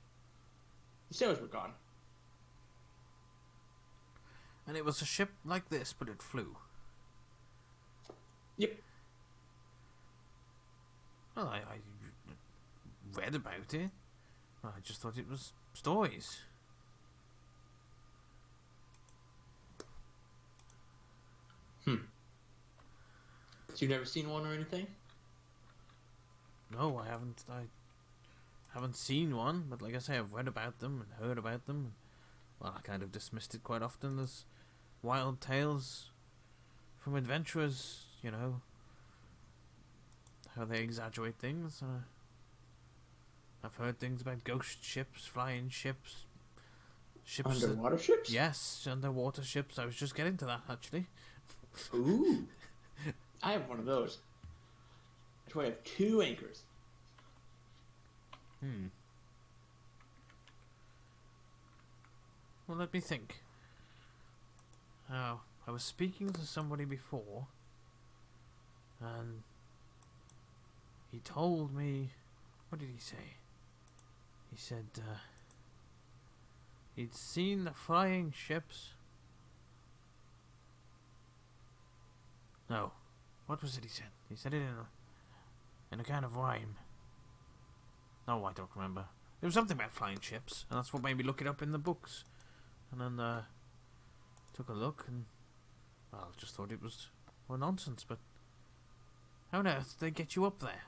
The sailors were gone. and it was a ship like this, but it flew. Yep. Well, I read about it. I just thought it was stories. So you've never seen one or anything? No, I haven't. I haven't seen one, but like I say, I've read about them and heard about them. Well, I kind of dismissed it quite often as wild tales from adventurers, you know. How they exaggerate things. I've heard things about ghost ships, flying ships, ships. Underwater ships? Yes, underwater ships. I was just getting to that actually. Ooh. I have one of those. That's why I have 2 anchors. Well, let me think. I was speaking to somebody before, and he told me. What did he say? He said he'd seen the flying ships. No, what was it he said? He said it in a kind of rhyme. No, I don't remember. It was something about flying ships, and that's what made me look it up in the books. And then took a look, and well, just thought it was nonsense. But how on earth did they get you up there?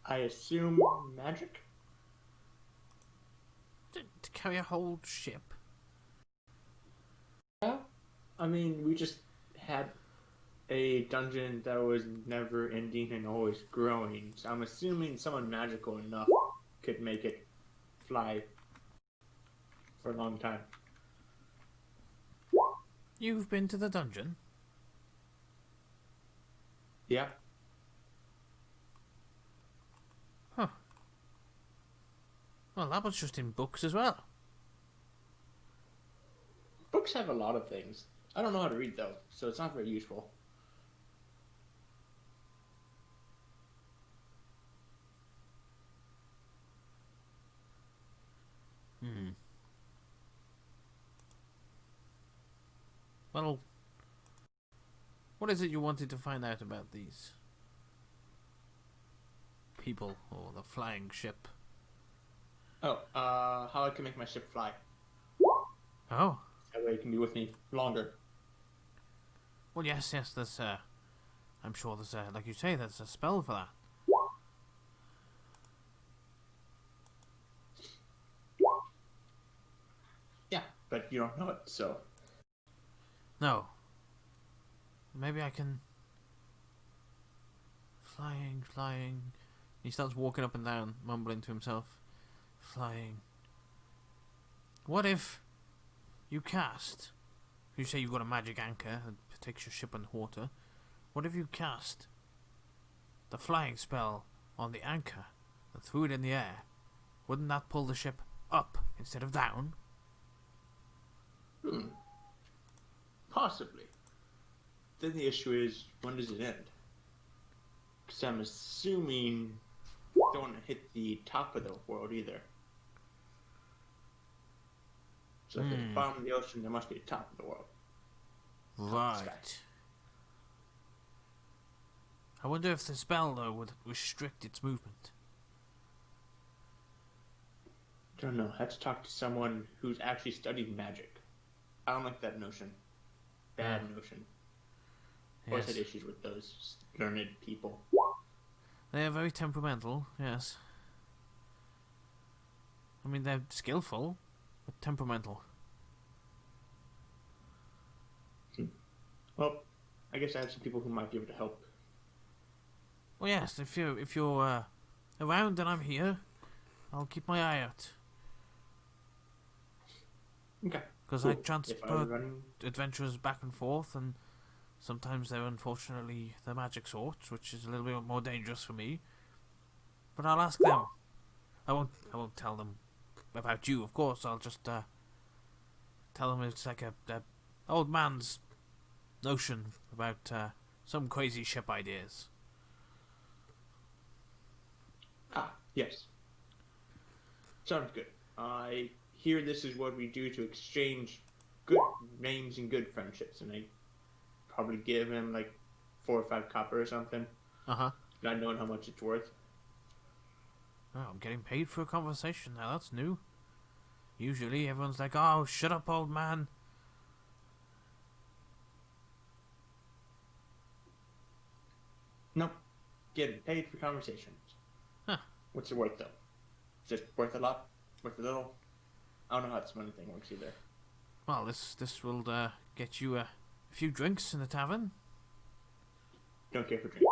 I assume magic? To carry a whole ship? Yeah. I mean, we just had a dungeon that was never ending and always growing. So I'm assuming someone magical enough could make it fly for a long time. You've been to the dungeon? Yeah. Huh. Well, that was just in books as well. Books have a lot of things. I don't know how to read though, so it's not very useful. Well, what is it you wanted to find out about these people or the flying ship? Oh, how I can make my ship fly. Oh, That way it can be with me longer. well, yes, there's I'm sure there's like you say, there's a spell for that. Yeah, but you don't know it, so. No. Maybe I can... Flying. He starts walking up and down, mumbling to himself. Flying. What if you cast... You say you've got a magic anchor that takes your ship underwater. What if you cast the flying spell on the anchor and threw it in the air? Wouldn't that pull the ship up instead of down? Possibly. Then the issue is, when does it end? Because I'm assuming don't want to hit the top of the world either. So if it's bottom of the ocean, there must be a top of the world. Right. I wonder if the spell, though, would restrict its movement. Don't know. I have to talk to someone who's actually studied magic. I don't like that notion. Bad notion. Always had issues with those learned people. They are very temperamental, yes. I mean, they're skillful, but temperamental. Well, I guess I have some people who might be able to help. Well, yes, if you're around and I'm here, I'll keep my eye out. Okay. Because Cool. I transport adventurers back and forth, and Sometimes they're unfortunately the magic swords, which is a little bit more dangerous for me. But I'll ask them. I won't tell them about you, of course. I'll just tell them it's like a old man's notion about some crazy ship ideas. Ah, yes. Sounds good. I hear this is what we do to exchange good names and good friendships, and I probably give him like 4 or 5 copper or something. Uh-huh. Not knowing how much it's worth. Oh, I'm getting paid for a conversation now. That's new. Usually everyone's like, "Oh, shut up, old man." Nope. Getting paid for conversations. Huh. What's it worth, though? Is it worth a lot? Worth a little? I don't know how this money thing works either. Well, this will get you a few drinks in the tavern. Don't care for drinks.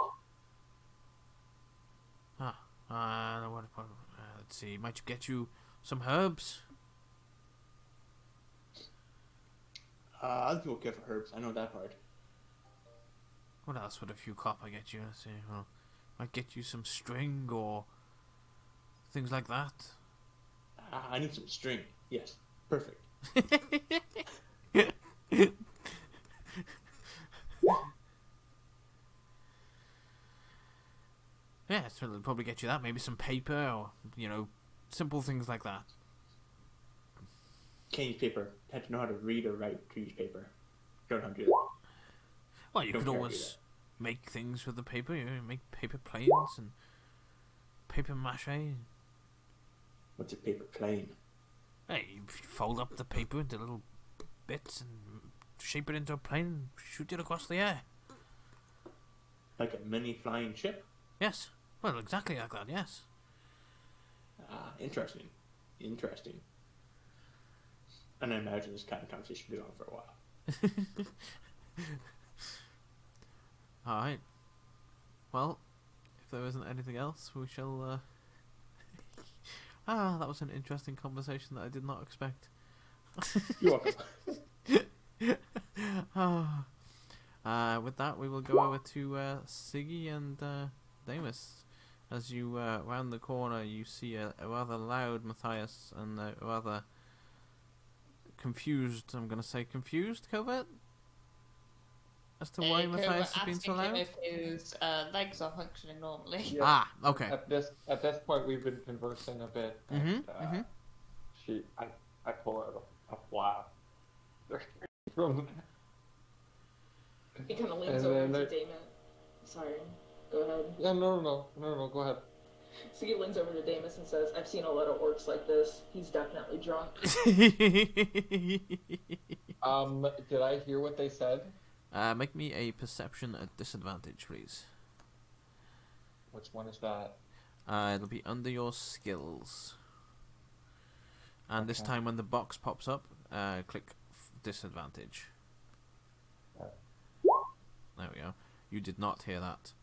Let's see. Might get you some herbs. Other people care for herbs. I know that part. What else would a few copper get you? Let's see. Well, might get you some string or things like that. I need some string. Yes. Perfect. Yeah, so it'll probably get you that. Maybe some paper or, simple things like that. Can't use paper. Had to know how to read or write to use paper. Don't know how to do that. Well, you Don't could care to do always make things with the paper. Make paper planes and paper mache. What's a paper plane? Hey, you fold up the paper into little bits and shape it into a plane and shoot it across the air. Like a mini flying ship? Yes. Well, exactly like that, yes. Ah, interesting. Interesting. And I imagine this kind of conversation will go on for a while. Alright. Well, if there isn't anything else, we shall... that was an interesting conversation that I did not expect. You're welcome. With that, we will go over to Siggy and Damus. As you round the corner, you see a rather loud Matthias and a rather confused, I'm going to say confused, Covert? As to why Matthias has been so loud? If his legs are functioning normally. Yeah. Okay. At this point, we've been conversing a bit, and I pull out a flask from. He kind of leans over to Damon. Sorry, go ahead. Yeah, no, go ahead. So he leans over to Damus and says, "I've seen a lot of orcs like this. He's definitely drunk." Did I hear what they said? Make me a perception at disadvantage, please. Which one is that? It'll be under your skills. And this time when the box pops up, click disadvantage. There we go. You did not hear that.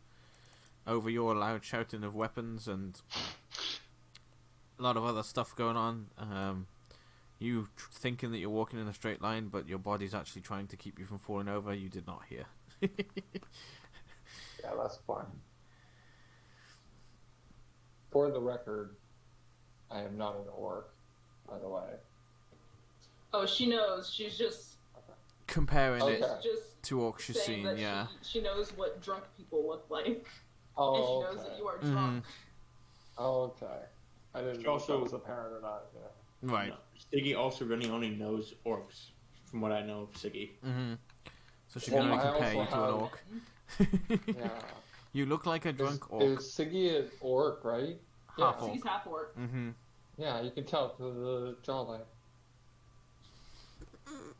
Over your loud shouting of weapons and a lot of other stuff going on, you thinking that you're walking in a straight line, but your body's actually trying to keep you from falling over, you did not hear. Yeah, that's fine. For the record, I am not an orc, by the way. Oh, she knows. She's just Comparing it just to orcs she's saying seen, that yeah. She knows what drunk people look like. Oh, and she knows that you are drunk. Okay. I didn't know if Also- that was apparent or not. Yeah. Right. No. Siggy also really only knows orcs, from what I know of Siggy. So she can only I compare you also to an have- orc. Yeah. You look like a drunk orc. Is Siggy an orc, right? Half So orc. he's half orc. Yeah, you can tell through the jawline.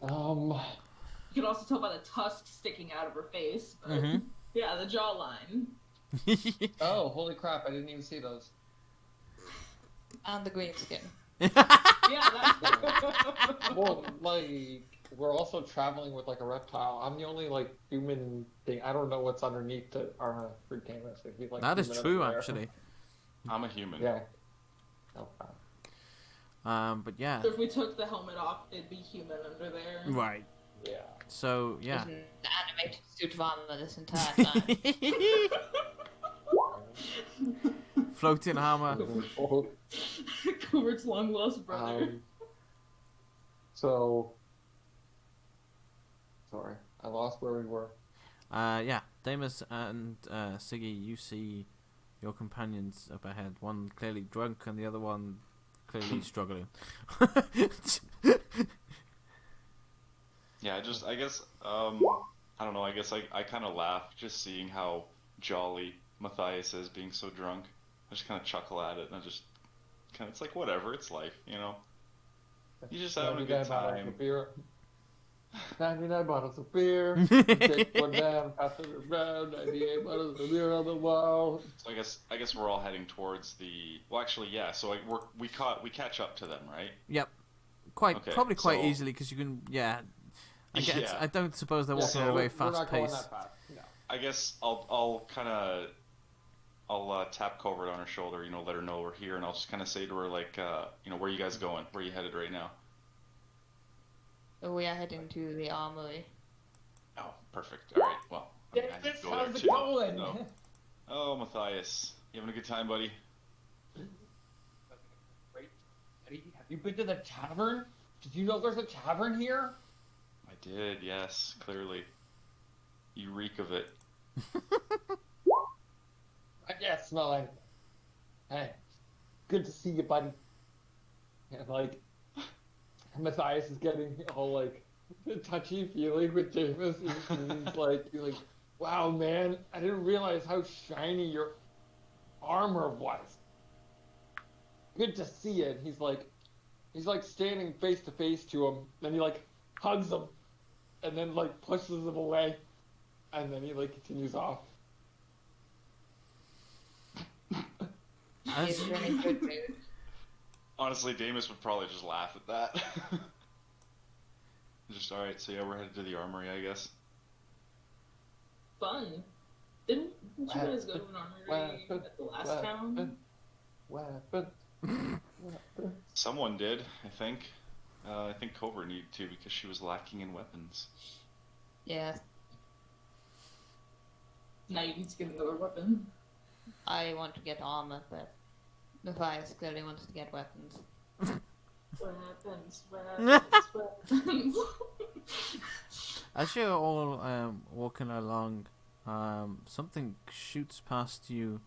You can also tell by the tusks sticking out of her face. But yeah, the jawline. Oh, holy crap! I didn't even see those. And the green skin. Yeah, that's Well, like we're also traveling with like a reptile. I'm the only like human thing. I don't know what's underneath the armor. Freak canvas. If he's, like, That is human true, under there. actually. I'm a human. Yeah. Okay. But yeah. So if we took the helmet off, it'd be human under there. Right. Yeah. So yeah. Isn't the animated suit of armor this entire time? Floating armor. Covert's long lost brother. So, sorry, I lost where we were. Yeah, Damus and Siggy, you see your companions up ahead. One clearly drunk, and the other one clearly struggling. Yeah, I guess, I don't know, I guess I kind of laugh just seeing how jolly Matthias is being so drunk. I just kind of chuckle at it, and I just kind of, it's like, whatever, it's life, you know? You just having a good time. 99 bottles of beer. Take one down, pass it around. 98 bottles of beer on the wall. So I guess we're all heading towards the. Well, actually, yeah. So we catch up to them, right? Yep. Probably quite easily because you can. Yeah. I don't suppose they're walking at a very fast pace. No. I guess I'll kind of. I'll tap Covert on her shoulder, let her know we're here, and I'll just kind of say to her, like, where are you guys going? Where are you headed right now? We are heading to the armory. Oh, perfect. All right. Well, How's it going? So. Oh, Matthias, you having a good time, buddy? Great. Have you been to the tavern? Did you know there's a tavern here? I did. Yes, clearly. You reek of it. I can't smell anything. Hey, good to see you, buddy. And Matthias is getting all touchy feeling with Davis. He's like, wow, man, I didn't realize how shiny your armor was. Good to see it. He's standing face to face to him. Then he hugs him, and then pushes him away, and then he continues off. He's really good, dude. Honestly, Damus would probably just laugh at that. Just, alright, so yeah, we're headed to the armory, I guess. Fun. Didn't you guys go to an armory at the last town? Someone did, I think. I think Cobra needed to because she was lacking in weapons. Yeah. Now you need to get another weapon. I want to get armor, but Matthias clearly wants to get weapons. Weapons. As you're all walking along, something shoots past you,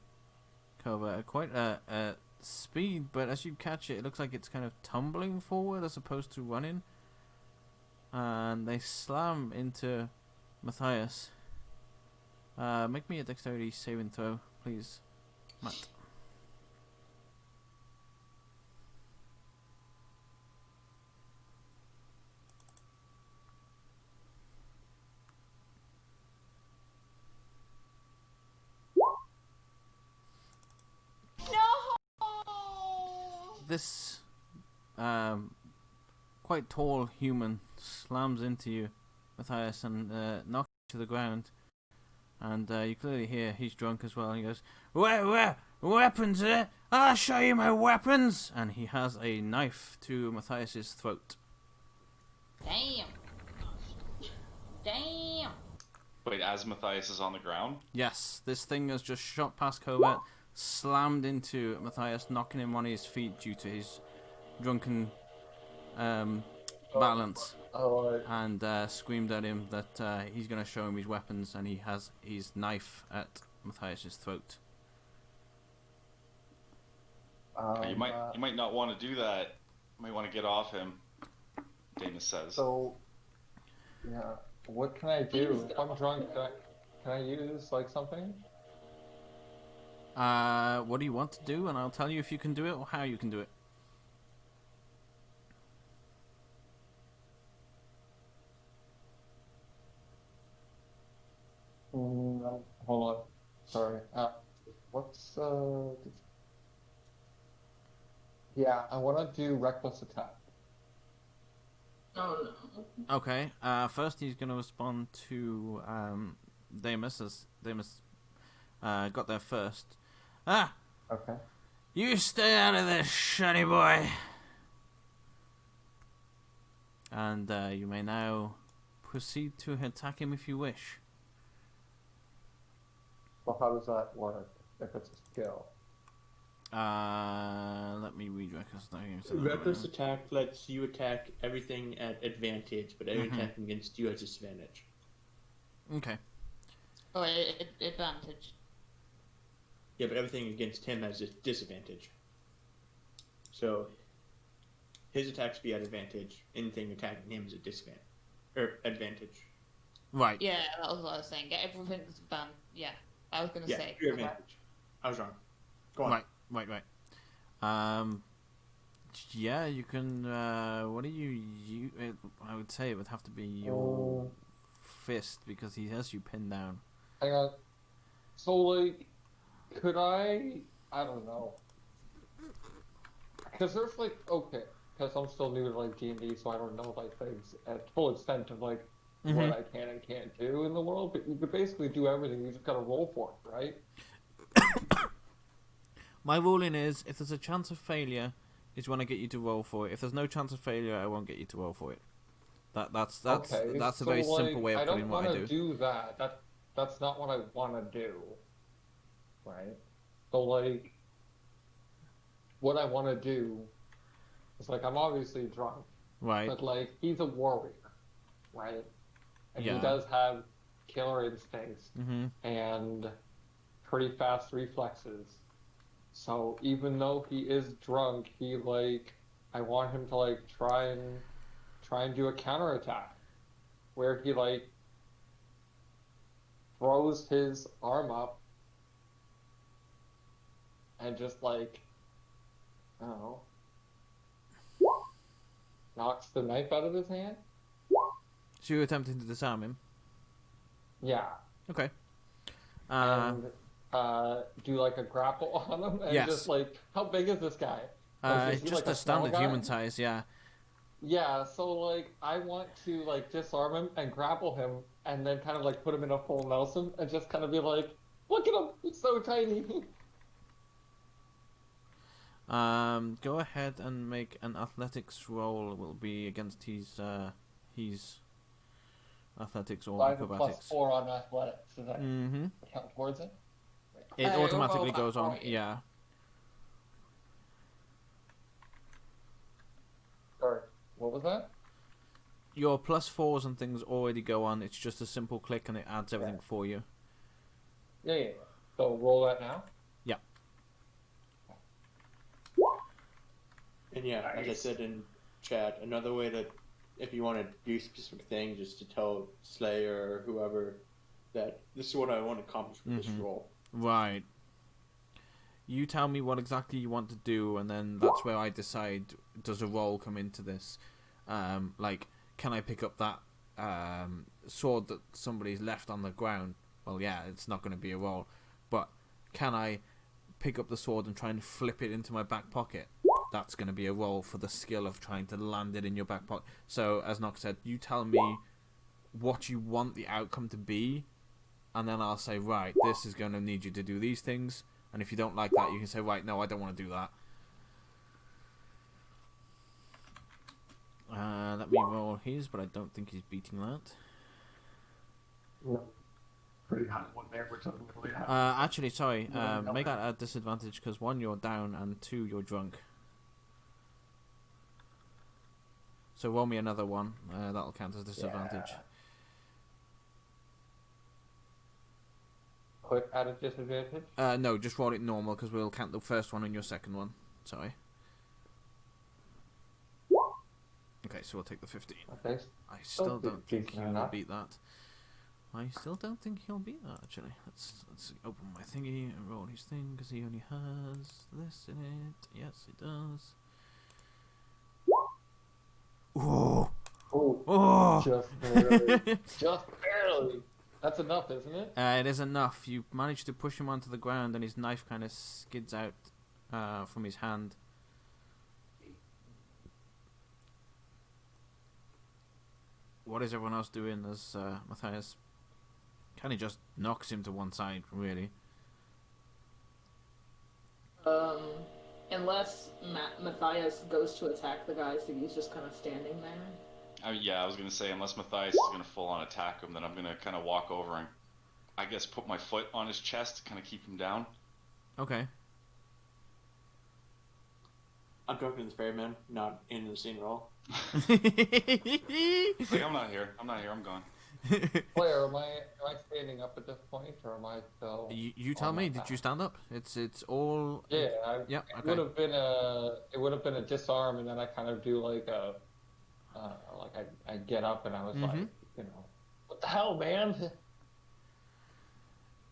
Cobra, at quite a speed, but as you catch it, it looks like it's kind of tumbling forward as opposed to running. And they slam into Matthias. Make me a dexterity saving throw, please, Matt. This quite tall human slams into you, Matthias, and knocks you to the ground. And you clearly hear he's drunk as well. And he goes, "Where, weapons? I'll show you my weapons!" And he has a knife to Matthias's throat. Damn. Wait, as Matthias is on the ground? Yes, this thing has just shot past Covert, slammed into Matthias, knocking him on his feet due to his drunken balance. And screamed at him that he's going to show him his weapons, and he has his knife at Matthias's throat. You might not want to do that. You might want to get off him, Dana says. So, yeah, what can I do? If I'm drunk, can I use something? What do you want to do? And I'll tell you if you can do it or how you can do it. Hold on. Sorry. What's Yeah, I want to do reckless attack. Oh no. Okay. First, he's going to respond to Damus, as Damus got there first. Okay. You stay out of this, shiny boy. And you may now proceed to attack him if you wish. Well, how does that work if it's a skill? Let me read reckless. Reckless attack lets you attack everything at advantage, but every attack against you has disadvantage. Okay. Oh, advantage. Yeah, but everything against him has a disadvantage. So his attacks be at advantage. Anything attacking him is a disadvantage or advantage. Right. Yeah, that was what I was saying. Get everything's banned. Yeah, I was gonna say. Your advantage. I was wrong. Go on. Right. Yeah, you can. What do you? I would say it would have to be your fist because he has you pinned down. Hang on. So, like, could I? I don't know. Because there's like, okay, because I'm still new to like D&D, so I don't know like things at full extent of like what I can and can't do in the world. But you could basically do everything. You just gotta roll for it, right? My ruling is, if there's a chance of failure, is when I get you to roll for it. If there's no chance of failure, I won't get you to roll for it. That's Okay, a very so, simple way of putting what I do. I don't want to do that. That's not what I want to do. Right? So, like, what I want to do is, like, I'm obviously drunk. Right. But, like, he's a warrior. Right? And Yeah. he does have killer instincts and pretty fast reflexes. So even though he is drunk, he, like, I want him to, like, try and do a counterattack where he, like, throws his arm up and just, like, I don't know, knocks the knife out of his hand. So you're attempting to disarm him? Yeah. Okay. And do like a grapple on him and yes. just like, how big is this guy? It's just like a standard guy? human size, yeah. Yeah, so like I want to like disarm him and grapple him and then kind of like put him in a full Nelson and just kind of be like, look at him, he's so tiny. Go ahead and make an athletics roll. It will be against his athletics or So I have a acrobatics. +4 on athletics. Does that count towards it? It automatically goes on, yeah. Sorry, what was that? Your +4s and things already go on. It's just a simple click and it adds everything for you. Yeah. So roll that now? Yeah. And yeah, Nice. as I said in chat, another way to, if you want to do specific things, is to tell Slayer or whoever that this is what I want to accomplish with this role. Right. You tell me what exactly you want to do, and then that's where I decide, does a roll come into this? Like, can I pick up that sword that somebody's left on the ground? Well, yeah, it's not going to be a roll. But can I pick up the sword and try and flip it into my back pocket? That's going to be a roll for the skill of trying to land it in your back pocket. So, as Nox said, you tell me what you want the outcome to be, and then I'll say, right, this is going to need you to do these things. And if you don't like that, you can say, right, no, I don't want to do that. Let me roll his, but I don't think he's beating that. No. Pretty high one there, which doesn't really happen. Actually, sorry. Make that a disadvantage because 1, you're down, and 2, you're drunk. So roll me another 1. That'll count as disadvantage. Yeah. Put at a disadvantage? No, just roll it normal because we'll count the first one and your second one. Sorry. Okay, so we'll take the 15. Okay. I still don't think he'll enough. beat that. I still don't think he'll beat that, actually. Let's open my thingy and roll his thing, because he only has this in it. Yes, it does. Oh! Oh! Just barely. Just barely. That's enough, isn't it? It is enough. You manage to push him onto the ground, and his knife kind of skids out from his hand. What is everyone else doing as Matthias kind of just knocks him to one side, really? Unless Matthias goes to attack the guy, so he's just kind of standing there. Yeah, I was gonna say unless Matthias is gonna full on attack him, then I'm gonna kind of walk over and I guess put my foot on his chest to kind of keep him down. Okay. I'm talking to the ferryman, not in the scene roll. Like, I'm not here. I'm gone. Claire, am I standing up at this point, or am I still? You tell me. Did you stand up? It's all. Yeah. Yeah. It Okay. would have been a disarm, and then I kind of do like a, I get up and I was like, what the hell, man?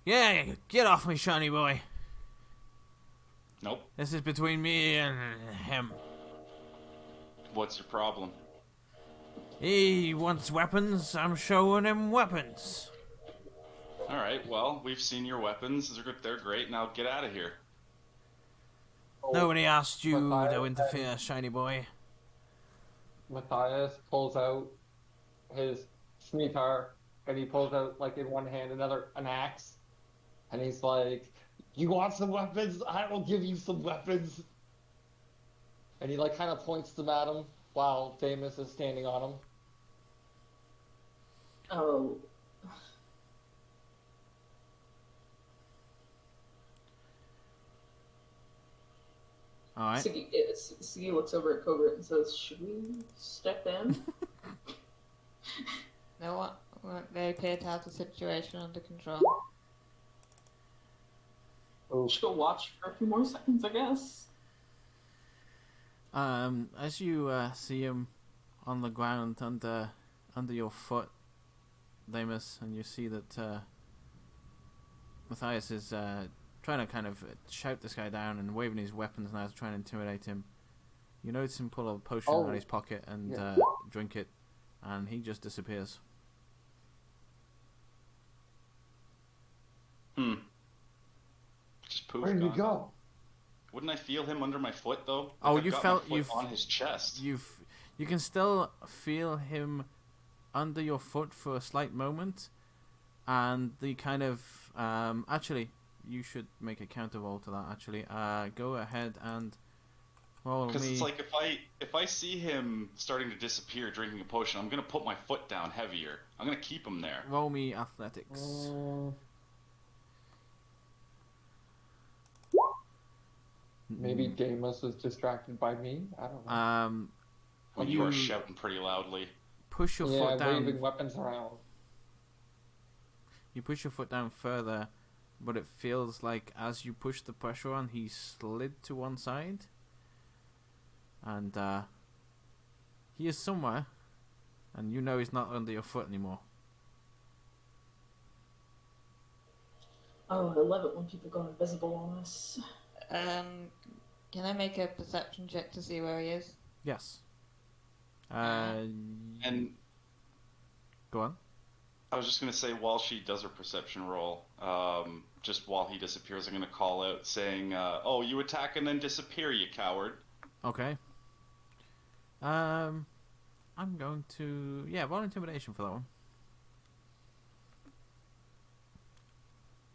Yeah, get off me, shiny boy. Nope. This is between me and him. What's your problem? He wants weapons. I'm showing him weapons. All right. Well, we've seen your weapons. They're great. Now get out of here. Nobody asked you Matthias to interfere, shiny boy. Matthias pulls out his scimitar, and he pulls out, like, in one hand an axe, and he's like, "You want some weapons? I will give you some weapons." And he, like, kind of points them at him while Damus is standing on him. Oh. All right. Siggy looks over at Covert and says, "Should we step in?" No, they appear to have the situation under control. Oh, Just go watch for a few more seconds, I guess. As you see him on the ground under your foot, Damus, and you see that Matthias is trying to kind of shout this guy down and waving his weapons now to try and intimidate him. You notice him pull a potion out of his pocket and drink it, and he just disappears. Just poof. where did he gone. go? Wouldn't I feel him under my foot though? Oh, I've you got felt- my foot you've- on his chest. You can still feel him under your foot for a slight moment, and the kind of actually, you should make a counter roll to that. Actually, go ahead and roll Because me. it's like if I see him starting to disappear drinking a potion, I'm gonna put my foot down heavier. I'm gonna keep him there. Roll me athletics. Maybe Damus is distracted by me. I don't know. Well, you are shouting pretty loudly. Push your Yeah, foot down. waving weapons around. You push your foot down further, but it feels like as you push the pressure on, he slid to one side, and he is somewhere, and you know he's not under your foot anymore. Oh, I love it when people go invisible on us. Can I make a perception check to see where he is? Yes. And Go on. I was just gonna say, while she does her perception roll, just while he disappears, I'm gonna call out saying, "Oh, you attack and then disappear, you coward." Okay. I'm going to roll intimidation for that one.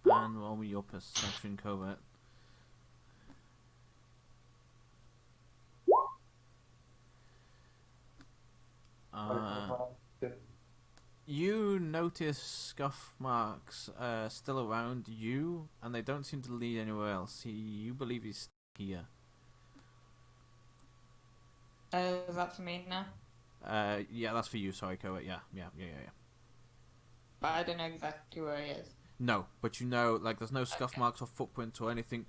And roll me your perception covert. You notice scuff marks still around you, and they don't seem to lead anywhere else. You believe he's here. Is that for me now? Yeah, that's for you. Sorry, Koa. Yeah. But I don't know exactly where he is. No, but you know, like, there's no scuff marks or footprints or anything.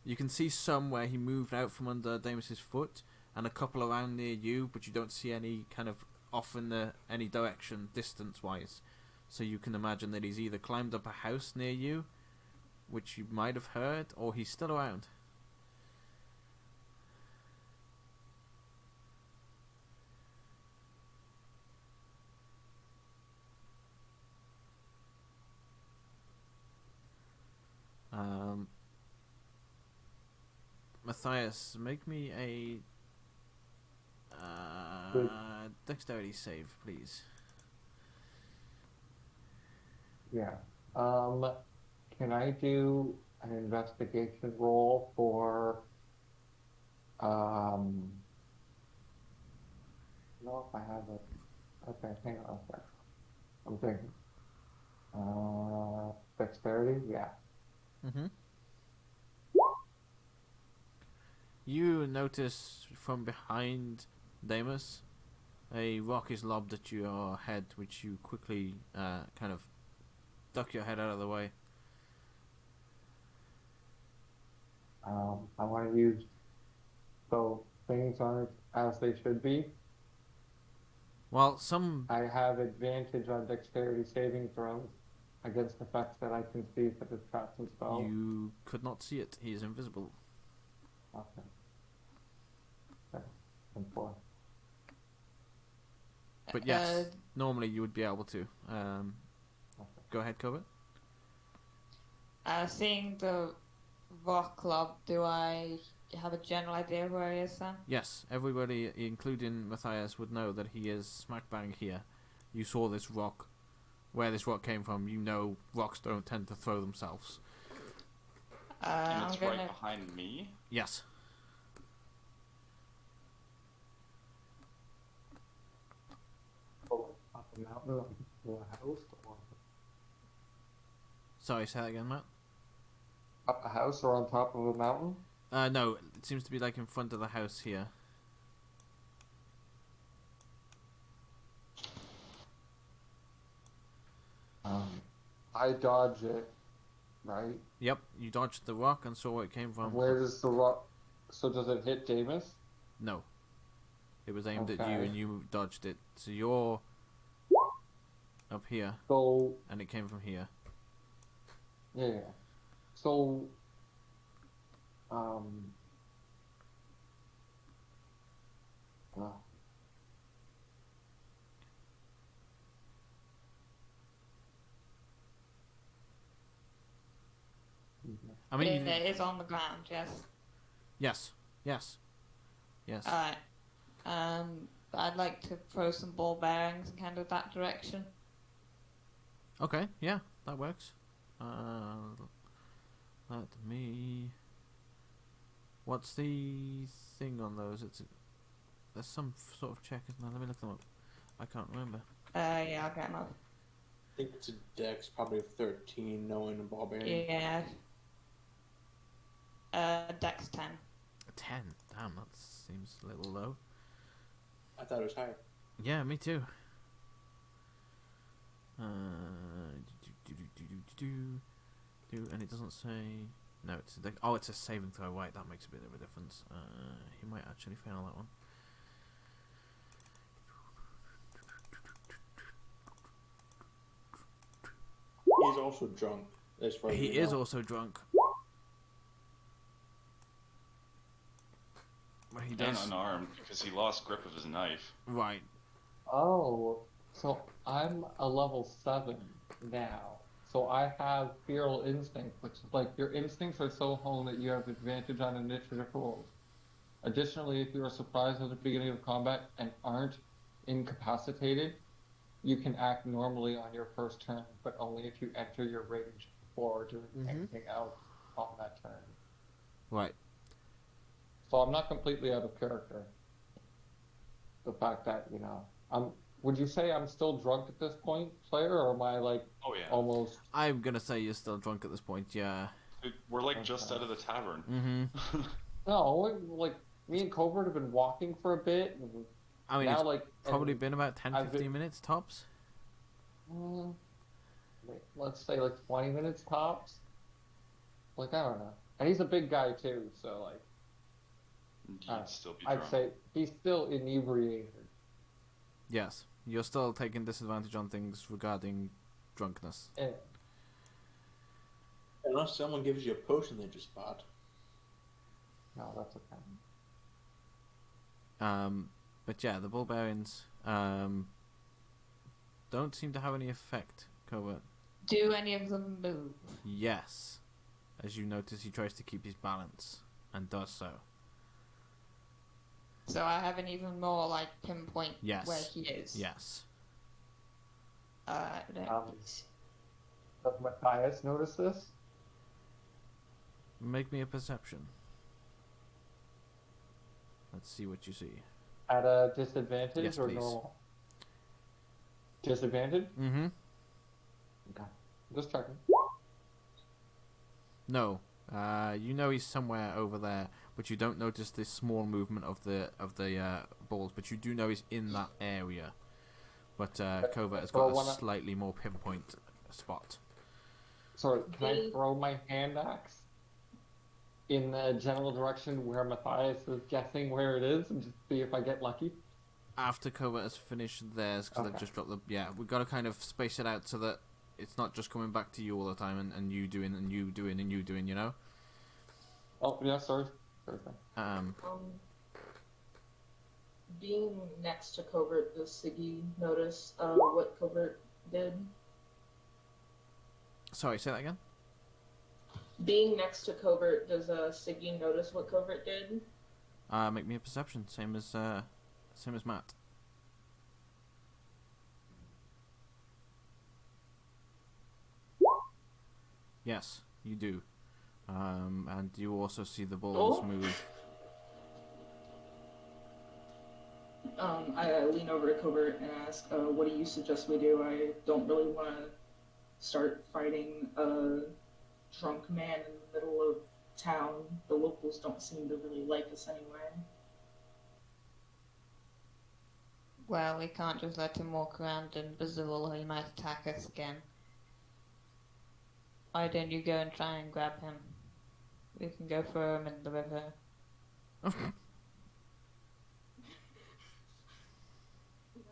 You can see some where he moved out from under Damus's foot, and a couple around near you, but you don't see any kind of off in any direction, distance-wise. So you can imagine that he's either climbed up a house near you, which you might have heard, or he's still around. Matthias, make me a dexterity save, please. Yeah. Can I do an investigation roll for I don't know if I have Okay, hang on a sec. I'm thinking. Dexterity? Yeah. Mm-hmm. You notice from behind Damus, a rock is lobbed at your head, which you quickly kind of duck your head out of the way. I want to use so things aren't as they should be. Well, some I have advantage on dexterity saving throws against effects that I can see for the traps and spells. you could not see it. He is invisible. Okay. Okay. And 4. But yes, normally you would be able to. Go ahead, Covert. Seeing the rock club, do I have a general idea where he is then? Yes, everybody, including Matthias, would know that he is smack bang here. You saw this rock. Where this rock came from, you know rocks don't tend to throw themselves. And it's I'm right gonna... behind me? Yes. Up a mountain, or a house, or Sorry, say that again, Matt. up a house, or on top of a mountain. No, it seems to be like in front of the house here. I dodge it, right? Yep, you dodged the rock and saw where it came from. Where does the rock? So does it hit Damus? No. It was aimed at you Okay. and you dodged it. So you're up here So and it came from here. yeah. So uh, I mean, It is on the ground, yes. yes, yes, yes. Alright. I'd like to throw some ball bearings in kind of that direction. Okay, yeah, that works. Let me. What's the thing on those? There's some sort of check, isn't there? Let me look them up. I can't remember. Yeah, I'll get them up. I think it's a dex, probably 13, knowing a ball bearing. Yeah. Dex 10. 10. Damn, that seems a little low. I thought it was higher. Yeah, me too. And it doesn't say. No, it's it's a saving throw. Right, that makes a bit of a difference. He might actually fail that one. He's also drunk, as far as He we is know. also drunk. But he And does. unarmed, because he lost grip of his knife. Right. oh, so I'm a level 7 now. So I have feral instinct, which is like your instincts are so honed that you have advantage on initiative rolls. Additionally, if you are surprised at the beginning of combat and aren't incapacitated, you can act normally on your first turn, but only if you enter your range before doing anything else on that turn. Right. So I'm not completely out of character. The fact that, would you say I'm still drunk at this point, player, or am I like Oh yeah. almost? I'm gonna say you're still drunk at this point. Yeah. Dude, we're like just out of the tavern. Mm-hmm. No, like me and Covert have been walking for a bit. And I mean, now, it's like probably been about 10, I've 15 minutes tops. Let's say like 20 minutes tops. Like I don't know, and he's a big guy too, so like You'd still be I'd drunk. say he's still inebriated. Yes. You're still taking disadvantage on things regarding drunkenness. Yeah. Unless someone gives you a potion that you spot. No, that's okay. But yeah, the bull bearings don't seem to have any effect, Covert. Do any of them move? Yes. As you notice, he tries to keep his balance, and does so. So I have an even more like pinpoint Yes. where he is. Yes. Does Matthias notice this? Make me a perception. Let's see what you see. At a disadvantage Yes, or please. normal? Disadvantage? Mm-hmm. Okay. Just checking. No. You know he's somewhere over there, but you don't notice this small movement of the balls. But you do know he's in that area. But Covert has got a slightly more pinpoint spot. So can I throw my hand axe in the general direction where Matthias is guessing where it is, and just see if I get lucky? After Covert has finished theirs, because they've just dropped the... Yeah, we've got to kind of space it out so that it's not just coming back to you all the time and you doing and you doing and you doing, you know? Oh, yeah, sorry. Being next to Covert, does Siggy notice what Covert did? Sorry, say that again? Being next to Covert, does Siggy notice what Covert did? Make me a perception, same as Matt. Yes, you do. And you also see the balls move. I lean over to Covert and ask, what do you suggest we do? I don't really want to start fighting a drunk man in the middle of town. The locals don't seem to really like us anyway. Well, we can't just let him walk around invisible or he might attack us again. Why don't you go and try and grab him? We can go throw him in the river. I'm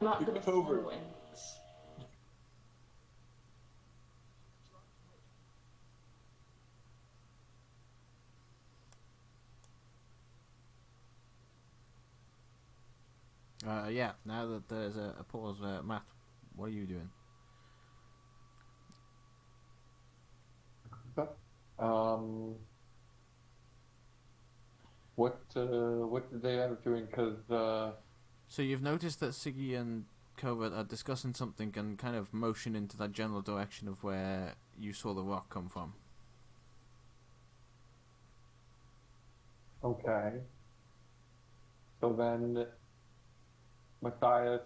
not gonna Covert. throw in this. Yeah, now that there's a pause, Matt, what are you doing? What did they end up doing? Because So you've noticed that Siggy and Covert are discussing something and kind of motion into that general direction of where you saw the rock come from. okay. So then Matthias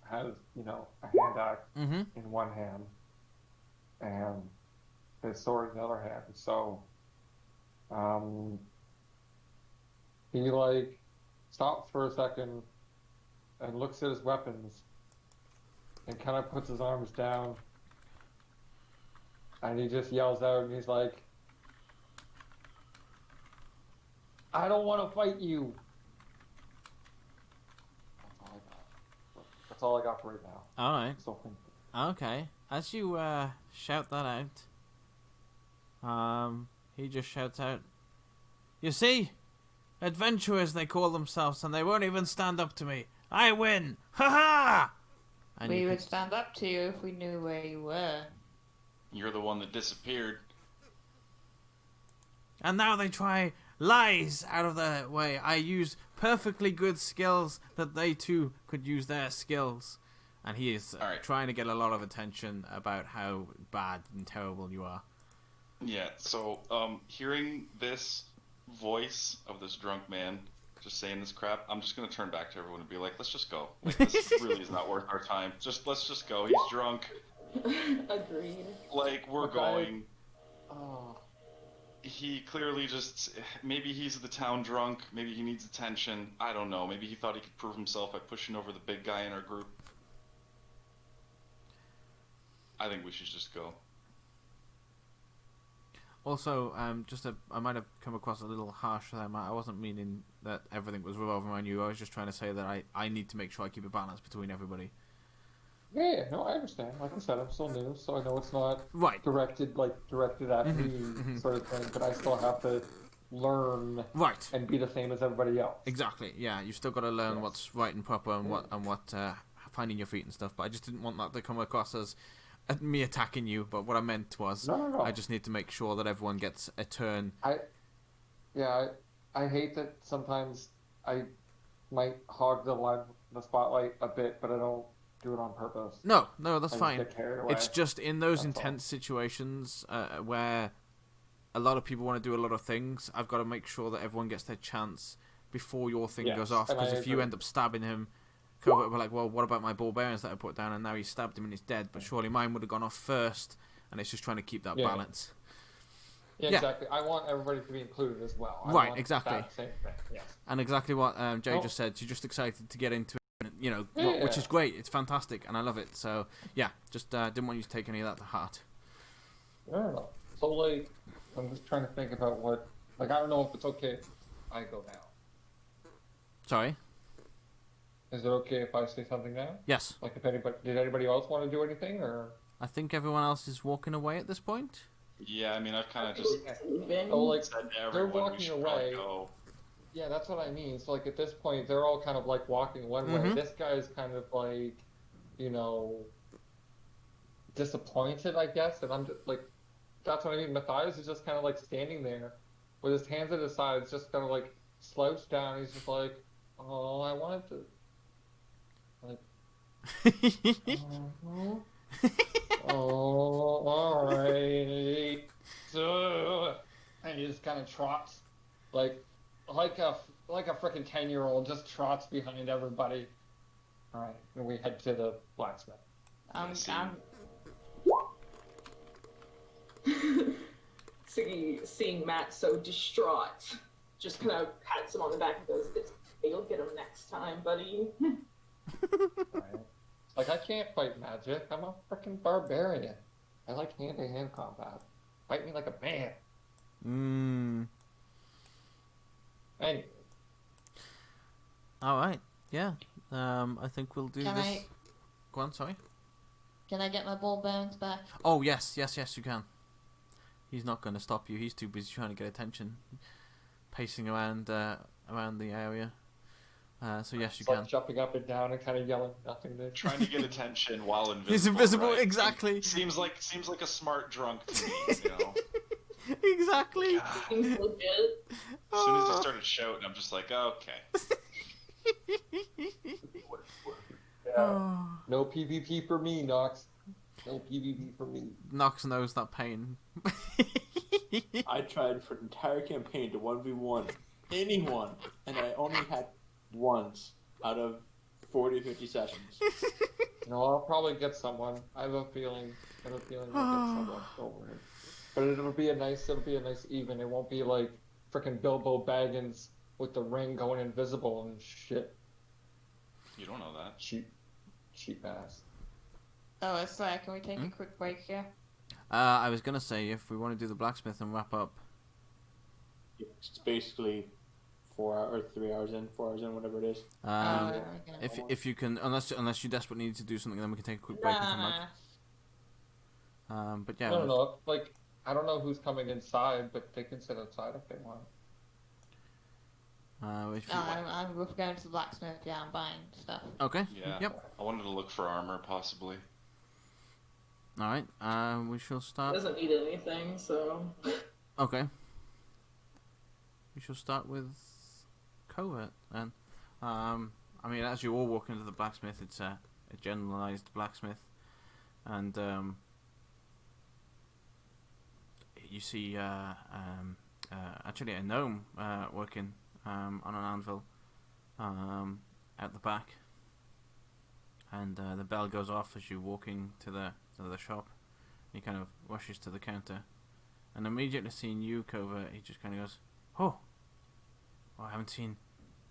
has, a hand axe in one hand and his sword in the other hand. So he stops for a second and looks at his weapons and kind of puts his arms down and he just yells out and he's like, I don't want to fight you. That's all I got for right now. Alright. Still thinking. Okay. As you shout that out, he just shouts out, you see? Adventurers they call themselves and they won't even stand up to me. I win! Ha ha! And We would stand up to you if we knew where you were. You're the one that disappeared. And now they try lies out of the way. I use perfectly good skills that they too could use their skills. And he is trying to get a lot of attention about how bad and terrible you are. Yeah, so hearing this voice of this drunk man just saying this crap, I'm just going to turn back to everyone and be like, let's just go. Like, this really is not worth our time. Let's just go. He's drunk. Agreed. Like, we're going. Oh. He clearly maybe he's the town drunk, maybe he needs attention, I don't know, maybe he thought he could prove himself by pushing over the big guy in our group. I think we should just go. Also, I might have come across a little harsh there, Matt. I wasn't meaning that everything was revolving around you. I was just trying to say that I need to make sure I keep a balance between everybody. Yeah, no, I understand. Like I said, I'm still new, so I know it's not directed at me sort of thing, but I still have to learn and be the same as everybody else. Exactly. Yeah, you've still got to learn what's right and proper and what finding your feet and stuff. But I just didn't want that to come across as me attacking you. But what I meant was, no. I just need to make sure that everyone gets a turn. I hate that sometimes I might hog the spotlight a bit, but I don't do it on purpose. No, that's fine. It's just in those intense situations where a lot of people want to do a lot of things, I've got to make sure that everyone gets their chance before your thing goes off. Because if you end up stabbing him, Covert would be like, well, what about my ball bearings that I put down, and now he stabbed him and he's dead, but surely mine would have gone off first, and it's just trying to keep that balance. Yeah, Yeah. exactly. I want everybody to be included as well. I Right, want exactly. That same thing. Yes. And exactly what Jay just said. She's just excited to get into it, you know, which is great. It's fantastic, and I love it. So, yeah, just didn't want you to take any of that to heart. No. So, like, I'm just trying to think about what... Like, I don't know if it's okay if I go now. Sorry? Is it okay if I say something now? Yes. Like, if anybody... Did anybody else want to do anything, or... I think everyone else is walking away at this point. Yeah, I mean, I've kind of just So, like, said to they're everyone we walking should probably away. go. Yeah, that's what I mean. So, like, at this point, they're all kind of, like, walking one way. This guy's kind of, like, you know, disappointed, I guess. And I'm just, like, that's what I mean. Matthias is just kind of, like, standing there with his hands at his sides, just kind of, like, slouched down. He's just like, oh, I wanted to... Like, oh, alright. So, and he just kind of trots, like a freaking 10-year-old just trots behind everybody. Alright, and we head to the blacksmith. Seeing Matt so distraught, just kind of pats him on the back and goes, "It's okay, you'll get him next time, buddy." Right. Like, I can't fight magic. I'm a freaking barbarian. I like hand-to-hand combat. Fight me like a man. Anyway. Alright, yeah. I think we'll do this. Go on, sorry. Can I get my ball bearings back? Oh, yes, you can. He's not going to stop you. He's too busy trying to get attention. Pacing around around the area. So yes, you Like can. jumping up and down and kind of yelling nothing. Trying to get attention while invisible. He's invisible, right? exactly. Seems like a smart drunk to me, you know. Exactly. Seems legit. As soon as he started shouting, I'm just like, okay. No PvP for me, Nox. No PvP for me. Nox knows that pain. I tried for an entire campaign to 1v1 anyone, and I only had once out of 40 or 50 sessions. No, I'll probably get someone. I have a feeling I'll get someone over it. But it'll be a nice even. It won't be like frickin' Bilbo Baggins with the ring going invisible and shit. You don't know that. Cheap ass. Oh, it's like, can we take a quick break here? I was gonna say if we want to do the blacksmith and wrap up. It's basically 4 hours, 3 hours in, 4 hours in, whatever it is. If you can, unless you desperately need to do something, then we can take a quick break and come back. But yeah. I don't know. Like, I don't know who's coming inside, but they can sit outside if they want. I'm going to the blacksmith. Yeah, I'm buying stuff. Okay. Yeah. Yep. I wanted to look for armor, possibly. All right. We shall start. Doesn't need anything, so. Okay. We shall start with Covert then. I mean, as you all walk into the blacksmith, it's a generalized blacksmith, and you see actually a gnome working on an anvil at the back, and the bell goes off as you walking to the shop. He kind of rushes to the counter, and immediately seeing you, Covert, he just kind of goes, "Oh, I haven't seen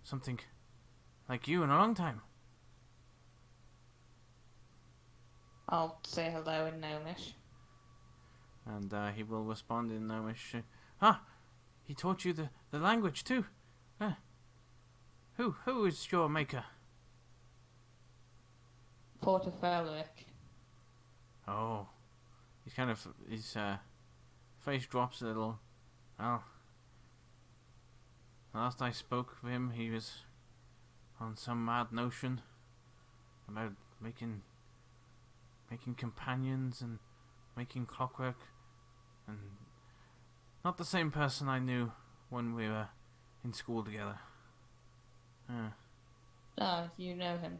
something like you in a long time." I'll say hello in Gnomish. And he will respond in Gnomish. He taught you the language too. Who is your maker? Portofelic. Oh, his face drops a little. Well, last I spoke with him, he was on some mad notion about making companions and making clockwork, and not the same person I knew when we were in school together. Oh, you know him.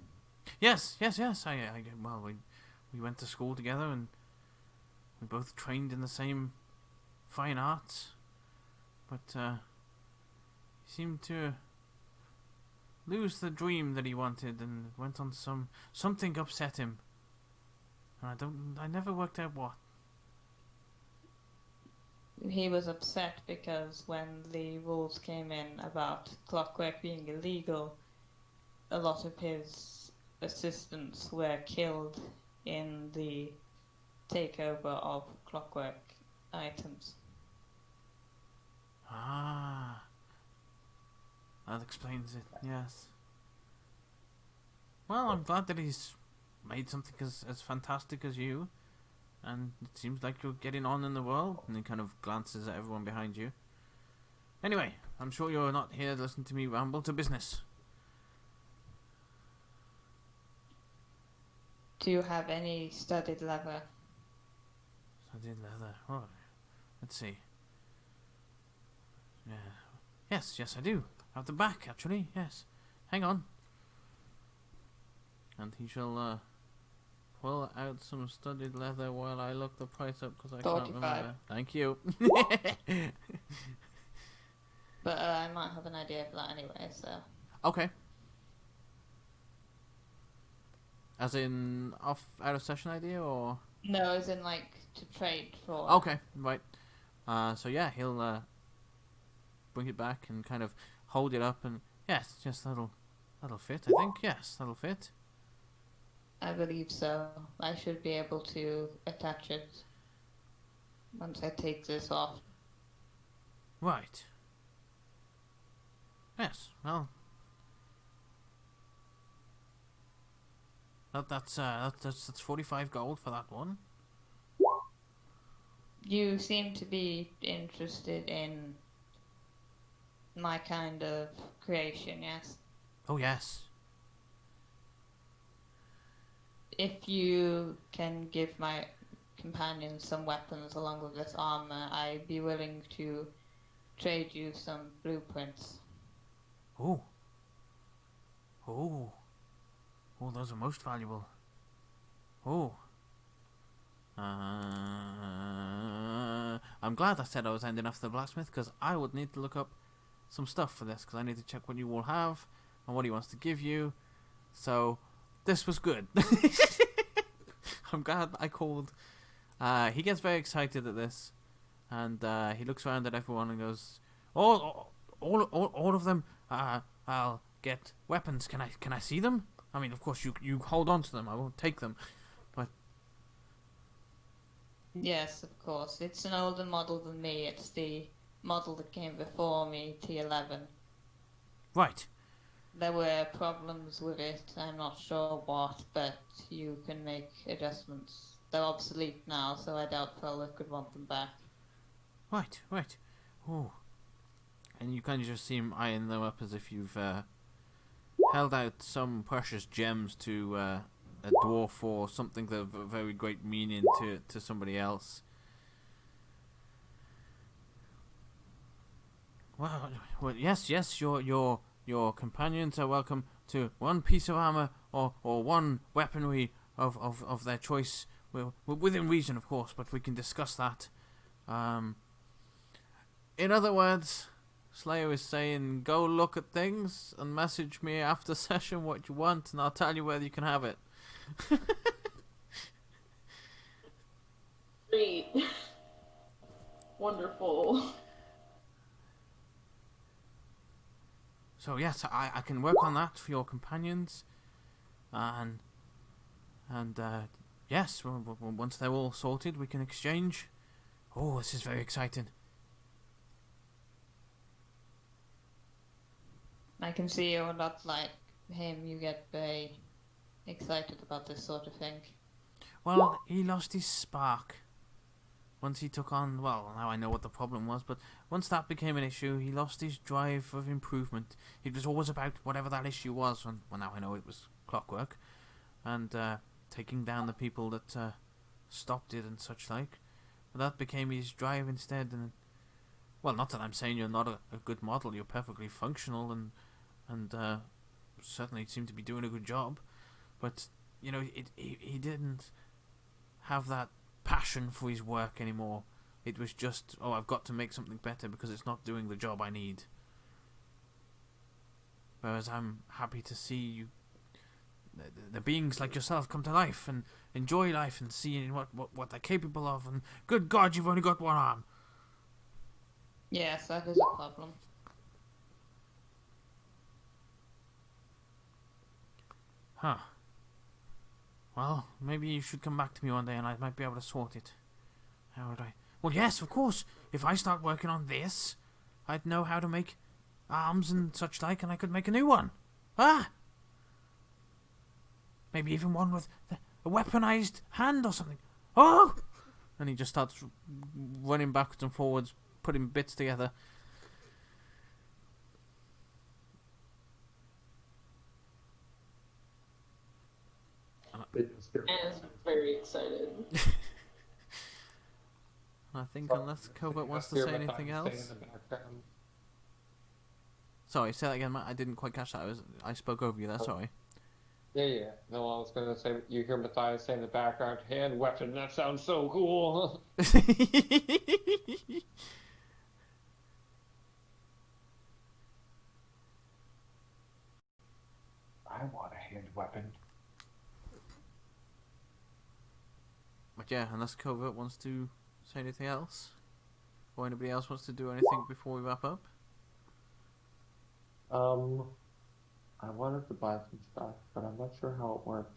Yes. Well, we went to school together, and we both trained in the same fine arts, but he seemed to lose the dream that he wanted and went on something upset him. And I never worked out what. He was upset because when the rules came in about clockwork being illegal, a lot of his assistants were killed in the takeover of clockwork items. Ah, that explains it, yes. Well, I'm glad that he's made something as fantastic as you, and it seems like you're getting on in the world, and he kind of glances at everyone behind you. Anyway, I'm sure you're not here to listen to me ramble, to business. Do you have any studded leather? Studded leather, oh, let's see. Yeah. Yes, I do. At the back, actually, yes. Hang on. And he shall pull out some studded leather while I look the price up because I can't 45. remember. Thank you. But I might have an idea for that anyway, so... Okay. As in out of session idea, or? No, as in like to trade for... Okay, right. So yeah, he'll bring it back and kind of hold it up, and yes, that'll fit. I think yes, that'll fit. I believe so. I should be able to attach it once I take this off. Right. Yes. Well, that's 45 gold for that one. You seem to be interested in my kind of creation, yes? Oh yes. If you can give my companions some weapons along with this armor, I'd be willing to trade you some blueprints. Oh. Oh. Oh, those are most valuable. Oh. I'm glad I said I was ending after the blacksmith, because I would need to look up some stuff for this, because I need to check what you all have and what he wants to give you. So, this was good. I'm glad I called. He gets very excited at this, and he looks around at everyone and goes, all of them. I'll get weapons. Can I see them? I mean, of course, you hold on to them. I won't take them, but Yes, of course. It's an older model than me. It's the model that came before me, T11. right. There were problems with it. I'm not sure what, but you can make adjustments. They're obsolete now, so I doubt Fowler could want them back. Right. Oh. And you kind of just see him eyeing them up as if you've held out some precious gems to a dwarf or something of very great meaning to somebody else. Well, yes, your companions are welcome to one piece of armor or one weaponry of their choice. We're within reason, of course, but we can discuss that. In other words, Slayer is saying, go look at things and message me after session what you want, and I'll tell you whether you can have it. Great. Wonderful. So yes, I can work on that for your companions, and yes, once they're all sorted, we can exchange. Oh, this is very exciting. I can see you're not like him. You get very excited about this sort of thing. Well, he lost his spark once he took on, well, now I know what the problem was, but once that became an issue, he lost his drive of improvement. It was always about whatever that issue was, and well, now I know it was clockwork, and taking down the people that stopped it and such like. But that became his drive instead, and well, not that I'm saying you're not a good model, you're perfectly functional, and certainly seem to be doing a good job, but, you know, he didn't have that passion for his work anymore. It was just, oh, I've got to make something better because it's not doing the job I need. Whereas I'm happy to see you, the beings like yourself, come to life and enjoy life and seeing what they're capable of. And good God, you've only got one arm. Yes, that is a problem. Huh. Well, maybe you should come back to me one day and I might be able to sort it. How would I? Well, yes, of course. If I start working on this, I'd know how to make arms and such like, and I could make a new one. Ah! Maybe even one with a weaponized hand or something. Oh! And he just starts running backwards and forwards, putting bits together. And is very excited. I think unless Covert wants to say anything else. Sorry, say that again, Matt. I didn't quite catch that. I spoke over you there. Sorry. Yeah. No, I was gonna say you hear Matthias say in the background, "Hand weapon." That sounds so cool. I want a hand weapon. But yeah, unless Covert wants to say anything else, or anybody else wants to do anything before we wrap up. I wanted to buy some stuff, but I'm not sure how it works.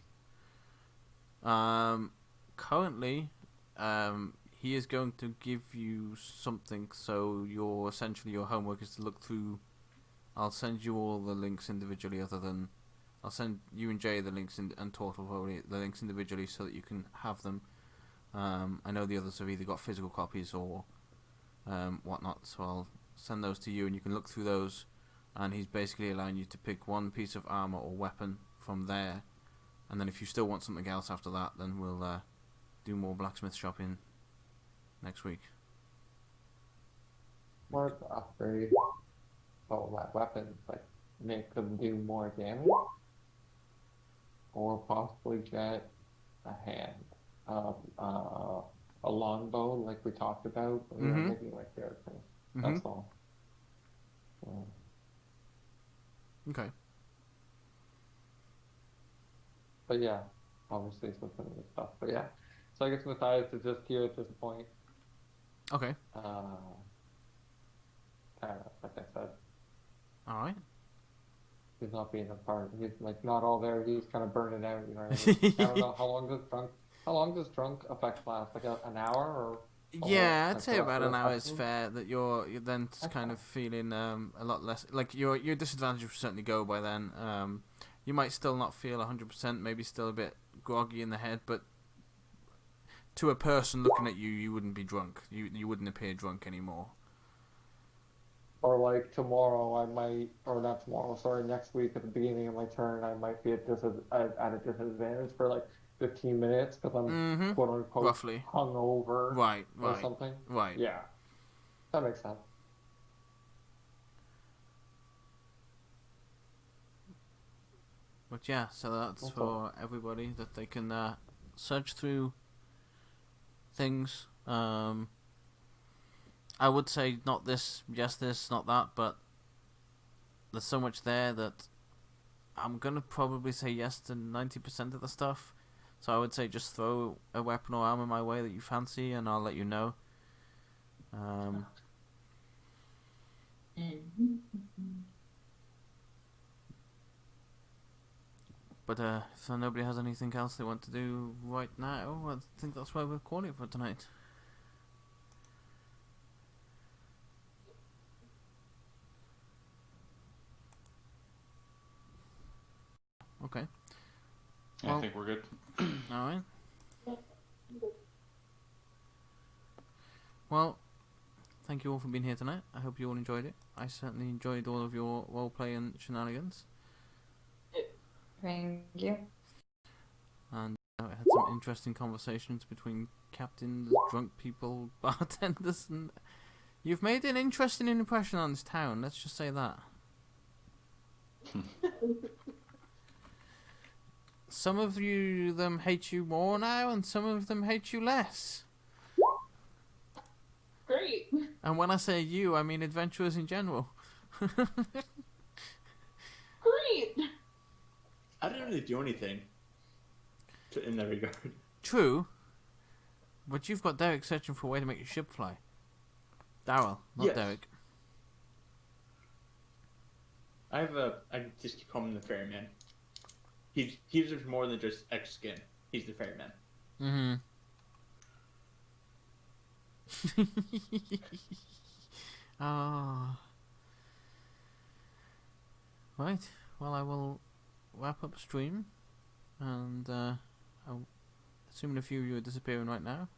Currently, he is going to give you something. So essentially your homework is to look through. I'll send you all the links individually. I'll send you and Jay the links and Total probably the links individually so that you can have them. I know the others have either got physical copies or whatnot, so I'll send those to you and you can look through those. And he's basically allowing you to pick one piece of armor or weapon from there, and then if you still want something else after that, then we'll do more blacksmith shopping next week. Or to upgrade that weapon, like make them do more damage, or possibly get a hand, a longbow like we talked about, or maybe like the other thing. That's all. Okay. But yeah, obviously some of the stuff. But yeah, so I guess Matthias is just here at this point. Okay. Kind of like I said. All right. He's not being a part. He's like not all there. He's kind of burning out. You know what I mean? I don't know how long does drunk effect last? Like an hour or? Yeah, I'd say about an hour is fair. That you're then kind of feeling a lot less like your disadvantage will certainly go by then. You might still not feel 100%, maybe still a bit groggy in the head, but to a person looking at you, you wouldn't be drunk. You wouldn't appear drunk anymore. Or like tomorrow, I might, or not tomorrow. Sorry, next week at the beginning of my turn, I might be at a disadvantage for like 15 minutes because I'm quote unquote roughly hungover, right, or something. Right. Yeah, that makes sense. But yeah, so that's for everybody that they can search through things. I would say not this, yes this, not that, but there's so much there that I'm gonna probably say yes to 90% of the stuff. So I would say just throw a weapon or armor my way that you fancy, and I'll let you know. But so nobody has anything else they want to do right now, I think that's why we're calling it for tonight. Okay. Yeah, I think we're good. Alright. Well, thank you all for being here tonight. I hope you all enjoyed it. I certainly enjoyed all of your roleplay and shenanigans. Thank you. And I had some interesting conversations between captains, drunk people, bartenders, and you've made an interesting impression on this town, let's just say that. Some of them hate you more now, and some of them hate you less. Great. And when I say you, I mean adventurers in general. great. I didn't really do anything in that regard. True, but you've got Derek searching for a way to make your ship fly. Daryl, not Yes. Derek. I just call him the ferryman. He's just more than just X skin. He's the ferryman. Mm-hmm. Ah. Right. Well, I will wrap up stream, and I'll assuming a few of you are disappearing right now.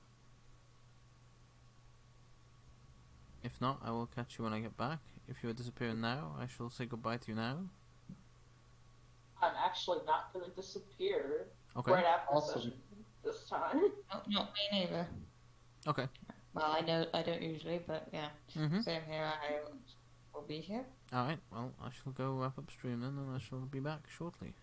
If not, I will catch you when I get back. If you are disappearing now, I shall say goodbye to you now. I'm actually not going to disappear Okay. right after Awesome. session this time. No, not me neither. Okay. Well, I know I don't usually, but yeah. Mm-hmm. Same here. I will be here. Alright, well, I shall go wrap up stream then, and I shall be back shortly.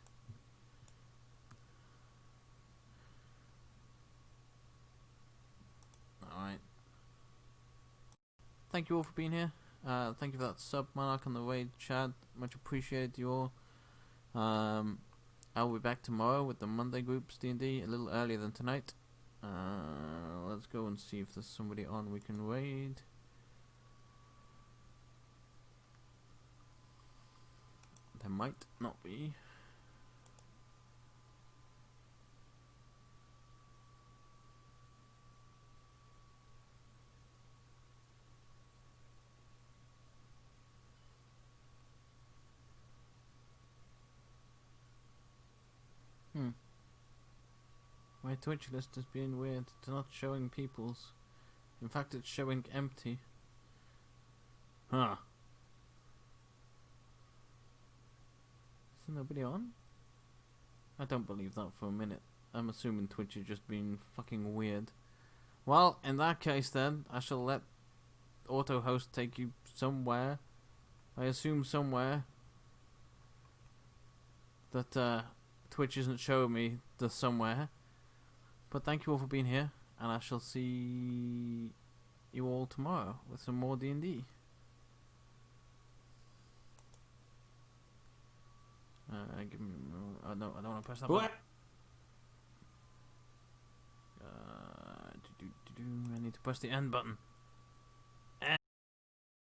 Alright. Thank you all for being here. Thank you for that sub, Monarch, on the raid chat. Much appreciated, you all. I'll be back tomorrow with the Monday groups D&D, a little earlier than tonight. Let's go and see if there's somebody on we can raid. There might not be. My Twitch list is being weird. It's not showing people's. In fact, it's showing empty. Huh. Is there nobody on? I don't believe that for a minute. I'm assuming Twitch is just being fucking weird. Well, in that case then, I shall let AutoHost take you somewhere. I assume somewhere that Twitch isn't showing me the somewhere. But thank you all for being here, and I shall see you all tomorrow with some more D&D. Give me. Oh no, I don't want to press that button. I need to press the end button.